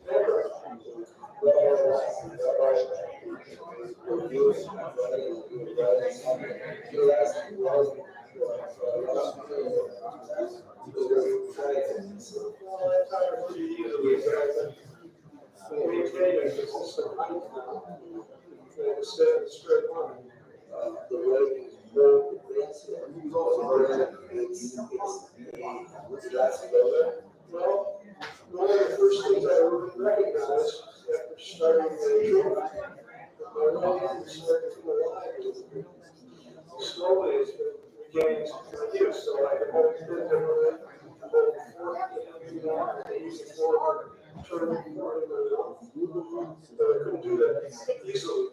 handwriting. Well, one of the first things I recognized after starting the treatment, my writing started to align. Slowly it's been regaining some use, so I can hold it differently. But I couldn't do that easily.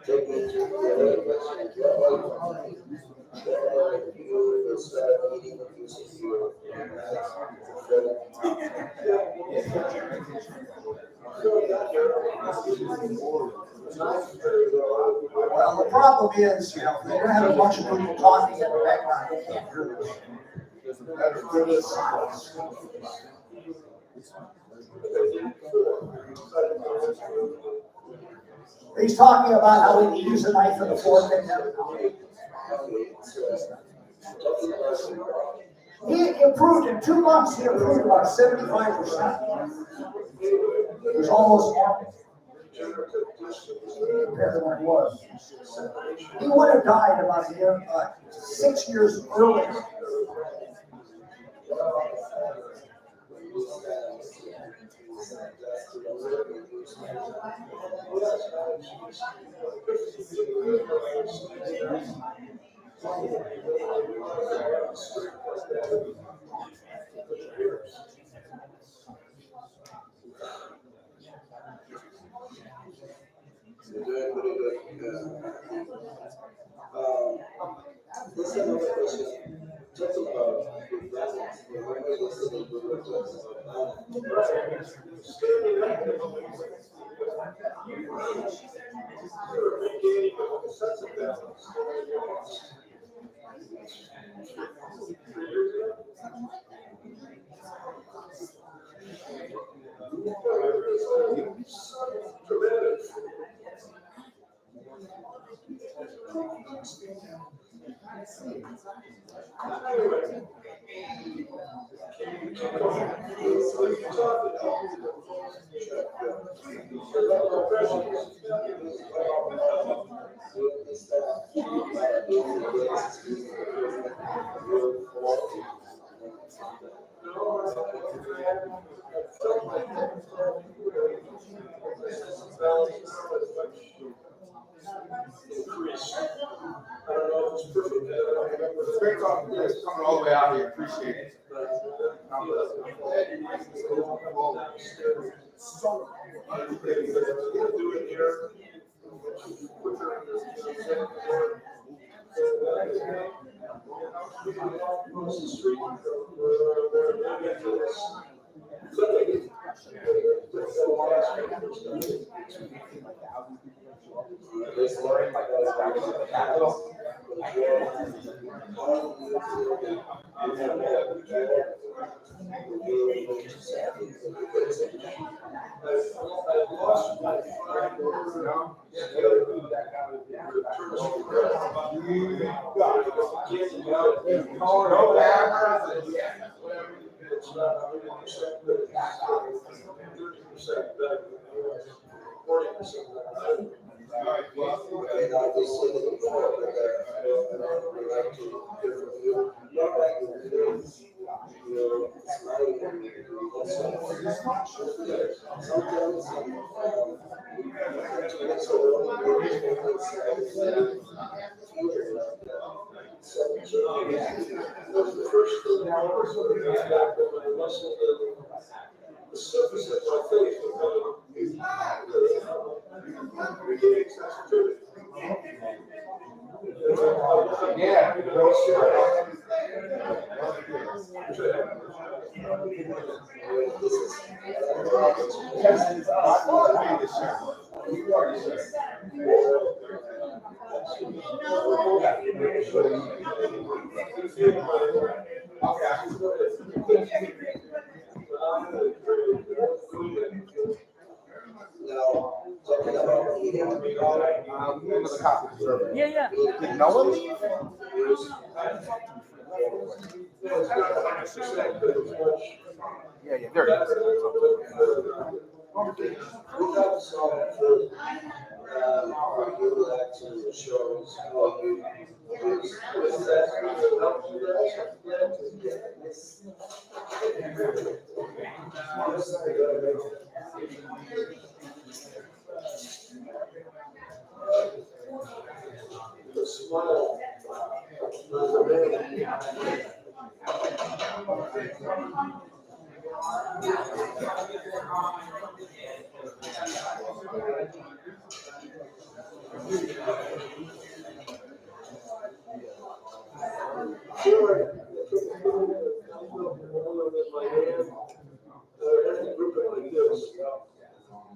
Take me to the other question. Well, the problem is, you know, they're gonna have a bunch of people talking in the background. You can't hear them. There's silence. He's talking about how he used a knife in the fork and he improved in 2 months, he improved about 75%. It was almost compared to what it was. He would have died about 6 years earlier. It's great talking to you. It's coming all the way out here. Appreciate it. Yeah, yeah. Did Noah leave? Yeah, there it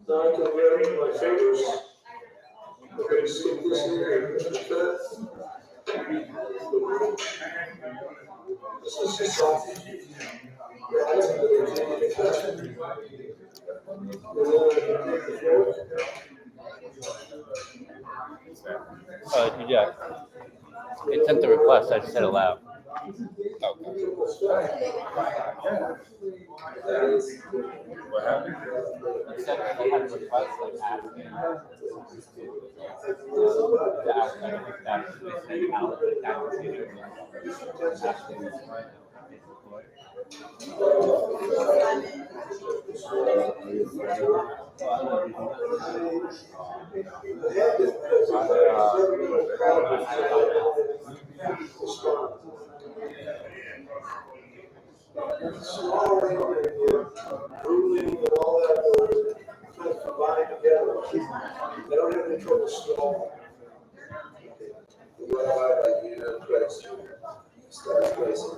Now I can wear my fingers. I'm going to stick this here and put that. This is just Yeah. They sent the request, I just said aloud. What happened? They said that they had a request like asking the academic staff to send out the application asking combined together. They don't have any trouble stalling. What I like, Christ. Start Christ.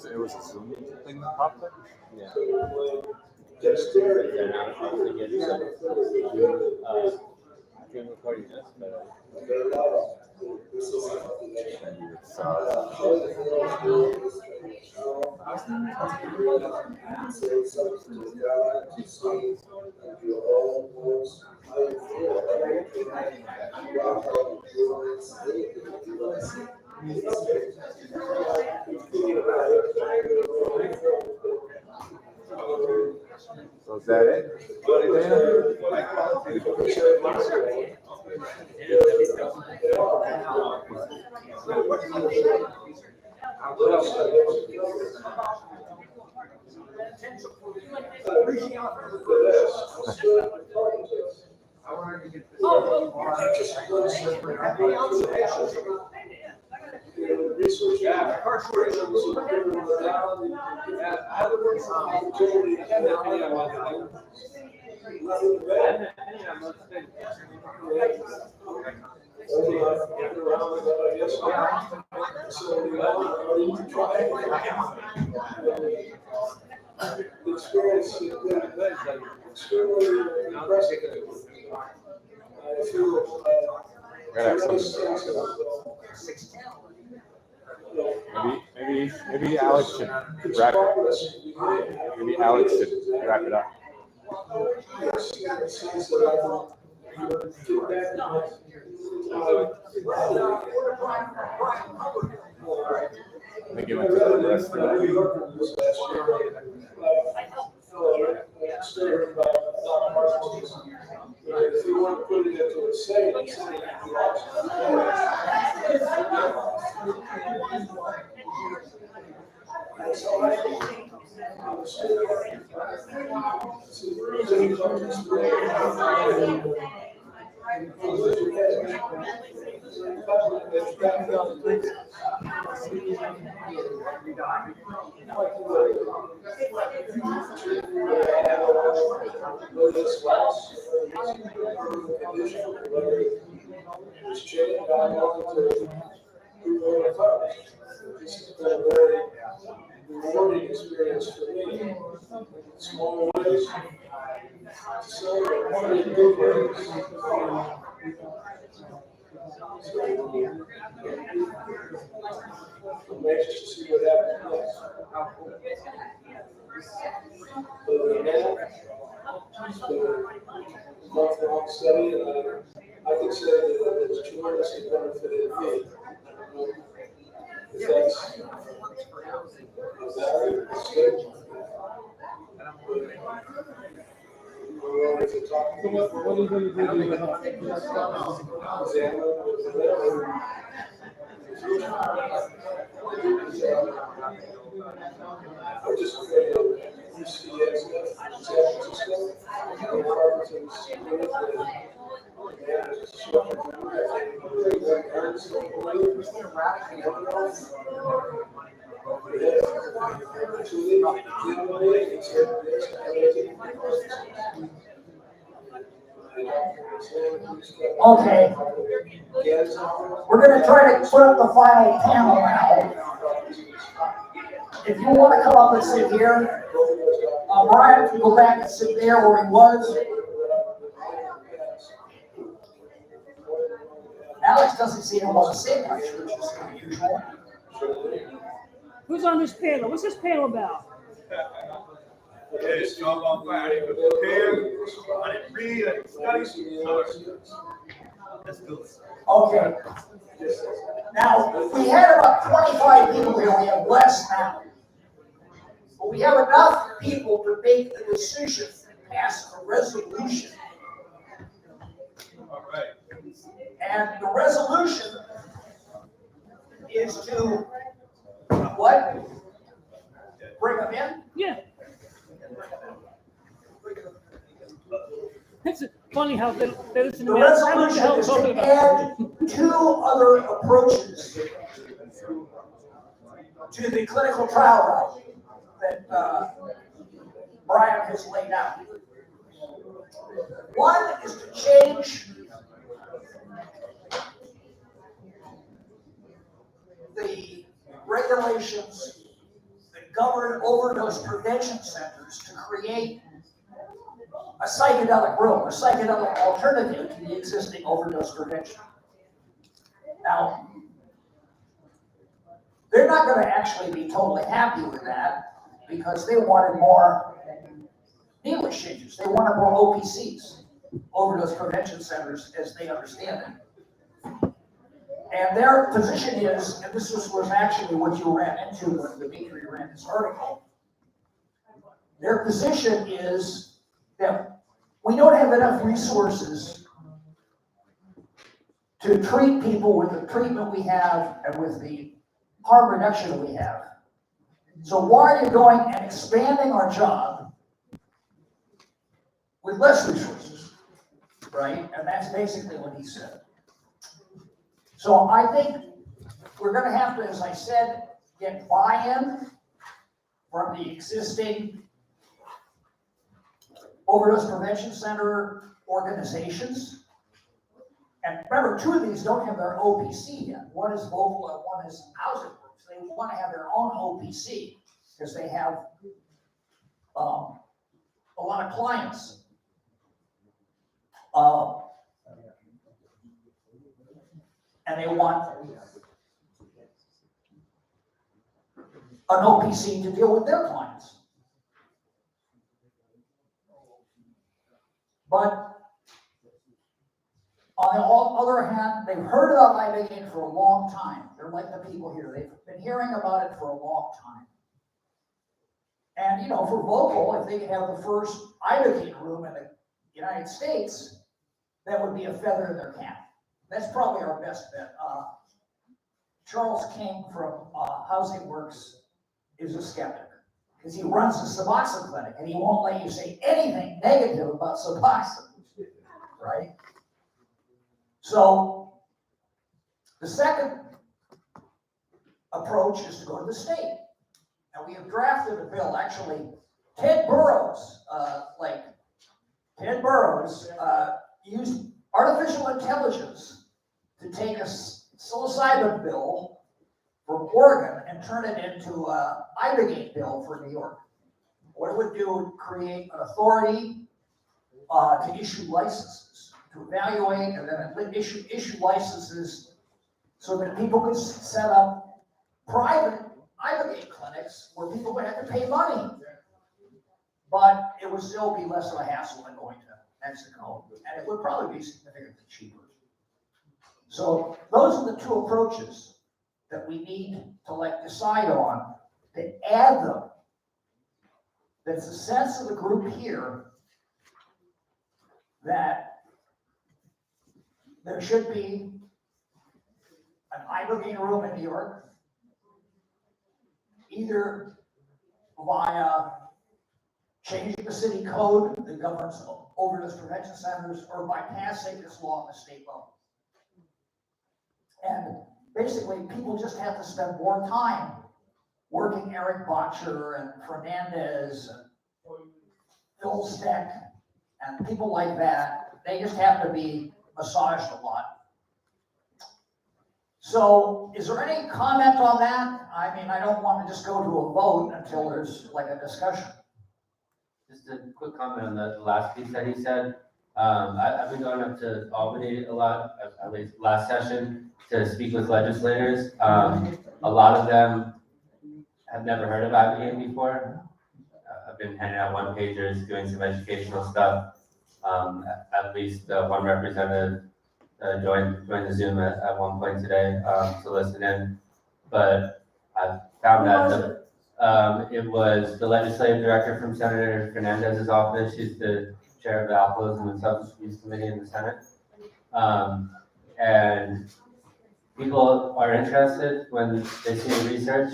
It was a Zoom thing that popped up? Yeah. Dexterity. And I was thinking, I can record you this, but So is that it? The experience has been extremely impressive. I feel tremendous sense of Maybe Alex should wrap it. Maybe Alex should wrap it up. I think you went to the rest of the if you want to put it into a saying, This has been a very rewarding experience for me. Small ways. So, one of the good ways. I'm anxious to see what happens next. Other than that, it's been a month-long study, and I can say that it's tremendously benefited me. If that's Okay. We're gonna try to put up the final panel now. if you want to come up and sit here, Brian can go back and sit there where he was. Alex doesn't seem to want to say much, which is unusual. Who's on this panel? What's this panel about? It's strong on fire. I didn't prepare. I didn't read. I didn't study. Let's do it. Okay. Now, we had about 25 people here. We have less now. But we have enough people to make the decision, pass a resolution. All right. And the resolution is to, what? Bring them in? Yeah. It's funny how they listen to The me. resolution is to add 2 other approaches to the clinical trial route that Brian has laid out. One is to change the regulations that govern overdose prevention centers to create a psychedelic room, a psychedelic alternative to the existing overdose prevention. Now, they're not going to actually be totally happy with that because they wanted more needle exchanges. They wanted more OPCs, overdose prevention centers, as they understand it. And their position is, and this was actually what you ran into when Dimitri ran this article, their position is that we don't have enough resources to treat people with the treatment we have and with the harm reduction we have. So why are you going and expanding our job with less resources, right? And that's basically what he said. So I think we're going to have to, as I said, get buy-in from the existing overdose prevention center organizations. And remember, 2 of these don't have their OPC yet. One is Vocal and one is Housing Groups. They want to have their own OPC because they have a lot of clients. And they want an OPC to deal with their clients. But on the other hand, they've heard about Ibogaine for a long time. They're like the people here. They've been hearing about it for a long time. And, you know, for Vocal, if they could have the first Ibogaine room in the United States, that would be a feather in their cap. That's probably our best bet. Charles King from Housing Works is a skeptic because he runs a Suboxone clinic and he won't let you say anything negative about Suboxone, right? So the second approach is to go to the state. And we have drafted a bill, actually, Ted Burrows used artificial intelligence to take a psilocybin bill from Oregon and turn it into an Ibogaine bill for New York. What it would do would create an authority to issue licenses, to evaluate and then issue licenses so that people could set up private Ibogaine clinics where people would have to pay money. But it would still be less of a hassle than going to Mexico, and it would probably be significantly cheaper. So those are the 2 approaches that we need to decide on, to add them. That's the sense of the group here that there should be an Ibogaine room in New York, either via changing the city code that governs overdose prevention centers or by passing this law at the state level. And basically, people just have to spend more time working Eric Botcher and Fernandez and Phil Steck and people like that. They just have to be massaged a lot. So is there any comment on that? I mean, I don't want to just go to a vote until there's like a discussion. Just a quick comment on the last piece that he said. I've been going up to Albany a lot, at least last session, to speak with legislators. A lot of them have never heard of Ibogaine before. I've been handing out one-pagers, doing some educational stuff. At least one representative joined the Zoom at one point today to listen in. But I found that it was the legislative director from Senator Fernandez's office. She's the chair of the Alcoholism and Substance Abuse Committee in the Senate. And people are interested when they see the research.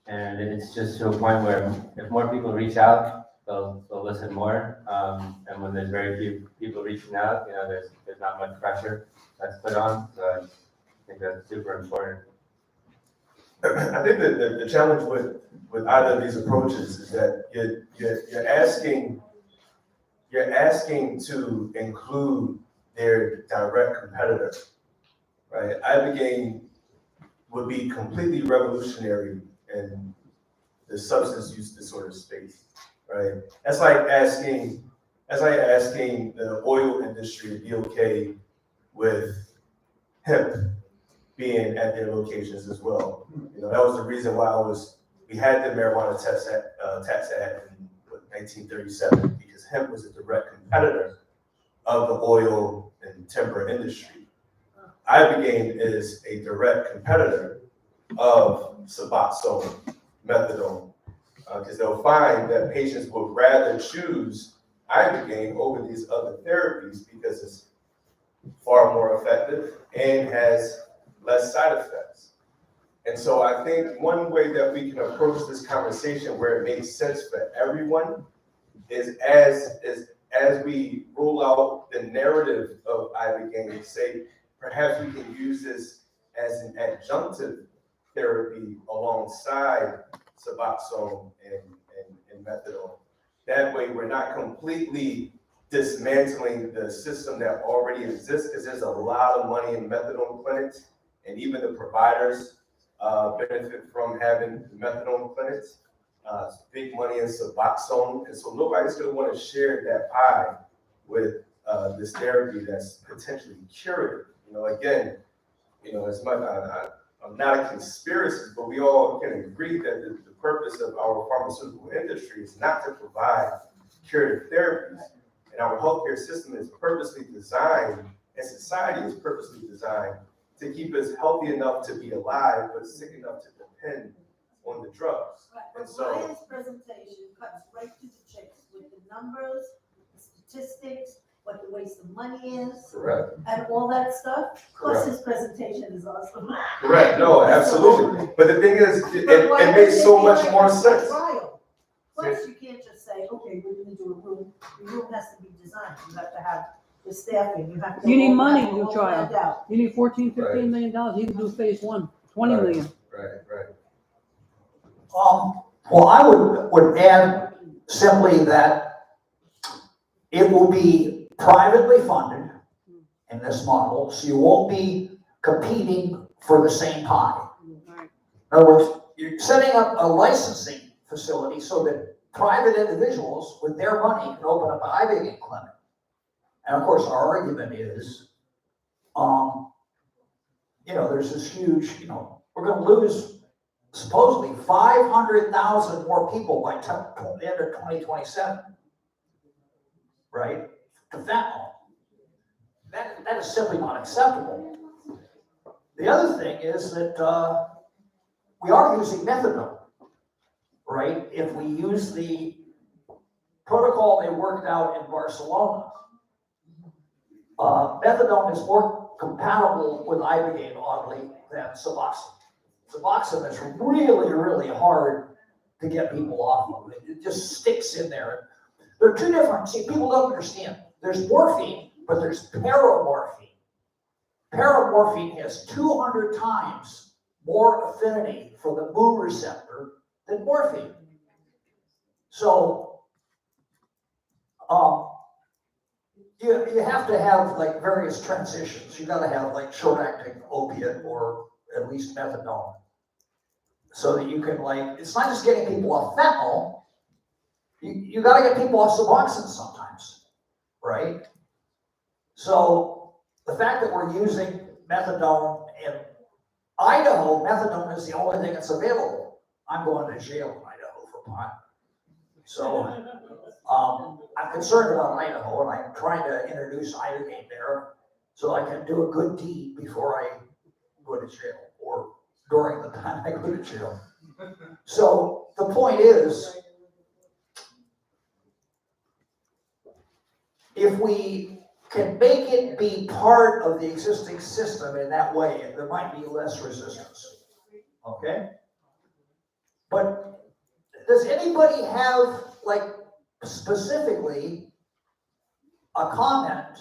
And it's just to a point where if more people reach out, they'll listen more. And when there's very few people reaching out, there's not much pressure that's put on. So I think that's super important. I think that the challenge with either of these approaches is that you're asking to include their direct competitor, right? Ibogaine would be completely revolutionary in the substance use disorder space, right? That's like asking the oil industry to be okay with hemp being at their locations as well. That was the reason why we had the marijuana tax act in 1937, because hemp was a direct competitor of the oil and timber industry. Ibogaine is a direct competitor of Suboxone, methadone, because they'll find that patients would rather choose Ibogaine over these other therapies because it's far more effective and has less side effects. And so I think one way that we can approach this conversation where it makes sense for everyone is as we roll out the narrative of Ibogaine, say perhaps we can use this as an adjunctive therapy alongside Suboxone and methadone. That way we're not completely dismantling the system that already exists, because there's a lot of money in methadone clinics, and even the providers benefit from having methadone clinics. Big money in Suboxone, and so nobody's going to want to share that pie with this therapy that's potentially curative. Again, as much I'm not a conspiracist, but we all can agree that the purpose of our pharmaceutical industry is not to provide curative therapies. And our healthcare system is purposely designed, and society is purposely designed to keep us healthy enough to be alive, but sick enough to depend on the drugs. And so Brian's presentation cuts right to the chase with the numbers, the statistics, what the waste of money is. Correct. And all that stuff. Plus Correct. his presentation is awesome. Correct, no, absolutely. But the thing is, it makes so much more sense. Plus, you can't just say, okay, we're gonna do a room. The room has to be designed. You have to have the staffing. You have to. You need all money that, to do all trial. planned out. You need $14-15 million. You can do phase 1, 20 million. Right. Well, I would add simply that it will be privately funded in this model, so you won't be competing for the same pie. In other words, you're setting up a licensing facility so that private individuals with their money can open up an Ibogaine clinic. And of course, our argument is, there's this huge, we're going to lose supposedly 500,000 more people by the end of 2027, right? To fentanyl. That is simply not acceptable. The other thing is that we are using methadone, right? If we use the protocol they worked out in Barcelona, methadone is more compatible with Ibogaine, oddly, than Suboxone. Suboxone is really, really hard to get people off of. It just sticks in there. They're two different. See, people don't understand. There's morphine, but there's paramorphine. Paramorphine has 200 times more affinity for the mu receptor than morphine. So, you have to have like various transitions. You gotta have like short-acting opiate or at least methadone. So that you can like, it's not just getting people off fentanyl, you gotta get people off Suboxone sometimes, right? So the fact that we're using methadone in Idaho, methadone is the only thing that's available. I'm going to jail in Idaho for pot. So I'm concerned about Idaho, and I'm trying to introduce Ibogaine there so I can do a good deed before I go to jail or during the time I go to jail. So the point is, if we can make it be part of the existing system in that way, there might be less resistance. Okay? But does anybody have, like, specifically a comment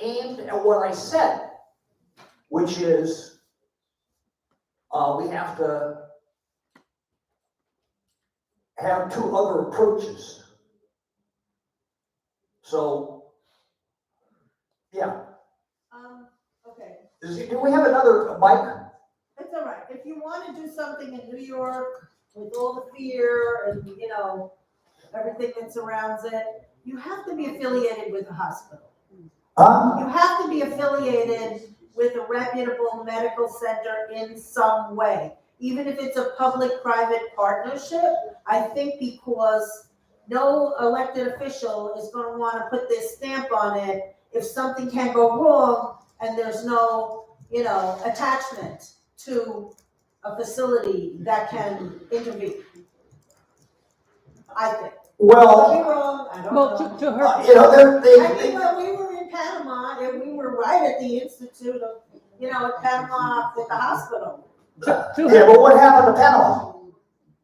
aimed at what I said, which is we have to have two other approaches. So, yeah. Okay. Do we have another mic? It's all right. If you want to do something in New York with all the fear and, you know, everything that surrounds it, you have to be affiliated with a hospital. You have to be affiliated with a reputable medical center in some way, even if it's a public-private partnership. I think because no elected official is going to want to put their stamp on it if something can go wrong and there's no, you know, attachment to a facility that can intervene. I think. Well, Could be wrong, I don't Well, know. to her, you know, I mean, when we were in Panama, and we were right at the Institute of, you know, at Panama at the hospital. Yeah, but what happened to Panama?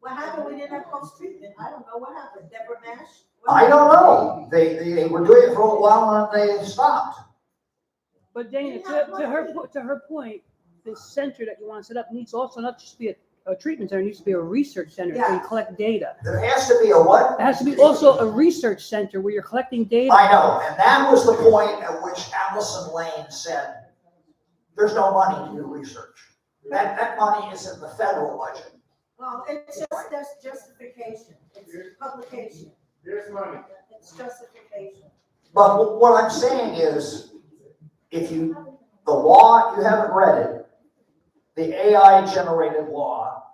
What happened? We didn't have post-treatment. I don't know what happened. Deborah Nash? I don't know. They were doing it for a while and they stopped. but Dana, to her point, the center that you want to set up needs also not just be a treatment center, it needs to be a research center where you collect data. There has to be a what? It has to be also a research center where you're collecting data. I know, and that was the point at which Allison Lane said, there's no money to do research. That money is in the federal budget. Well, it's just, that's justification. It's publication. There's money. It's justification. But what I'm saying is, if the law, you haven't read it, the AI-generated law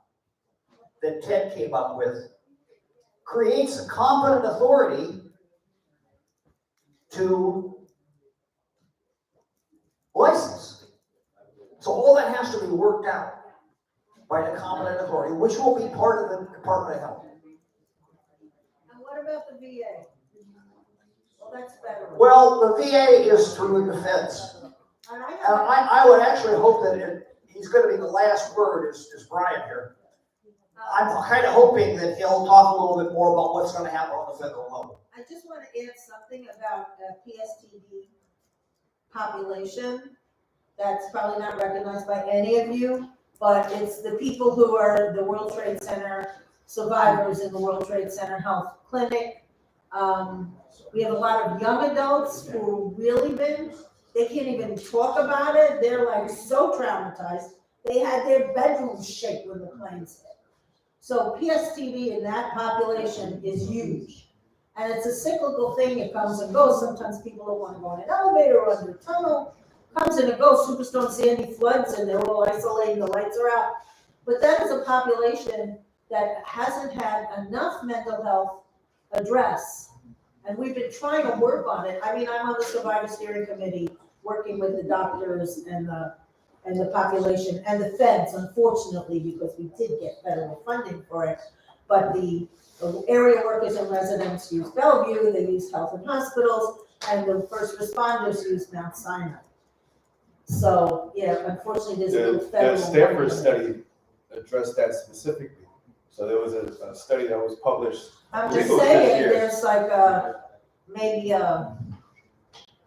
that Ted came up with creates a competent authority to license. So all that has to be worked out by the competent authority, which will be part of the Department of Health. And what about the VA? Well, that's better. Well, the VA is through the feds. And I would actually hope that he's going to be the last word, is Brian here. I'm kind of hoping that he'll talk a little bit more about what's going to happen on the federal level. I just want to add something about PSTD population that's probably not recognized by any of you, but it's the people who are the World Trade Center survivors in the World Trade Center Health Clinic. We have a lot of young adults who really they can't even talk about it. They're like so traumatized. They had their bedrooms shake when the planes hit. So PSTD in that population is huge. And it's a cyclical thing. It comes and goes. Sometimes people don't want to go in an elevator or under a tunnel. Comes and it goes. Superstorm Sandy floods and they're all isolating. The lights are out. But that is a population that hasn't had enough mental health address. And we've been trying to work on it. I mean, I'm on the Survivor Steering Committee working with the doctors and the population and the feds, unfortunately, because we did get federal funding for it. But the area workers and residents use Bellevue, they use Health and Hospitals, and the first responders use Mount Sinai. So, yeah, unfortunately, there's a little federal. The Stanford study addressed that specifically. So there was a study that was published. I'm just saying, there's like maybe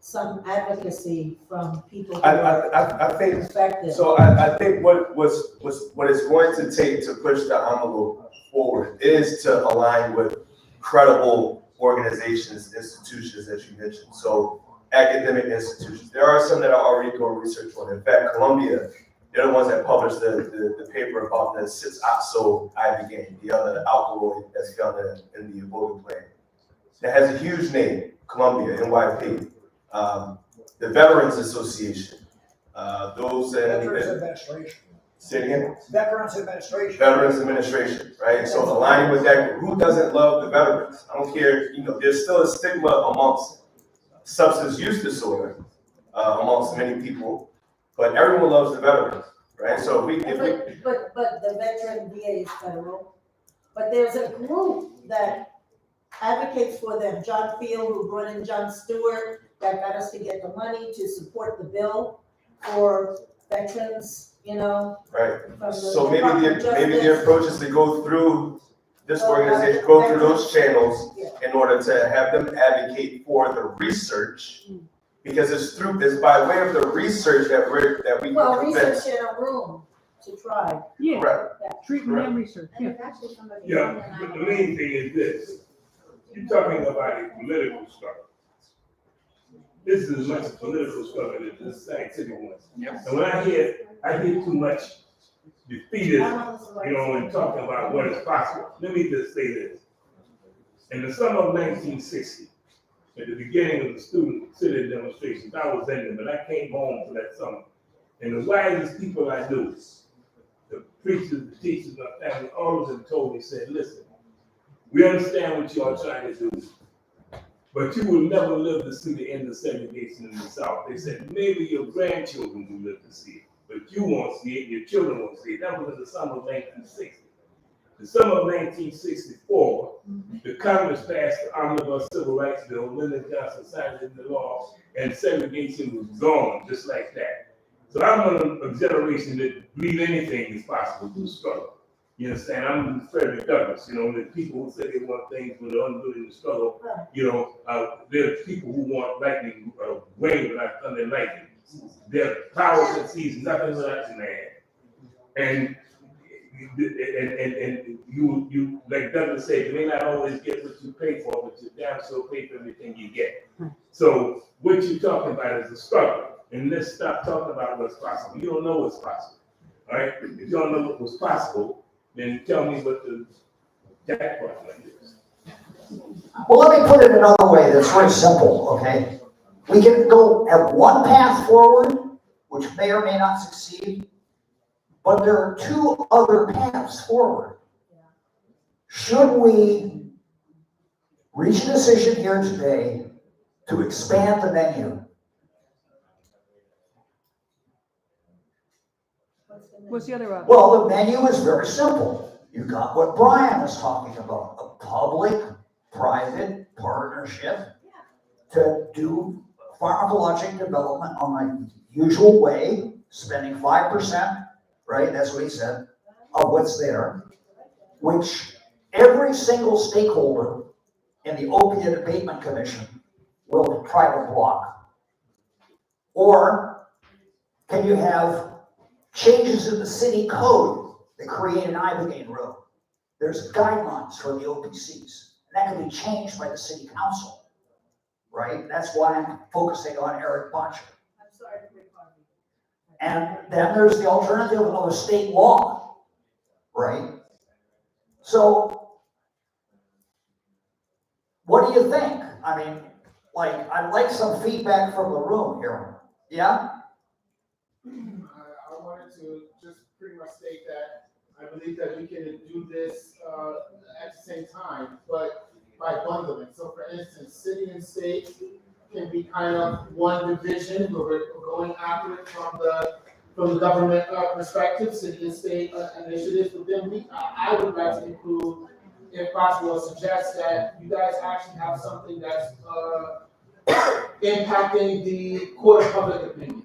some advocacy from people. I think so. I think what it's going to take to push the envelope forward is to align with credible organizations, institutions that you mentioned. So academic institutions. There are some that are already doing research on it. In fact, Columbia, they're the ones that published the paper about the 6-oxo ibogaine, the other alkaloid that's found in the iboga plant. That has a huge name, Columbia, NYC. The Veterans Association, those that. Veterans Administration. Say it again? Veterans Administration. Veterans Administration, right? So aligning with that, who doesn't love the veterans? I don't care, there's still a stigma amongst substance use disorder amongst many people, but everyone loves the veterans, right? So But the veteran VA is federal, but there's a group that advocates for them. John Field, who brought in John Stewart, that got us to get the money to support the bill for veterans, Right. from So maybe Department of the Justice. approach is to go through this organization, go through those channels in order to have them advocate for the research, because it's by way of the research that we Well, can convince. research in a room to try. Yeah, Correct. treatment and research, yeah. Yeah, but the main thing is this, you're talking about a political struggle. This is as much a political struggle as this is a scientific one. And when I hear too much defeatism, and talking about what is possible, let me just say this. In the summer of 1960, at the beginning of the student city demonstrations, I was in them, but I came home for that summer. And the wisest people I knew, the preachers, the teachers, my family, all of them told me, said, listen, we understand what you are trying to do, but you will never live to see the end of segregation in the South. They said, maybe your grandchildren will live to see it, but you won't see it, your children won't see it. That was in the summer of 1960. The summer of 1964, the Congress passed the Omnibus Civil Rights Bill, Lyndon Johnson signed it into law, and segregation was gone, just like that. So I'm a generation that believe anything is possible through struggle. You understand? I'm Frederick Douglass, the people who say they want things but are unwilling to struggle, there are people who want lightning, rain without thunder and lightning. There are powers that sees nothing without your man. And you, like Douglas said, you may not always get what you pay for, but you damn sure pay for everything you get. So what you're talking about is a struggle. And let's stop talking about what's possible. You don't know what's possible. All right? If you don't know what was possible, then tell me what the jackpot is. Well, let me put it another way that's very simple, okay? We can go at one path forward, which may or may not succeed, but there are two other paths forward. Should we reach a decision here today to expand the menu? What's the other option? Well, the menu is very simple. You got what Brian was talking about, a public-private partnership to do pharmacologic development on the usual way, spending 5%, right, that's what he said, of what's there, which every single stakeholder in the Opiate Abatement Commission will try to block. Or can you have changes in the city code that create an Ibogaine road? There's guidelines for the OPCs, and that can be changed by the city council, right? That's why I'm focusing on Eric Boncher. I'm sorry to break on you. And then there's the alternative of a state law, right? So, what do you think? I mean, I'd like some feedback from the room here. Yeah? I wanted to just pretty much state that I believe that we can do this at the same time, but by bundling. So for instance, city and state can be kind of one division, where we're going after it from the government perspective, city and state initiatives. But then I would like to include, if possible, suggest that you guys actually have something that's impacting the court of public opinion.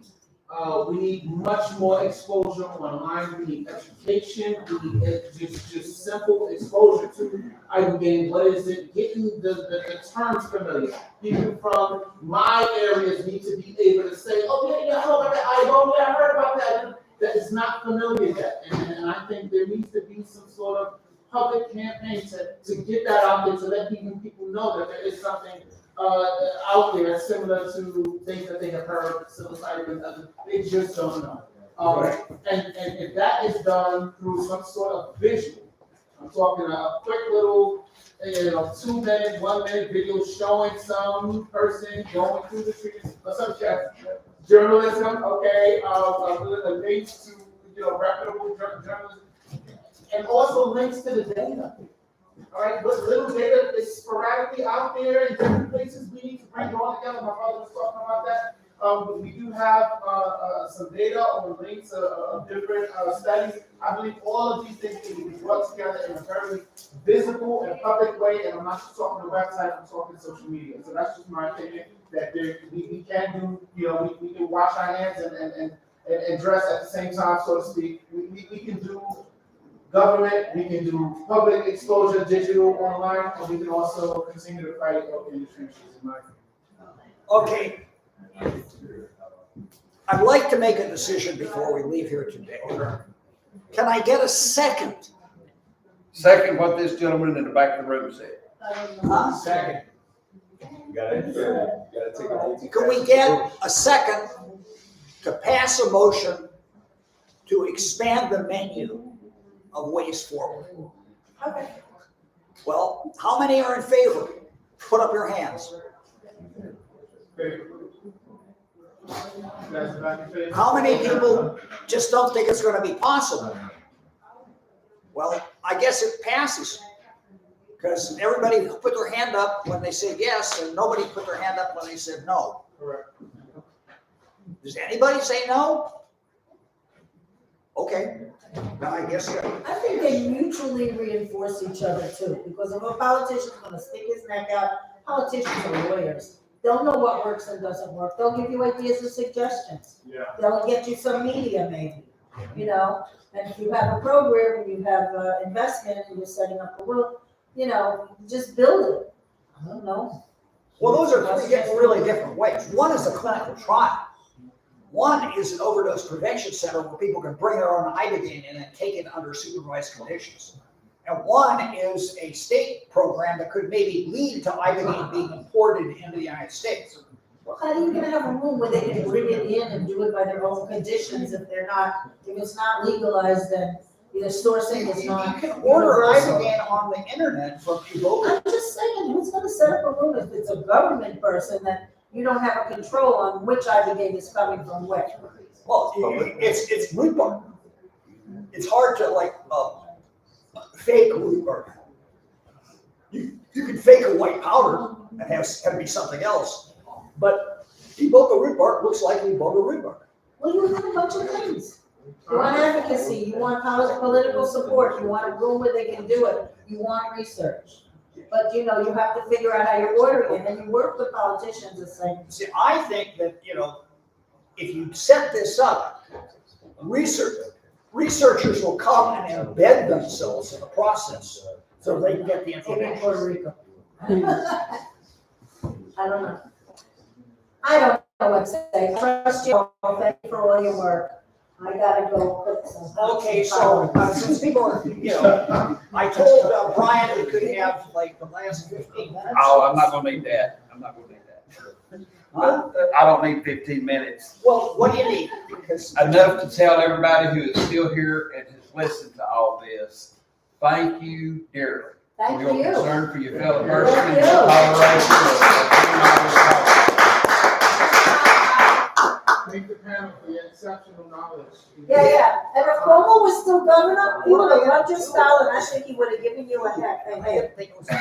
We need much more exposure online. We need education. We need just simple exposure to Ibogaine. What is it? Getting the terms familiar. People from my areas need to be able to say, "Oh yeah, I know about that Ibogaine. Yeah, I heard about that." That is not familiar yet, and I think there needs to be some sort of public campaign to get that out there, to let people know that there is something out there similar to things that they have heard, psilocybin, they just don't know. And if that is done through some sort of visual, I'm talking a quick little, 2-minute, 1-minute video showing some person going through the trees, or some journalism, okay, links to, reputable journalism, and also links to the data. All right, but little data is sporadically out there in different places. We need to bring it all together. My father was talking about that. We do have some data or links of different studies. I believe all of these things can be brought together in a very visible and public way. And I'm not just talking the website, I'm talking social media. So that's just my opinion, that we can do, we can wash our hands and dress at the same time, so to speak. We can do government, we can do public exposure, digital, online, and we can also continue to fight in the trenches, in my opinion. Okay. I'd like to make a decision before we leave here today. Can I get a second? Second what this gentleman in the back of the room said. Second. You gotta take it. Can we get a second to pass a motion to expand the menu of ways forward? Okay. Well, how many are in favor? Put up your hands. How many people just don't think it's going to be possible? Well, I guess it passes, because everybody put their hand up when they said yes, and nobody put their hand up when they said no. Correct. Does anybody say no? Okay, now I guess. I think they mutually reinforce each other too, because if a politician's gonna stick his neck out, politicians are lawyers. They'll know what works and doesn't work. They'll give you ideas and suggestions. Yeah. They'll get you some media maybe, and if you have a program and you have investment and you're setting up a world, just build it. I don't know. Well, those are three really different ways. One is a clinical trial. One is an overdose prevention center where people can bring their own Ibogaine in and take it under supervised conditions. And one is a state program that could maybe lead to Ibogaine being imported into the United States. Well, how are you gonna have a room where they can bring it in and do it by their own conditions if it's not legalized, then the sourcing is not. You can order Ibogaine on the internet from Ibogaine. I'm just saying, who's gonna set up a room if it's a government person that you don't have a control on which Ibogaine is coming from where? Well, it's root bark. It's hard to fake root bark. You can fake a white powder and have it be something else, but Iboga root bark looks like Iboga root bark. Well, you have a bunch of things. You want advocacy, you want political support, you want a room where they can do it, you want research. But you have to figure out how you're ordering it, and you work with politicians the same. See, I think that, if you set this up, researchers will come and embed themselves in the process so they can get the information. Puerto Rico. I don't know. I don't know what to say. Trust you. Thank you for all your work. I gotta go cook some. Okay, so since people are, I told Brian we could have the last 15 minutes. Oh, I'm not gonna need that. I don't need 15 minutes. Well, what do you need? Because enough to tell everybody who is still here and has listened to all this, thank you dearly. Thank for your you. concern for your fellow person Thank in you. Colorado. Thank the panel for your exceptional knowledge. Yeah. And if Cuomo was still governor, he would have loved your style, and I think he would have given you a heck. I didn't think it was I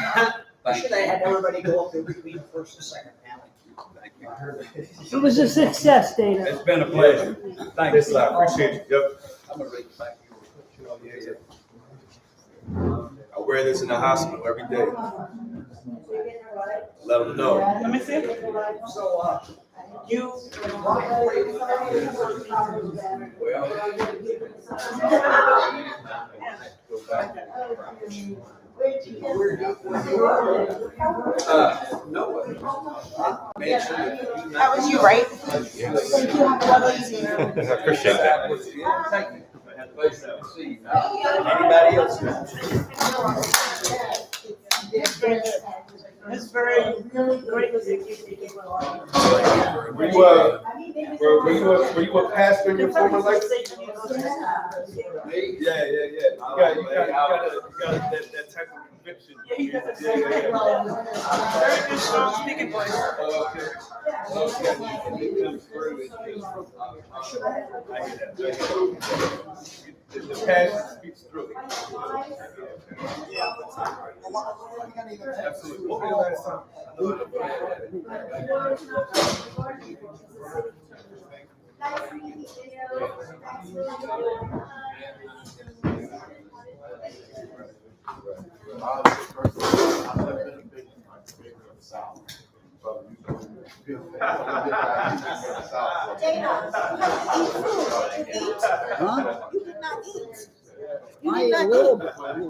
should have had everybody go up there between the first and second panel. It was a success, Dana. It's been a pleasure. Thank you. Yes, I appreciate you. Yep. I'm gonna read it back. I wear this in the hospital every day. Let them know. Let me see. So, you, No. That was you, right? Thank you. Have a lovely evening. I appreciate that. Thank you. Anybody else? It's very Really great good. that you keep on. Were you a pastor in your former life? Yeah. Yeah. You got that type of conviction. Yeah, you got that very good strong speaking voice. Okay. And it comes through. It's just, I hear that. The passion speaks through. Absolutely. What was the last time? Dana, you have to eat food. You did not eat. You I did ate a not little eat. bit.